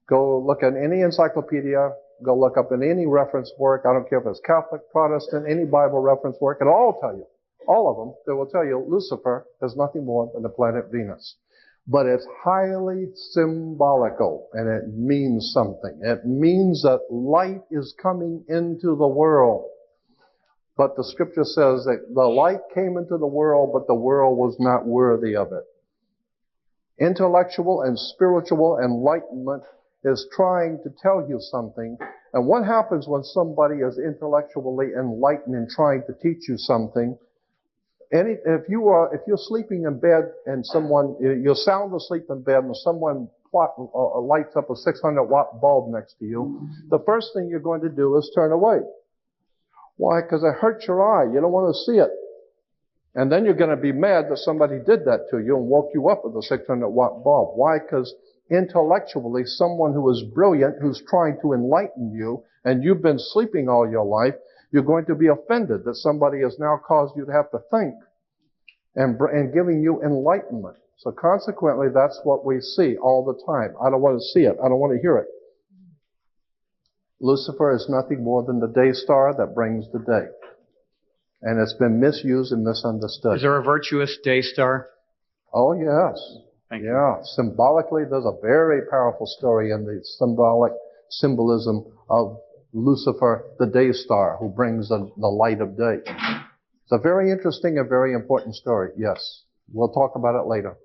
Go look at any encyclopedia, go look up in any reference work, I don't care if it's Catholic, Protestant, any Bible reference work, it'll all tell you, all of them, they will tell you Lucifer is nothing more than the planet Venus. But it's highly symbolical, and it means something. It means that light is coming into the world. But the scripture says that the light came into the world, but the world was not worthy of it. Intellectual and spiritual enlightenment is trying to tell you something. And what happens when somebody is intellectually enlightened and trying to teach you something? If you're sleeping in bed and you're sound asleep in bed and someone lights up a 600-watt bulb next to you, the first thing you're going to do is turn away. Why? Because it hurts your eye. You don't want to see it. And then you're going to be mad that somebody did that to you and woke you up with a 600-watt bulb. Why? Because intellectually, someone who is brilliant, who's trying to enlighten you, and you've been sleeping all your life, you're going to be offended that somebody has now caused you to have to think and giving you enlightenment. So consequently, that's what we see all the time. I don't want to see it. I don't want to hear it. Lucifer is nothing more than the day star that brings the day. And it's been misused and misunderstood. Is there a virtuous day star? Oh, yes. Thank you. Yeah. Symbolically, there's a very powerful story in the symbolism of Lucifer, the day star, who brings the light of day. It's a very interesting and very important story. Yes. We'll talk about it later.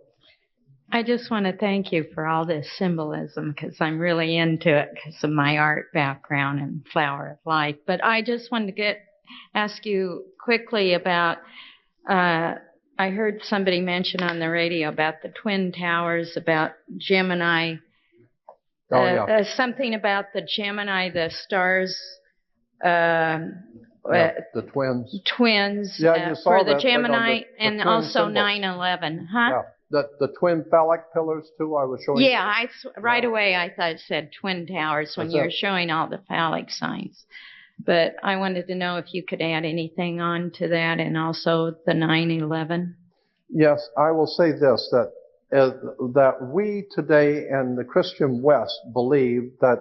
I just want to thank you for all this symbolism, because I'm really into it because of my art background and Flower of Life. But I just wanted to ask you quickly about, I heard somebody mention on the radio about the Twin Towers, about Gemini, something about the Gemini, the stars, the twins. Twins, yeah, you saw for the that, Gemini, the and twin also symbols. 9/11, huh? Yeah. The twin phallic pillars, too, I was showing you. Yeah, right away I thought it said Twin Towers when you were showing all the phallic signs. But I wanted to know if you could add anything on to that, and also the 9/11. Yes, I will say this, that we today in the Christian West believe that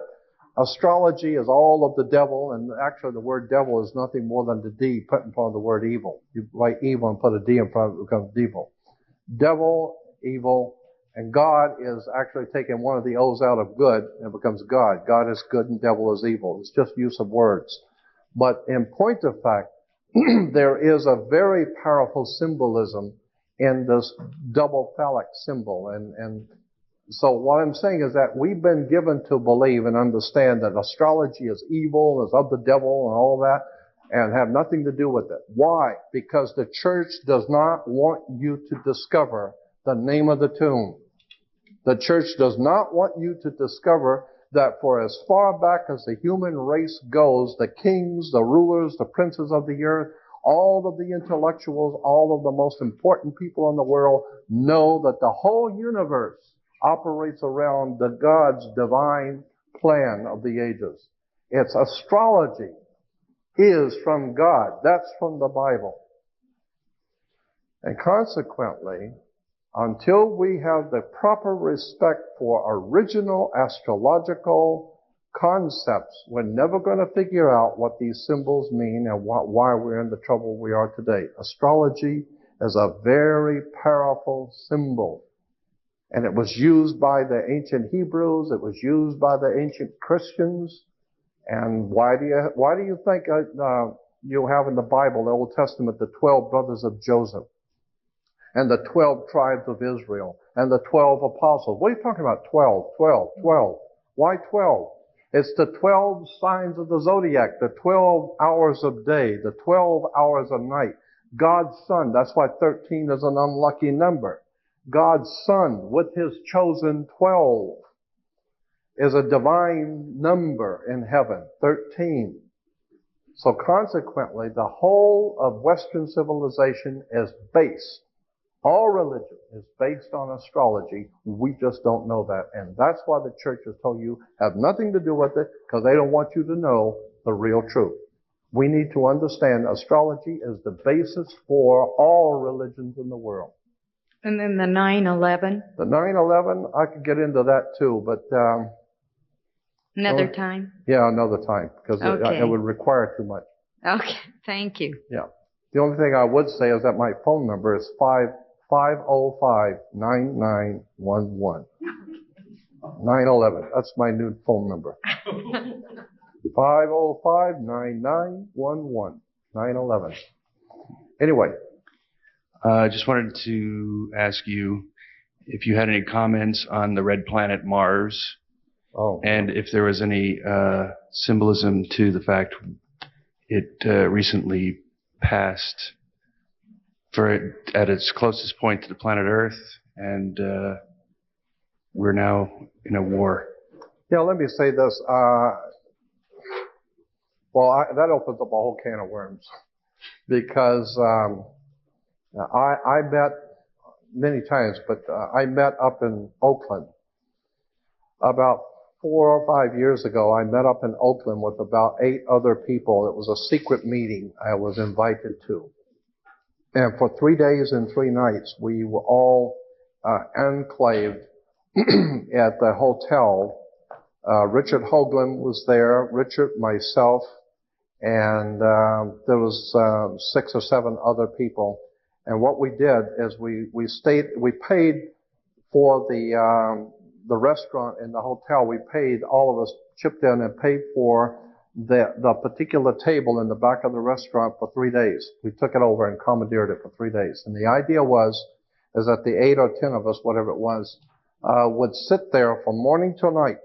astrology is all of the devil, and actually the word devil is nothing more than the D put in front of the word evil. You write evil and put a D in front of it, it becomes devil. Devil, evil, and God is actually taking one of the O's out of good and it becomes God. God is good and devil is evil. It's just use of words. But in point of fact, there is a very powerful symbolism in this double phallic symbol. And So what I'm saying is that we've been given to believe and understand that astrology is evil, is of the devil and all that, and have nothing to do with it. Why? Because the church does not want you to discover the name of the tomb. The church does not want you to discover that for as far back as the human race goes, the kings, the rulers, the princes of the earth, all of the intellectuals, all of the most important people in the world know that the whole universe operates around the God's divine plan of the ages. It's astrology is from God. That's from the Bible. And consequently, until we have the proper respect for original astrological concepts, we're never going to figure out what these symbols mean and why we're in the trouble we are today. Astrology is a very powerful symbol. And it was used by the ancient Hebrews. It was used by the ancient Christians. And why do you think you have in the Bible, the Old Testament, the 12 brothers of Joseph, and the 12 tribes of Israel, and the 12 apostles? What are you talking about? 12, 12, 12. Why 12? It's the 12 signs of the zodiac, the 12 hours of day, the 12 hours of night. God's Son, that's why 13 is an unlucky number. God's Son, with His chosen 12, is a divine number in heaven, 13. So consequently, the whole of Western civilization is based, all religion is based on astrology. We just don't know that. And that's why the church has told you have nothing to do with it, because they don't want you to know the real truth. We need to understand astrology is the basis for all religions in the world. And then the 9/11? The 9/11, I could get into that too, but another time? Yeah, another time, because Okay. it would require too much. Okay, thank you. Yeah. The only thing I would say is that my phone number is 505-9911. 9/11. That's my new phone number. 505-9911. 9/11. Anyway. I just wanted to ask you if you had any comments on the red planet Mars, and if there was any symbolism to the fact it recently passed at its closest point to the planet Earth, and we're now in a war. Yeah, let me say this. That opens up a whole can of worms, because I met many times, but I met up in Oakland about 4 or 5 years ago. I met up in Oakland with about 8 other people. It was a secret meeting I was invited to. And for 3 days and 3 nights, we were all enclaved at the hotel. Richard Hoagland was there, Richard, myself, and there was 6 or 7 other people. And what we did is we paid for the restaurant in the hotel. We paid, all of us chipped in and paid for the particular table in the back of the restaurant for 3 days. We took it over and commandeered it for 3 days. And the idea is that the 8 or 10 of us, whatever it was, would sit there from morning till night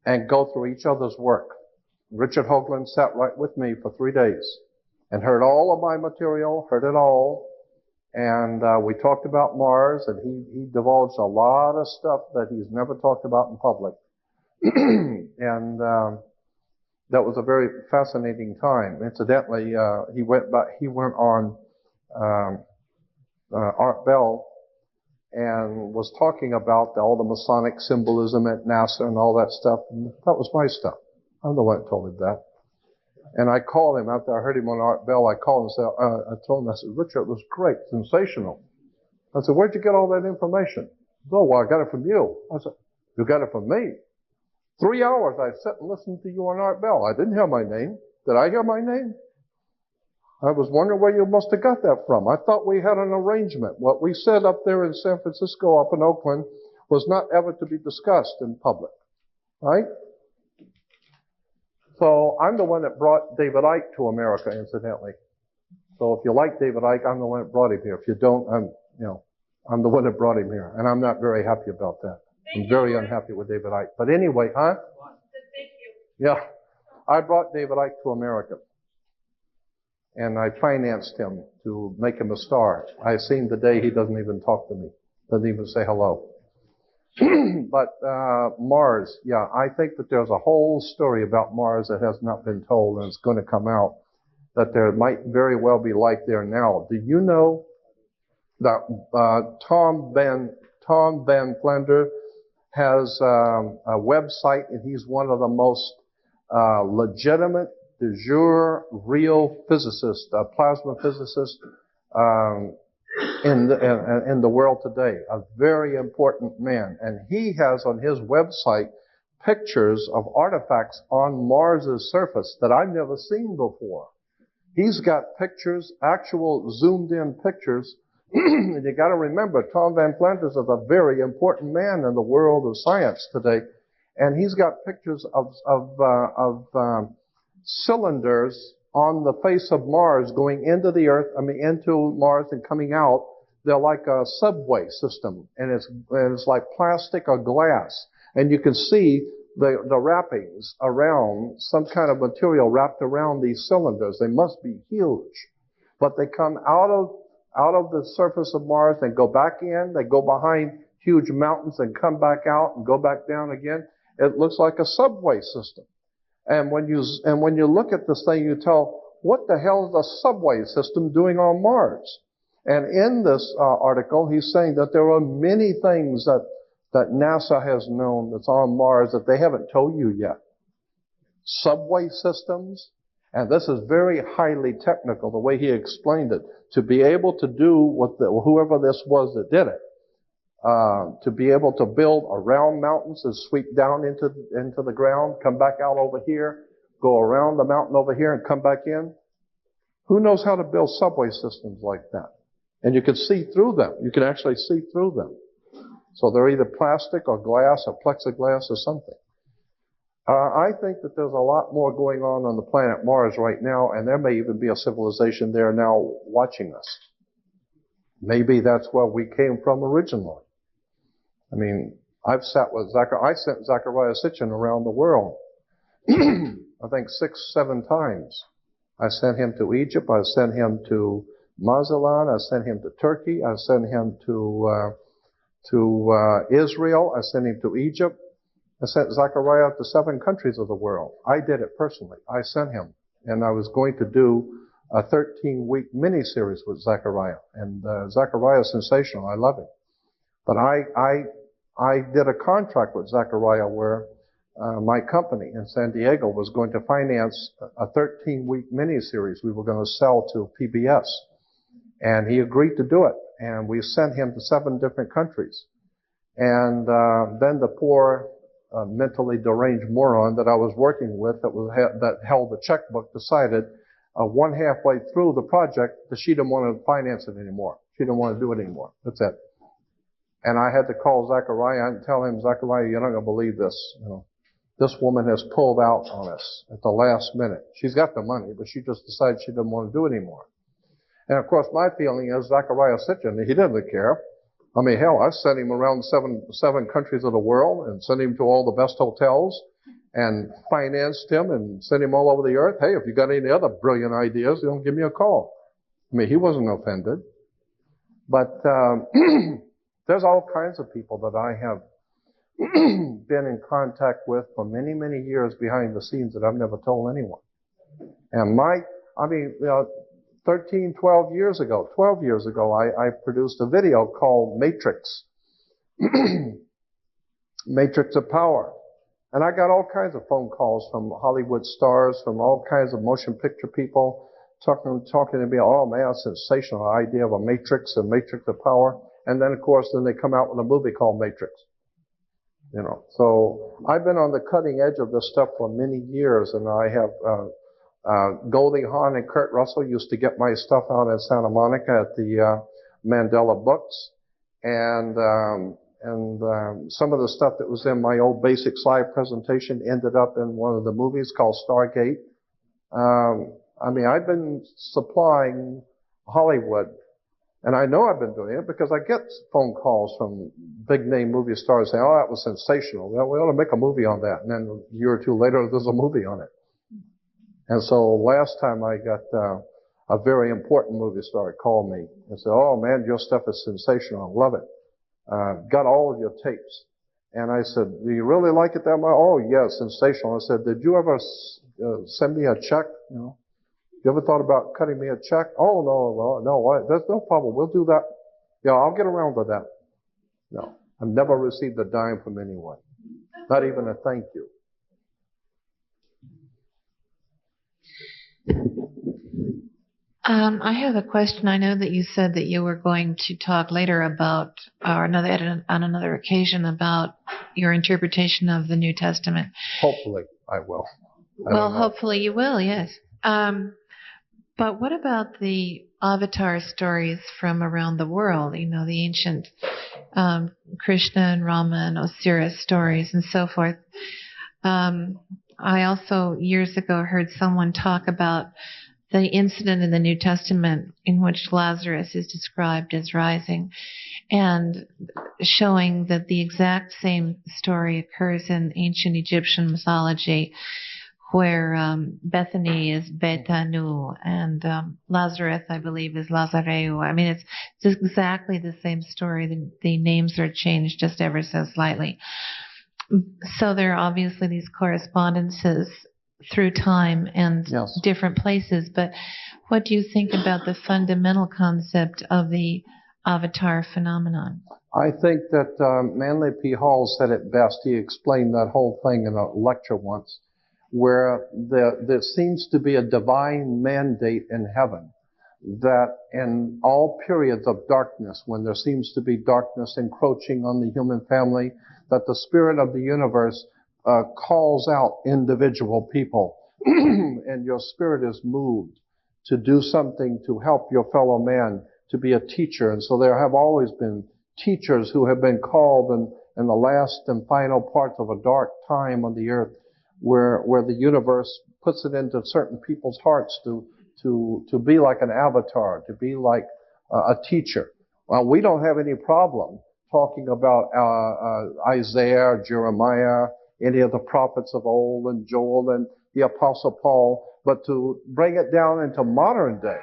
and go through each other's work. Richard Hoagland sat right with me for 3 days and heard all of my material, heard it all. And we talked about Mars, and he divulged a lot of stuff that he's never talked about in public. And that was a very fascinating time. Incidentally, he went on Art Bell and was talking about all the Masonic symbolism at NASA and all that stuff. And that was my stuff. I'm the one that told him that. And I called him after I heard him on Art Bell. I called him and said, I told him, I said, Richard, it was great, sensational. I said, where'd you get all that information? Oh, well, I got it from you. I said, you got it from me? 3 hours I sat and listened to you on Art Bell. I didn't hear my name. Did I hear my name? I was wondering where you must have got that from. I thought we had an arrangement. What we said up there in San Francisco, up in Oakland, was not ever to be discussed in public. Right? So I'm the one that brought David Icke to America, incidentally. So if you like David Icke, I'm the one that brought him here. If you don't, I'm the one that brought him here. And I'm not very happy about that. I'm very unhappy with David Icke. But anyway, huh? Yeah. I brought David Icke to America. And I financed him to make him a star. I seen the day he doesn't even talk to me. Doesn't even say hello. But Mars, yeah, I think that there's a whole story about Mars that has not been told and it's going to come out, that there might very well be life there now. Do you know that Tom Van Flander has a website, and he's one of the most legitimate, de jure, real physicists, plasma physicists in the world today. A very important man. And he has on his website pictures of artifacts on Mars's surface that I've never seen before. He's got pictures, actual zoomed-in pictures. And you got to remember, Tom Van Flanders is a very important man in the world of science today, and he's got pictures of cylinders on the face of Mars going into the Earth. Into Mars and coming out. They're like a subway system, and it's like plastic or glass, and you can see the wrappings around, some kind of material wrapped around these cylinders. They must be huge, but they come out of the surface of Mars and go back in. They go behind huge mountains and come back out and go back down again. It looks like a subway system. And when you look at this thing, you tell, what the hell is a subway system doing on Mars? And in this article, he's saying that there are many things that NASA has known that's on Mars that they haven't told you yet. Subway systems, and this is very highly technical, the way he explained it, to be able to do what whoever this was that did it, to be able to build around mountains and sweep down into the ground, come back out over here, go around the mountain over here and come back in. Who knows how to build subway systems like that? And you can see through them. You can actually see through them. So they're either plastic or glass or plexiglass or something. I think that there's a lot more going on the planet Mars right now, and there may even be a civilization there now watching us. Maybe that's where we came from originally. I mean, I've sat with I sent Zachariah Sitchin around the world, I think 6-7 times. I sent him to Egypt. I sent him to Mazatlan. I sent him to Turkey. I sent him to Israel. I sent him to Egypt. I sent Zachariah to 7 countries of the world. I did it personally. I sent him. And I was going to do a 13-week mini-series with Zachariah. And Zachariah is sensational. I love him. But I did a contract with Zachariah where my company in San Diego was going to finance a 13-week mini-series we were going to sell to PBS. And he agreed to do it. And we sent him to 7 different countries. And then the poor mentally deranged moron that I was working with that held the checkbook decided one halfway through the project that she didn't want to finance it anymore. She didn't want to do it anymore. That's it. And I had to call Zachariah and tell him, Zachariah, you're not going to believe this. You know, this woman has pulled out on us at the last minute. She's got the money, but she just decided she didn't want to do it anymore. And of course, my feeling is Zachariah Sitchin, he doesn't care. I mean, hell, I sent him around seven countries of the world and sent him to all the best hotels and financed him and sent him all over the earth. Hey, if you got any other brilliant ideas, don't give me a call. I mean, he wasn't offended. But there's all kinds of people that I have been in contact with for many, many years behind the scenes that I've never told anyone. And 12 years ago, I produced a video called Matrix. Matrix of Power. And I got all kinds of phone calls from Hollywood stars, from all kinds of motion picture people, talking to me, oh man, a sensational idea of a Matrix of Power. And then, of course, they come out with a movie called Matrix. You know, so I've been on the cutting edge of this stuff for many years, and I have, Goldie Hawn and Kurt Russell used to get my stuff out at Santa Monica at the Mandela Books, and some of the stuff that was in my old basic slide presentation ended up in one of the movies called Stargate. I've been supplying Hollywood And I know I've been doing it because I get phone calls from big-name movie stars saying, oh, that was sensational. Well, we ought to make a movie on that. And then a year or two later, there's a movie on it. And so last time I got a very important movie star called me and said, oh, man, your stuff is sensational. I love it. Got all of your tapes. And I said, do you really like it that much? Oh, yes, sensational. I said, did you ever send me a check? You know, you ever thought about cutting me a check? Oh, no, well, no, there's no problem. We'll do that. Yeah, I'll get around to that. No, I've never received a dime from anyone. Not even a thank you. I have a question. I know that you said that you were going to talk later about, or on another occasion, about your interpretation of the New Testament. Hopefully, I will. Well, hopefully you will, yes. But what about the avatar stories from around the world? You know, the ancient Krishna and Rama and Osiris stories and so forth. I also years ago heard someone talk about the incident in the New Testament in which Lazarus is described as rising, and showing that the exact same story occurs in ancient Egyptian mythology, where Bethany is Betanu and Lazarus, I believe, is Lazareu. I mean, it's exactly the same story. The names are changed just ever so slightly. So there are obviously these correspondences through time and yes. different places. But what do you think about the fundamental concept of the avatar phenomenon? I think that Manly P. Hall said it best. He explained that whole thing in a lecture once, where there seems to be a divine mandate in heaven that in all periods of darkness, when there seems to be darkness encroaching on the human family, that the spirit of the universe calls out individual people, and your spirit is moved to do something to help your fellow man, to be a teacher. And so there have always been teachers who have been called in the last and final parts of a dark time on the earth, where the universe puts it into certain people's hearts to be like an avatar, to be like a teacher. Well, we don't have any problem talking about Isaiah, Jeremiah, any of the prophets of old, and Joel and the Apostle Paul, but to bring it down into modern day.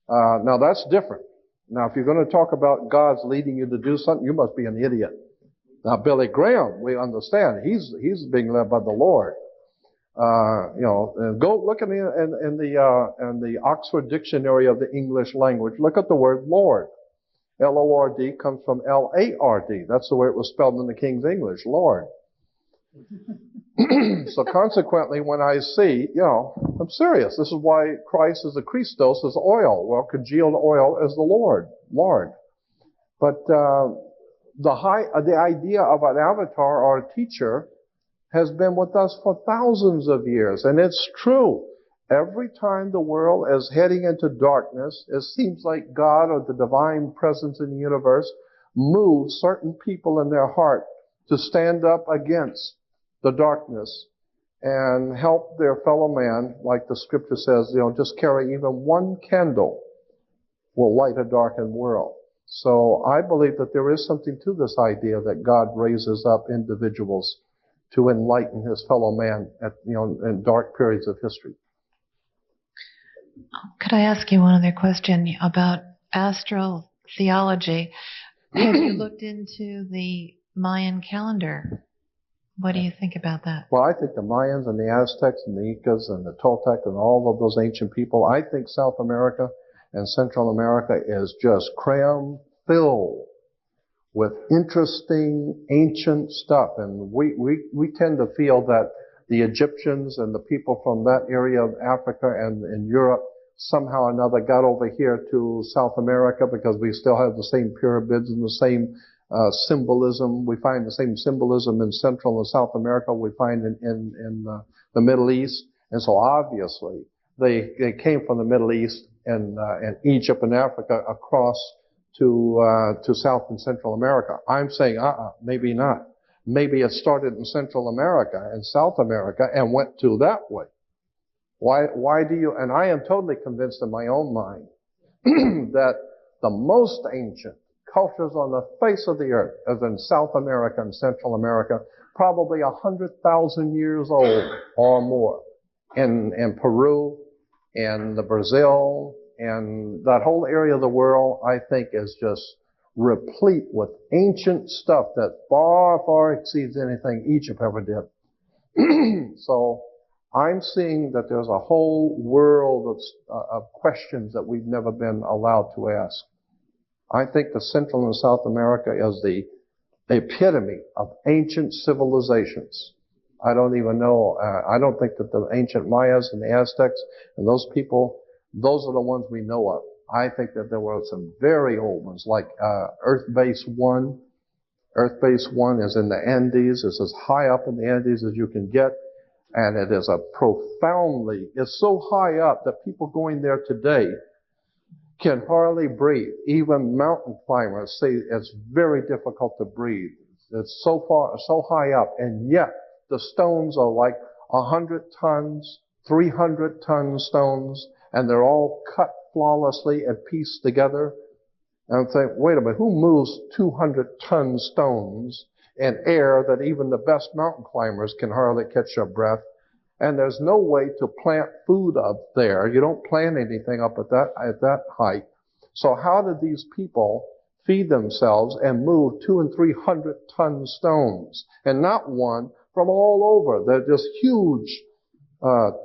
Now that's different. Now if you're going to talk about God's leading you to do something, you must be an idiot. Now Billy Graham, we understand, he's being led by the Lord. Go look in the Oxford Dictionary of the English language. Look at the word Lord. L-O-R-D comes from L-A-R-D. That's the way it was spelled in the King's English, Lord. So consequently, when I see, I'm serious. This is why Christ is the Christos, is oil. Well, congealed oil is the Lord. But the idea of an avatar or a teacher has been with us for thousands of years, and it's true. Every time the world is heading into darkness, it seems like God or the divine presence in the universe moves certain people in their heart to stand up against the darkness and help their fellow man, like the scripture says, just carry even one candle will light a darkened world. So I believe that there is something to this idea that God raises up individuals to enlighten his fellow man in dark periods of history. Could I ask you one other question about astrotheology? Have you looked into the Mayan calendar? What do you think about that? Well, I think the Mayans and the Aztecs and the Incas and the Toltec and all of those ancient people, I think South America and Central America is just cram-filled with interesting ancient stuff. And we tend to feel that the Egyptians and the people from that area of Africa and in Europe somehow or another got over here to South America because we still have the same pyramids and the same symbolism. We find the same symbolism in Central and South America we find in the Middle East. And so obviously they came from the Middle East and Egypt and Africa across to South and Central America. I'm saying, maybe not. Maybe it started in Central America and South America and went to that way. Why do you, and I am totally convinced in my own mind that the most ancient cultures on the face of the earth, as in South America and Central America, probably 100,000 years old or more. In Peru, in Brazil, and that whole area of the world, I think, is just replete with ancient stuff that far, far exceeds anything Egypt ever did. So I'm seeing that there's a whole world of questions that we've never been allowed to ask. I think the Central and South America is the epitome of ancient civilizations. I don't even know, I don't think that the ancient Mayas and the Aztecs and those people, those are the ones we know of. I think that there were some very old ones, like Earth Base 1. Earth Base 1 is in the Andes. It's as high up in the Andes as you can get. And it is it's so high up that people going there today can hardly breathe. Even mountain climbers say it's very difficult to breathe. It's so high up, and yet the stones are like 100 tons, 300-ton stones, and they're all cut flawlessly and pieced together. And I'm thinking, wait a minute, who moves 200-ton stones in air that even the best mountain climbers can hardly catch their breath? And there's no way to plant food up there. You don't plant anything up at that height. So how did these people feed themselves and move 200 and 300-ton stones? And not one, from all over. They're just huge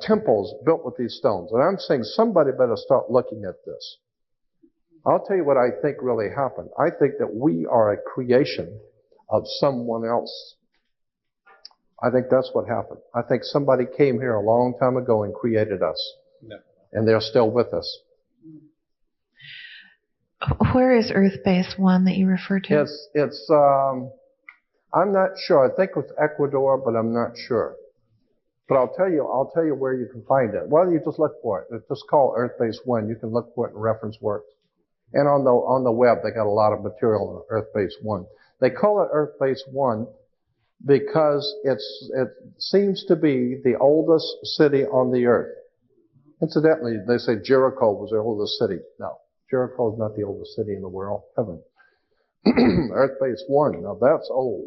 temples built with these stones. And I'm saying somebody better start looking at this. I'll tell you what I think really happened. I think that we are a creation of someone else. I think that's what happened. I think somebody came here a long time ago and created us. No. And they're still with us. Where is Earth Base 1 that you refer to? It's I'm not sure. I think it's Ecuador, but I'm not sure. But I'll tell you where you can find it. Why don't you just look for it? It's just called Earth Base 1. You can look for it in reference works. And on the web, they got a lot of material on Earth Base 1. They call it Earth Base 1 because it seems to be the oldest city on the earth. Incidentally, they say Jericho was the oldest city. No, Jericho is not the oldest city in the world. Heaven. Earth Base 1. Now that's old.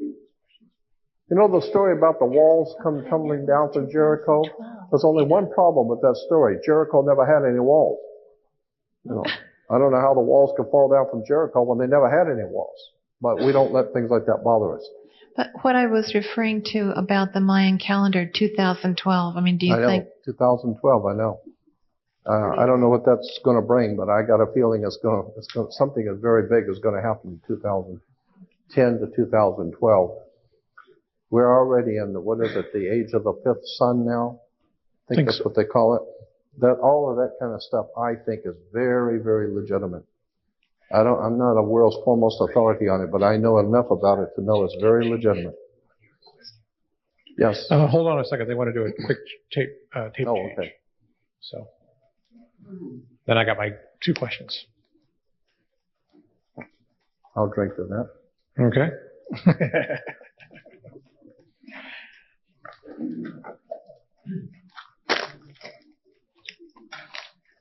You know the story about the walls come tumbling down from Jericho? There's only one problem with that story. Jericho never had any walls. You know, I don't know how the walls could fall down from Jericho when they never had any walls. But we don't let things like that bother us. But what I was referring to about the Mayan calendar, 2012, I mean, do you think... 2012, I know. I don't know what that's going to bring, but I got a feeling something very big is going to happen in 2010 to 2012. We're already in the age of the fifth sun now? I think that's what they call it. All of that kind of stuff, I think, is very, very legitimate. I'm not a world's foremost authority on it, but I know enough about it to know it's very legitimate. Yes? Hold on a second. They want to do a quick tape change. Okay. So then I got my two questions. I'll drink to that. Okay.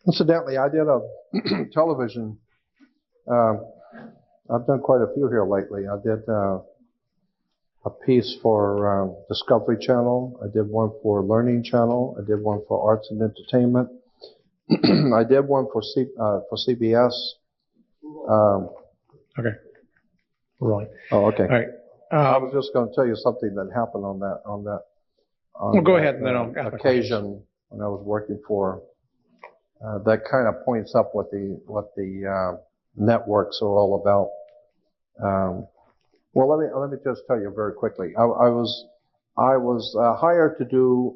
Incidentally, I did a television. I've done quite a few here lately. I did a piece for Discovery Channel. I did one for Learning Channel. I did one for Arts and Entertainment. I did one for CBS. Okay. Rolling. Oh, okay. All right. I was just going to tell you something that happened on that. Well, go ahead, and then I'll ask occasion when I was working for. That kind of points up what the networks are all about. Well, let me just tell you very quickly. I was hired to do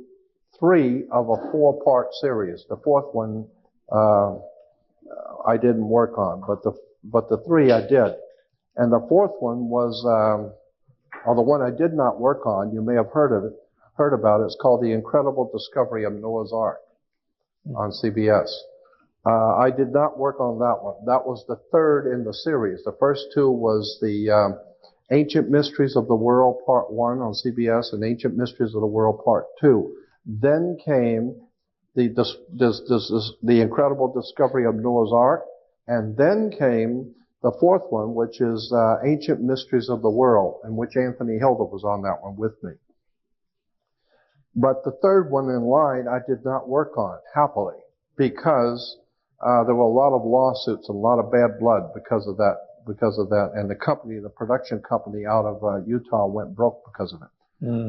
3 of a 4-part series. The 4th one I didn't work on, but the 3 I did. And the 4th one was, or the one I did not work on. You may have heard about it. It's called The Incredible Discovery of Noah's Ark on CBS. I did not work on that one. That was the 3rd in the series. The first 2 was the Ancient Mysteries of the World Part 1 on CBS and Ancient Mysteries of the World Part 2. Then came the Incredible Discovery of Noah's Ark, And then came the fourth one, which is Ancient Mysteries of the World, in which Anthony Hilda was on that one with me. But the third one in line I did not work on, happily, because there were a lot of lawsuits and a lot of bad blood because of that. And the production company out of Utah went broke because of it,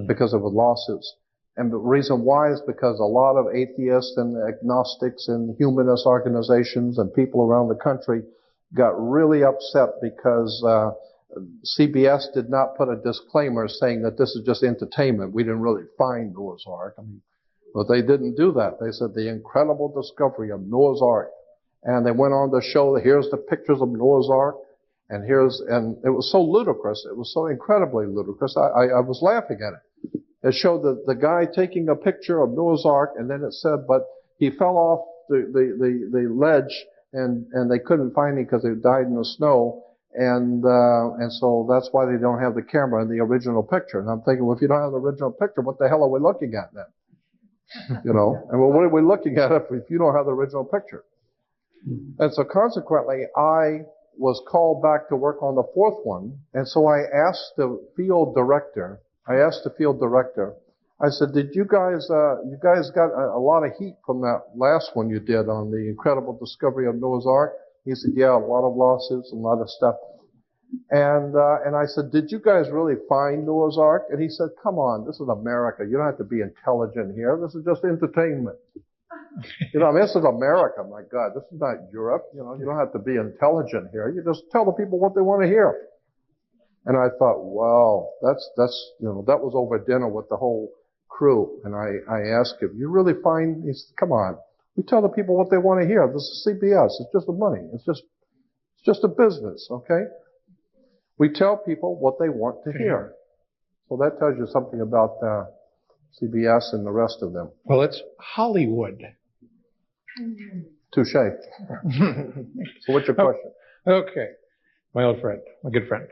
because of the lawsuits. And the reason why is because a lot of atheists and agnostics and humanist organizations and people around the country got really upset because CBS did not put a disclaimer saying that this is just entertainment. We didn't really find Noah's Ark. But they didn't do that. They said the incredible discovery of Noah's Ark. And they went on to show that here's the pictures of Noah's Ark. And it was so ludicrous. It was so incredibly ludicrous. I was laughing at it. It showed the guy taking a picture of Noah's Ark, and then it said, but he fell off the ledge, and they couldn't find him because he died in the snow. And so that's why they don't have the camera in the original picture. And I'm thinking, well, if you don't have the original picture, what the hell are we looking at then? And well, what are we looking at if you don't have the original picture? And so consequently, I was called back to work on the fourth one. And so I asked the field director, I said, did you guys got a lot of heat from that last one you did on the incredible discovery of Noah's Ark? He said, yeah, a lot of lawsuits, a lot of stuff. And I said, did you guys really find Noah's Ark? And he said, come on, this is America. You don't have to be intelligent here. This is just entertainment. This is America. My God, this is not Europe. You don't have to be intelligent here. You just tell the people what they want to hear. And I thought, wow, that was over dinner with the whole crew. And I asked him, you really find, he said, come on. We tell the people what they want to hear. This is CBS. It's just the money. It's just a business, okay? We tell people what they want to hear. So that tells you something about CBS and the rest of them. Well, it's Hollywood. Touche. So what's your question? Okay. My old friend, my good friend.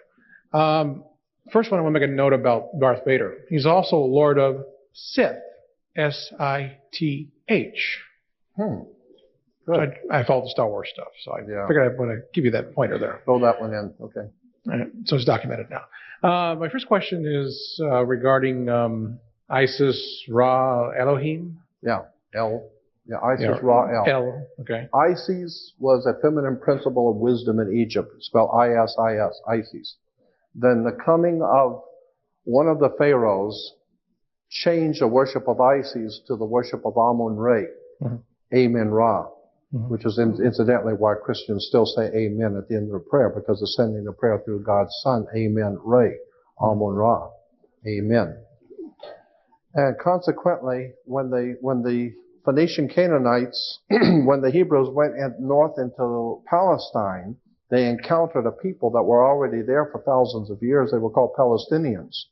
First one, I want to make a note about Darth Vader. He's also Lord of Sith. S-I-T-H. Good. So I follow the Star Wars stuff, so I figured I'd want to give you that pointer there. Throw that one in. Okay. So it's documented now. My first question is regarding Isis, Ra, Elohim. Yeah. Isis, Ra, El. El. Okay. Isis was a feminine principle of wisdom in Egypt, spelled I-S-I-S, Isis. Then the coming of one of the pharaohs changed the worship of Isis to the worship of Amun-Re, Amen Ra, which is incidentally why Christians still say Amen at the end of the prayer, because they're sending the prayer through God's Son, Amen Re, Amun Ra, Amen. And consequently, when the Phoenician Canaanites, when the Hebrews went north into Palestine, they encountered a people that were already there for thousands of years. They were called Palestinians,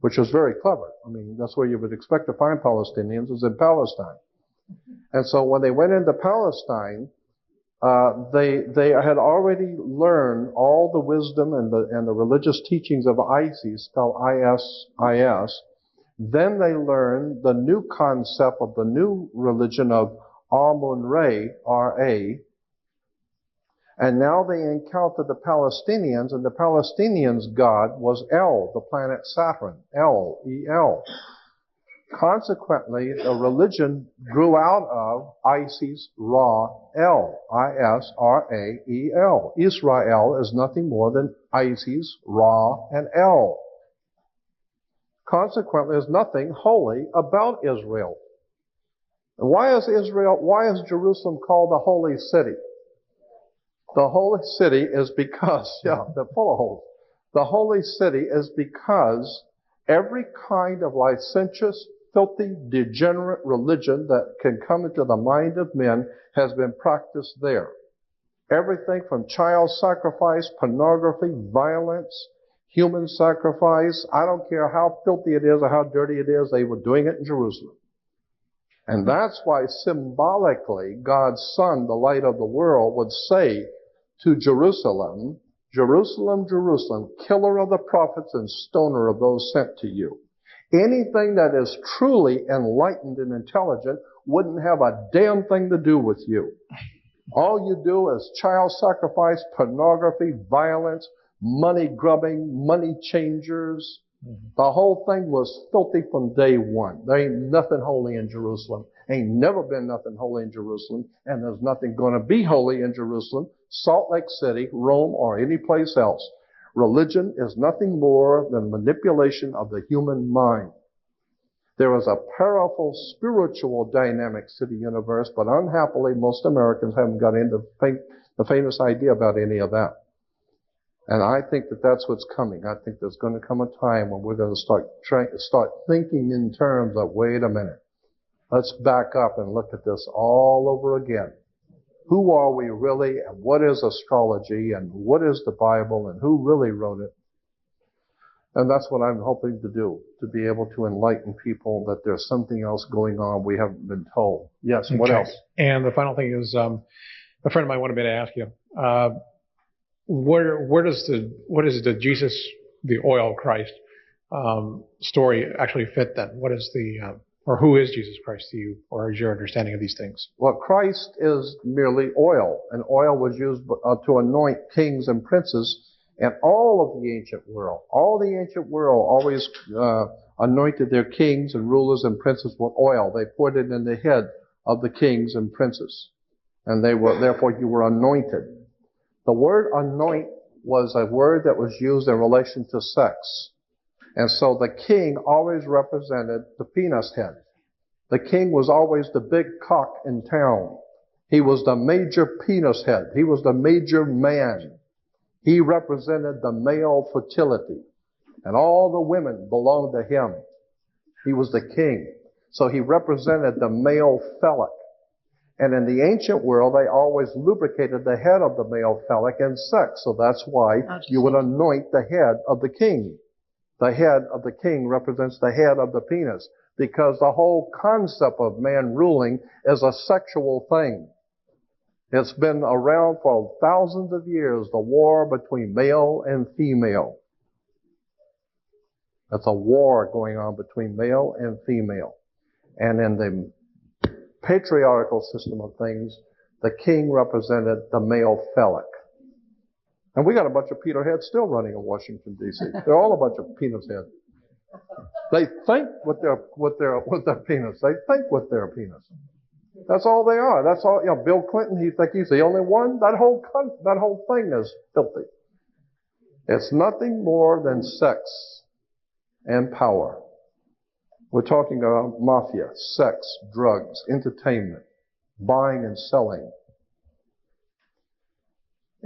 which was very clever. That's where you would expect to find Palestinians, is in Palestine. And so when they went into Palestine, they had already learned all the wisdom and the religious teachings of Isis, spelled I-S-I-S. Then they learned the new concept of the new religion of Amun-Re, R-A. And now they encountered the Palestinians, and the Palestinians' god was El, the planet Saturn, El, E-L. Consequently, the religion grew out of Isis, Ra, El, I-S-R-A-E-L. Israel is nothing more than Isis, Ra, and El. Consequently, there's nothing holy about Israel. And why is Jerusalem called the Holy City? The Holy City is because, they're full of holes. The Holy City is because every kind of licentious, filthy, degenerate religion that can come into the mind of men has been practiced there. Everything from child sacrifice, pornography, violence, human sacrifice, I don't care how filthy it is or how dirty it is, they were doing it in Jerusalem. And that's why symbolically God's Son, the light of the world, would say to Jerusalem, Jerusalem, Jerusalem, killer of the prophets and stoner of those sent to you. Anything that is truly enlightened and intelligent wouldn't have a damn thing to do with you. All you do is child sacrifice, pornography, violence, money grubbing, money changers. The whole thing was filthy from day one. There ain't nothing holy in Jerusalem. Ain't never been nothing holy in Jerusalem, and there's nothing going to be holy in Jerusalem, Salt Lake City, Rome, or any place else. Religion is nothing more than manipulation of the human mind. There is a powerful spiritual dynamics to the universe, but unhappily, most Americans haven't got into the famous idea about any of that. And I think that that's what's coming. I think there's going to come a time when we're going to start thinking in terms of, wait a minute, let's back up and look at this all over again. Who are we really, and what is astrology, and what is the Bible, and who really wrote it? And that's what I'm hoping to do, to be able to enlighten people that there's something else going on we haven't been told. Yes, what else? And the final thing is, a friend of mine wanted me to ask you, where does the Jesus, the oil Christ, story actually fit then? What is or who is Jesus Christ to you, or is your understanding of these things? Well, Christ is merely oil, and oil was used to anoint kings and princes in all of the ancient world. All the ancient world always anointed their kings and rulers and princes with oil. They poured it in the head of the kings and princes, and therefore you were anointed. The word anoint was a word that was used in relation to sex. And so the king always represented the penis head. The king was always the big cock in town. He was the major penis head. He was the major man. He represented the male fertility. And all the women belonged to him. He was the king. So he represented the male phallic. And in the ancient world, they always lubricated the head of the male phallic in sex. So that's why you would anoint the head of the king. The head of the king represents the head of the penis, because the whole concept of man ruling is a sexual thing. It's been around for thousands of years, the war between male and female. That's a war going on between male and female. And in the patriarchal system of things, the king represented the male phallic. And we got a bunch of Peter heads still running in Washington, D.C. They're all a bunch of penis heads. They think with their penis. They think with their penis. That's all they are. That's all. You know, Bill Clinton, he thinks he's the only one. That whole thing is filthy. It's nothing more than sex and power. We're talking about mafia, sex, drugs, entertainment, buying and selling.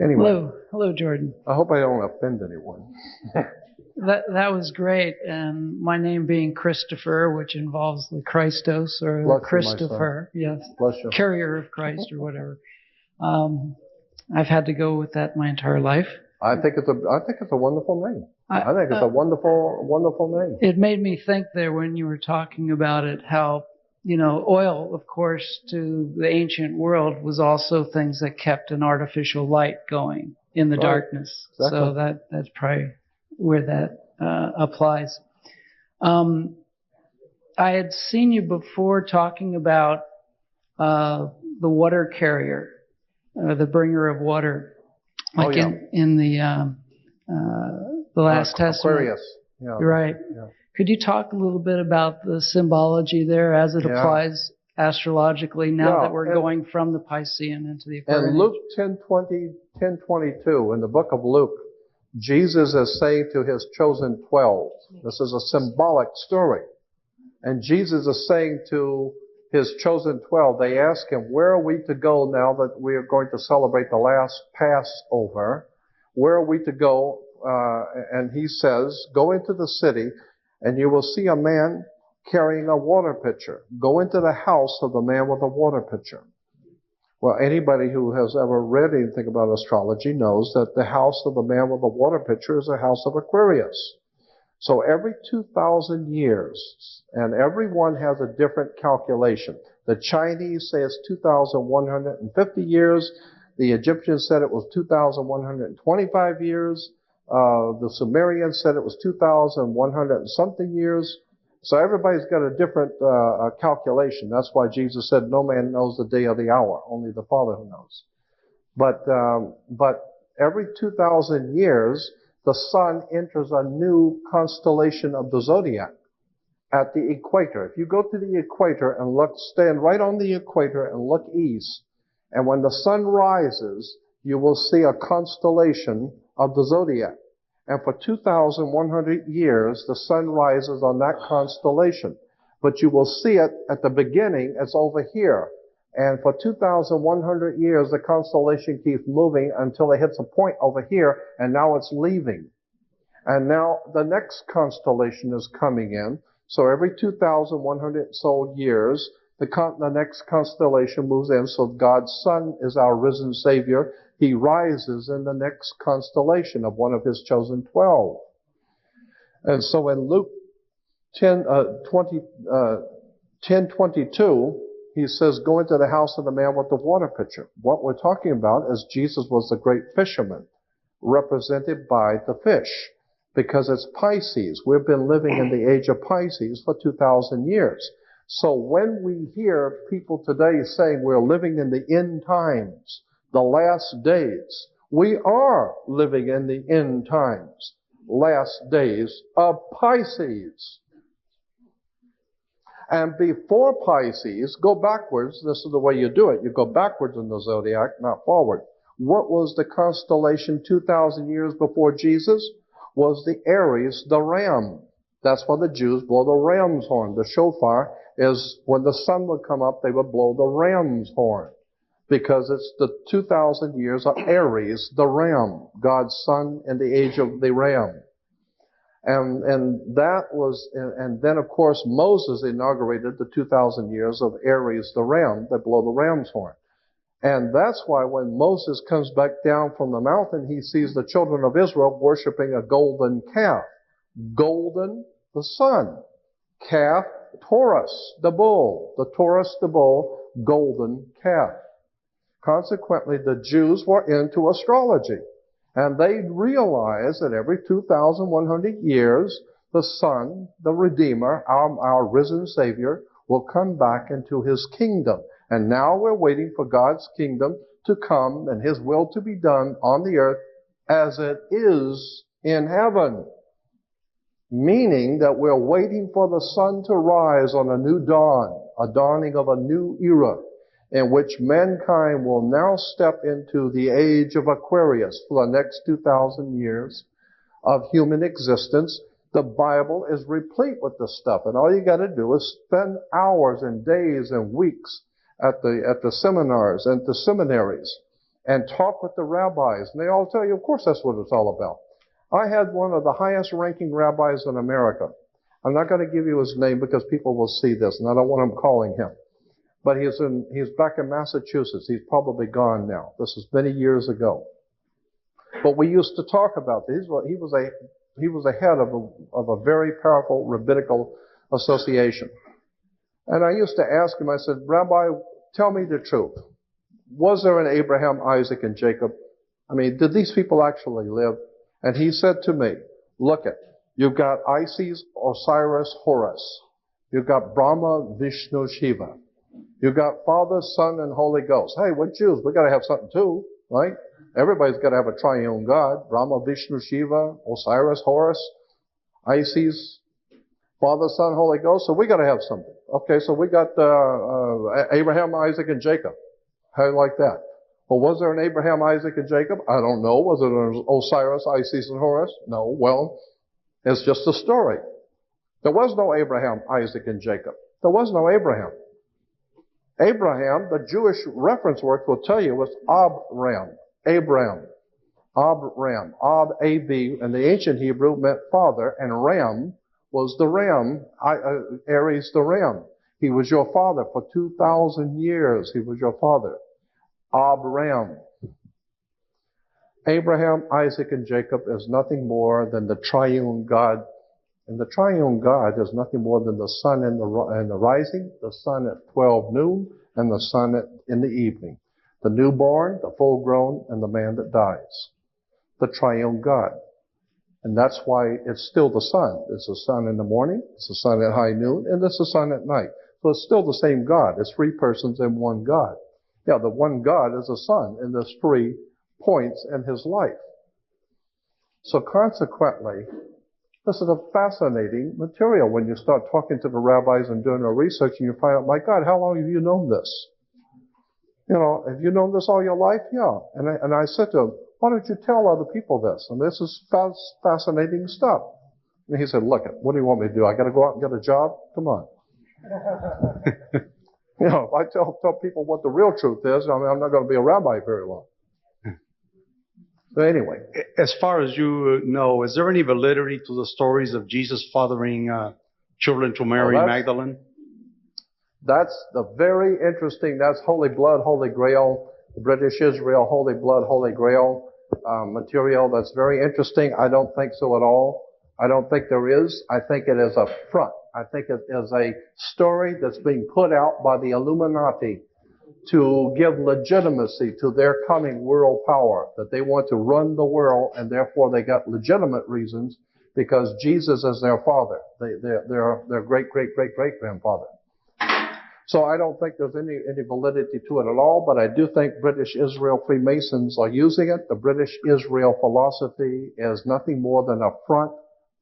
Anyway. Hello, Jordan. I hope I don't offend anyone. That was great. And my name being Christopher, which involves the Christos or Bless Christopher, yes, carrier of Christ or whatever. I've had to go with that my entire life. I think it's a wonderful name. I think it's a wonderful, wonderful name. It made me think there when you were talking about it, how, oil, of course, to the ancient world was also things that kept an artificial light going in the darkness. Exactly. So that's probably where that applies. I had seen you before talking about the water carrier, the bringer of water, like in the Last Testament. Aquarius. Yeah. Right. Yeah. Could you talk a little bit about the symbology there as it applies astrologically now that we're going from the Piscean into the Aquarian? And Luke 10:22, in the book of Luke, Jesus is saying to his chosen 12, this is a symbolic story, and Jesus is saying to his chosen 12, they ask him, where are we to go now that we are going to celebrate the last Passover? Where are we to go? And he says, go into the city, and you will see a man carrying a water pitcher. Go into the house of the man with a water pitcher. Well, anybody who has ever read anything about astrology knows that the house of the man with the water pitcher is a house of Aquarius. So every 2,000 years, and everyone has a different calculation. The Chinese say it's 2,150 years. The Egyptians said it was 2,125 years. The Sumerians said it was 2,100 and something years. So everybody's got a different calculation. That's why Jesus said, no man knows the day or the hour, only the Father who knows. But every 2,000 years, the sun enters a new constellation of the zodiac at the equator. If you go to the equator and look, stand right on the equator and look east, and when the sun rises, you will see a constellation of the zodiac. And for 2,100 years, the sun rises on that constellation. But you will see it at the beginning, it's over here. And for 2,100 years, the constellation keeps moving until it hits a point over here, and now it's leaving. And now the next constellation is coming in. So every 2,100 so years, the next constellation moves in. So God's Son is our risen Savior. He rises in the next constellation of one of His chosen 12. And so in Luke 10:22, He says, go into the house of the man with the water pitcher. What we're talking about is Jesus was the great fisherman, represented by the fish, because it's Pisces. We've been living in the age of Pisces for 2,000 years. So when we hear people today saying we're living in the end times, the last days, we are living in the end times, last days of Pisces. And before Pisces, go backwards. This is the way you do it. You go backwards in the zodiac, not forward. What was the constellation 2,000 years before Jesus? Was the Aries, the ram. That's why the Jews blow the ram's horn. The shofar is when the sun would come up, they would blow the ram's horn. Because it's the 2,000 years of Aries, the ram, God's son in the age of the ram. And then of course Moses inaugurated the 2,000 years of Aries, the ram, that blow the ram's horn. And that's why when Moses comes back down from the mountain, he sees the children of Israel worshiping a golden calf. Golden, the sun. Calf, Taurus, the bull. The Taurus, the bull, golden calf. Consequently, the Jews were into astrology. And they realized that every 2,100 years, the Son, the Redeemer, our risen Savior, will come back into His kingdom. And now we're waiting for God's kingdom to come and His will to be done on the earth as it is in heaven. Meaning that we're waiting for the sun to rise on a new dawn, a dawning of a new era, in which mankind will now step into the age of Aquarius for the next 2,000 years of human existence. The Bible is replete with this stuff, and all you got to do is spend hours and days and weeks at the seminars and the seminaries and talk with the rabbis, and they all tell you, of course, that's what it's all about. I had one of the highest ranking rabbis in America. I'm not going to give you his name because people will see this, and I don't want them calling him. But he's back in Massachusetts. He's probably gone now. This is many years ago. But we used to talk about this. He was a head of a very powerful rabbinical association. And I used to ask him, I said, Rabbi, tell me the truth. Was there an Abraham, Isaac, and Jacob? I mean, did these people actually live? And he said to me, look it, you've got Isis, Osiris, Horus. You've got Brahma, Vishnu, Shiva. You've got Father, Son, and Holy Ghost. Hey, we're Jews. We've got to have something too, right? Everybody's got to have a triune God. Brahma, Vishnu, Shiva, Osiris, Horus, Isis, Father, Son, Holy Ghost. So we got to have something. Okay, so we got Abraham, Isaac, and Jacob. How do you like that? Well, was there an Abraham, Isaac, and Jacob? I don't know. Was it an Osiris, Isis, and Horus? No. Well, it's just a story. There was no Abraham, Isaac, and Jacob. There was no Abraham. Abraham, the Jewish reference work will tell you, was Abram. Abram. Abram. Ab, A-B, in the ancient Hebrew meant father, and Ram was the ram, Aries the ram. He was your father for 2,000 years. He was your father. Abram. Abraham, Isaac, and Jacob is nothing more than the triune God. And the triune God is nothing more than the sun in the rising, the sun at 12 noon, and the sun in the evening. The newborn, the full grown, and the man that dies. The triune God. And that's why it's still the sun. It's the sun in the morning, it's the sun at high noon, and it's the sun at night. So it's still the same God. It's three persons in one God. Yeah, the one God is the sun, and there's 3 points in his life. So consequently, this is a fascinating material when you start talking to the rabbis and doing the research and you find out, my God, how long have you known this? You know, have you known this all your life? Yeah. And I said to him, why don't you tell other people this? And this is fascinating stuff. And he said, look, what do you want me to do? I got to go out and get a job? Come on. You know, if I tell people what the real truth is, I mean, I'm not going to be a rabbi very long. So anyway. As far as you know, is there any validity to the stories of Jesus fathering children to Mary Magdalene? That's the very interesting, that's Holy Blood, Holy Grail, the British Israel, Holy Blood, Holy Grail material. That's very interesting. I don't think so at all. I don't think there is. I think it is a front. I think it is a story that's being put out by the Illuminati to give legitimacy to their coming world power, that they want to run the world, and therefore they got legitimate reasons because Jesus is their father, their great-great-great-great-grandfather. So I don't think there's any validity to it at all, but I do think British Israel Freemasons are using it. The British Israel philosophy is nothing more than a front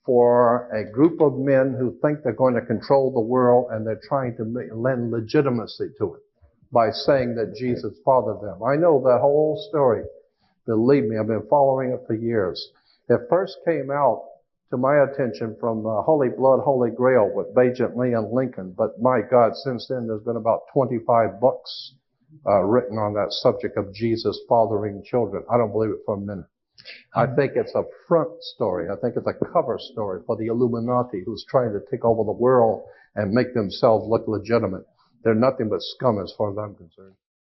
for a group of men who think they're going to control the world, and they're trying to lend legitimacy to it by saying that Jesus fathered them. I know that whole story. Believe me, I've been following it for years. It first came out to my attention from Holy Blood, Holy Grail with Agent Leon Lincoln. But my God, since then there's been about 25 books written on that subject of Jesus fathering children. I don't believe it for a minute. I think it's a front story. I think it's a cover story for the Illuminati who's trying to take over the world and make themselves look legitimate. They're nothing but scum as far as I'm concerned.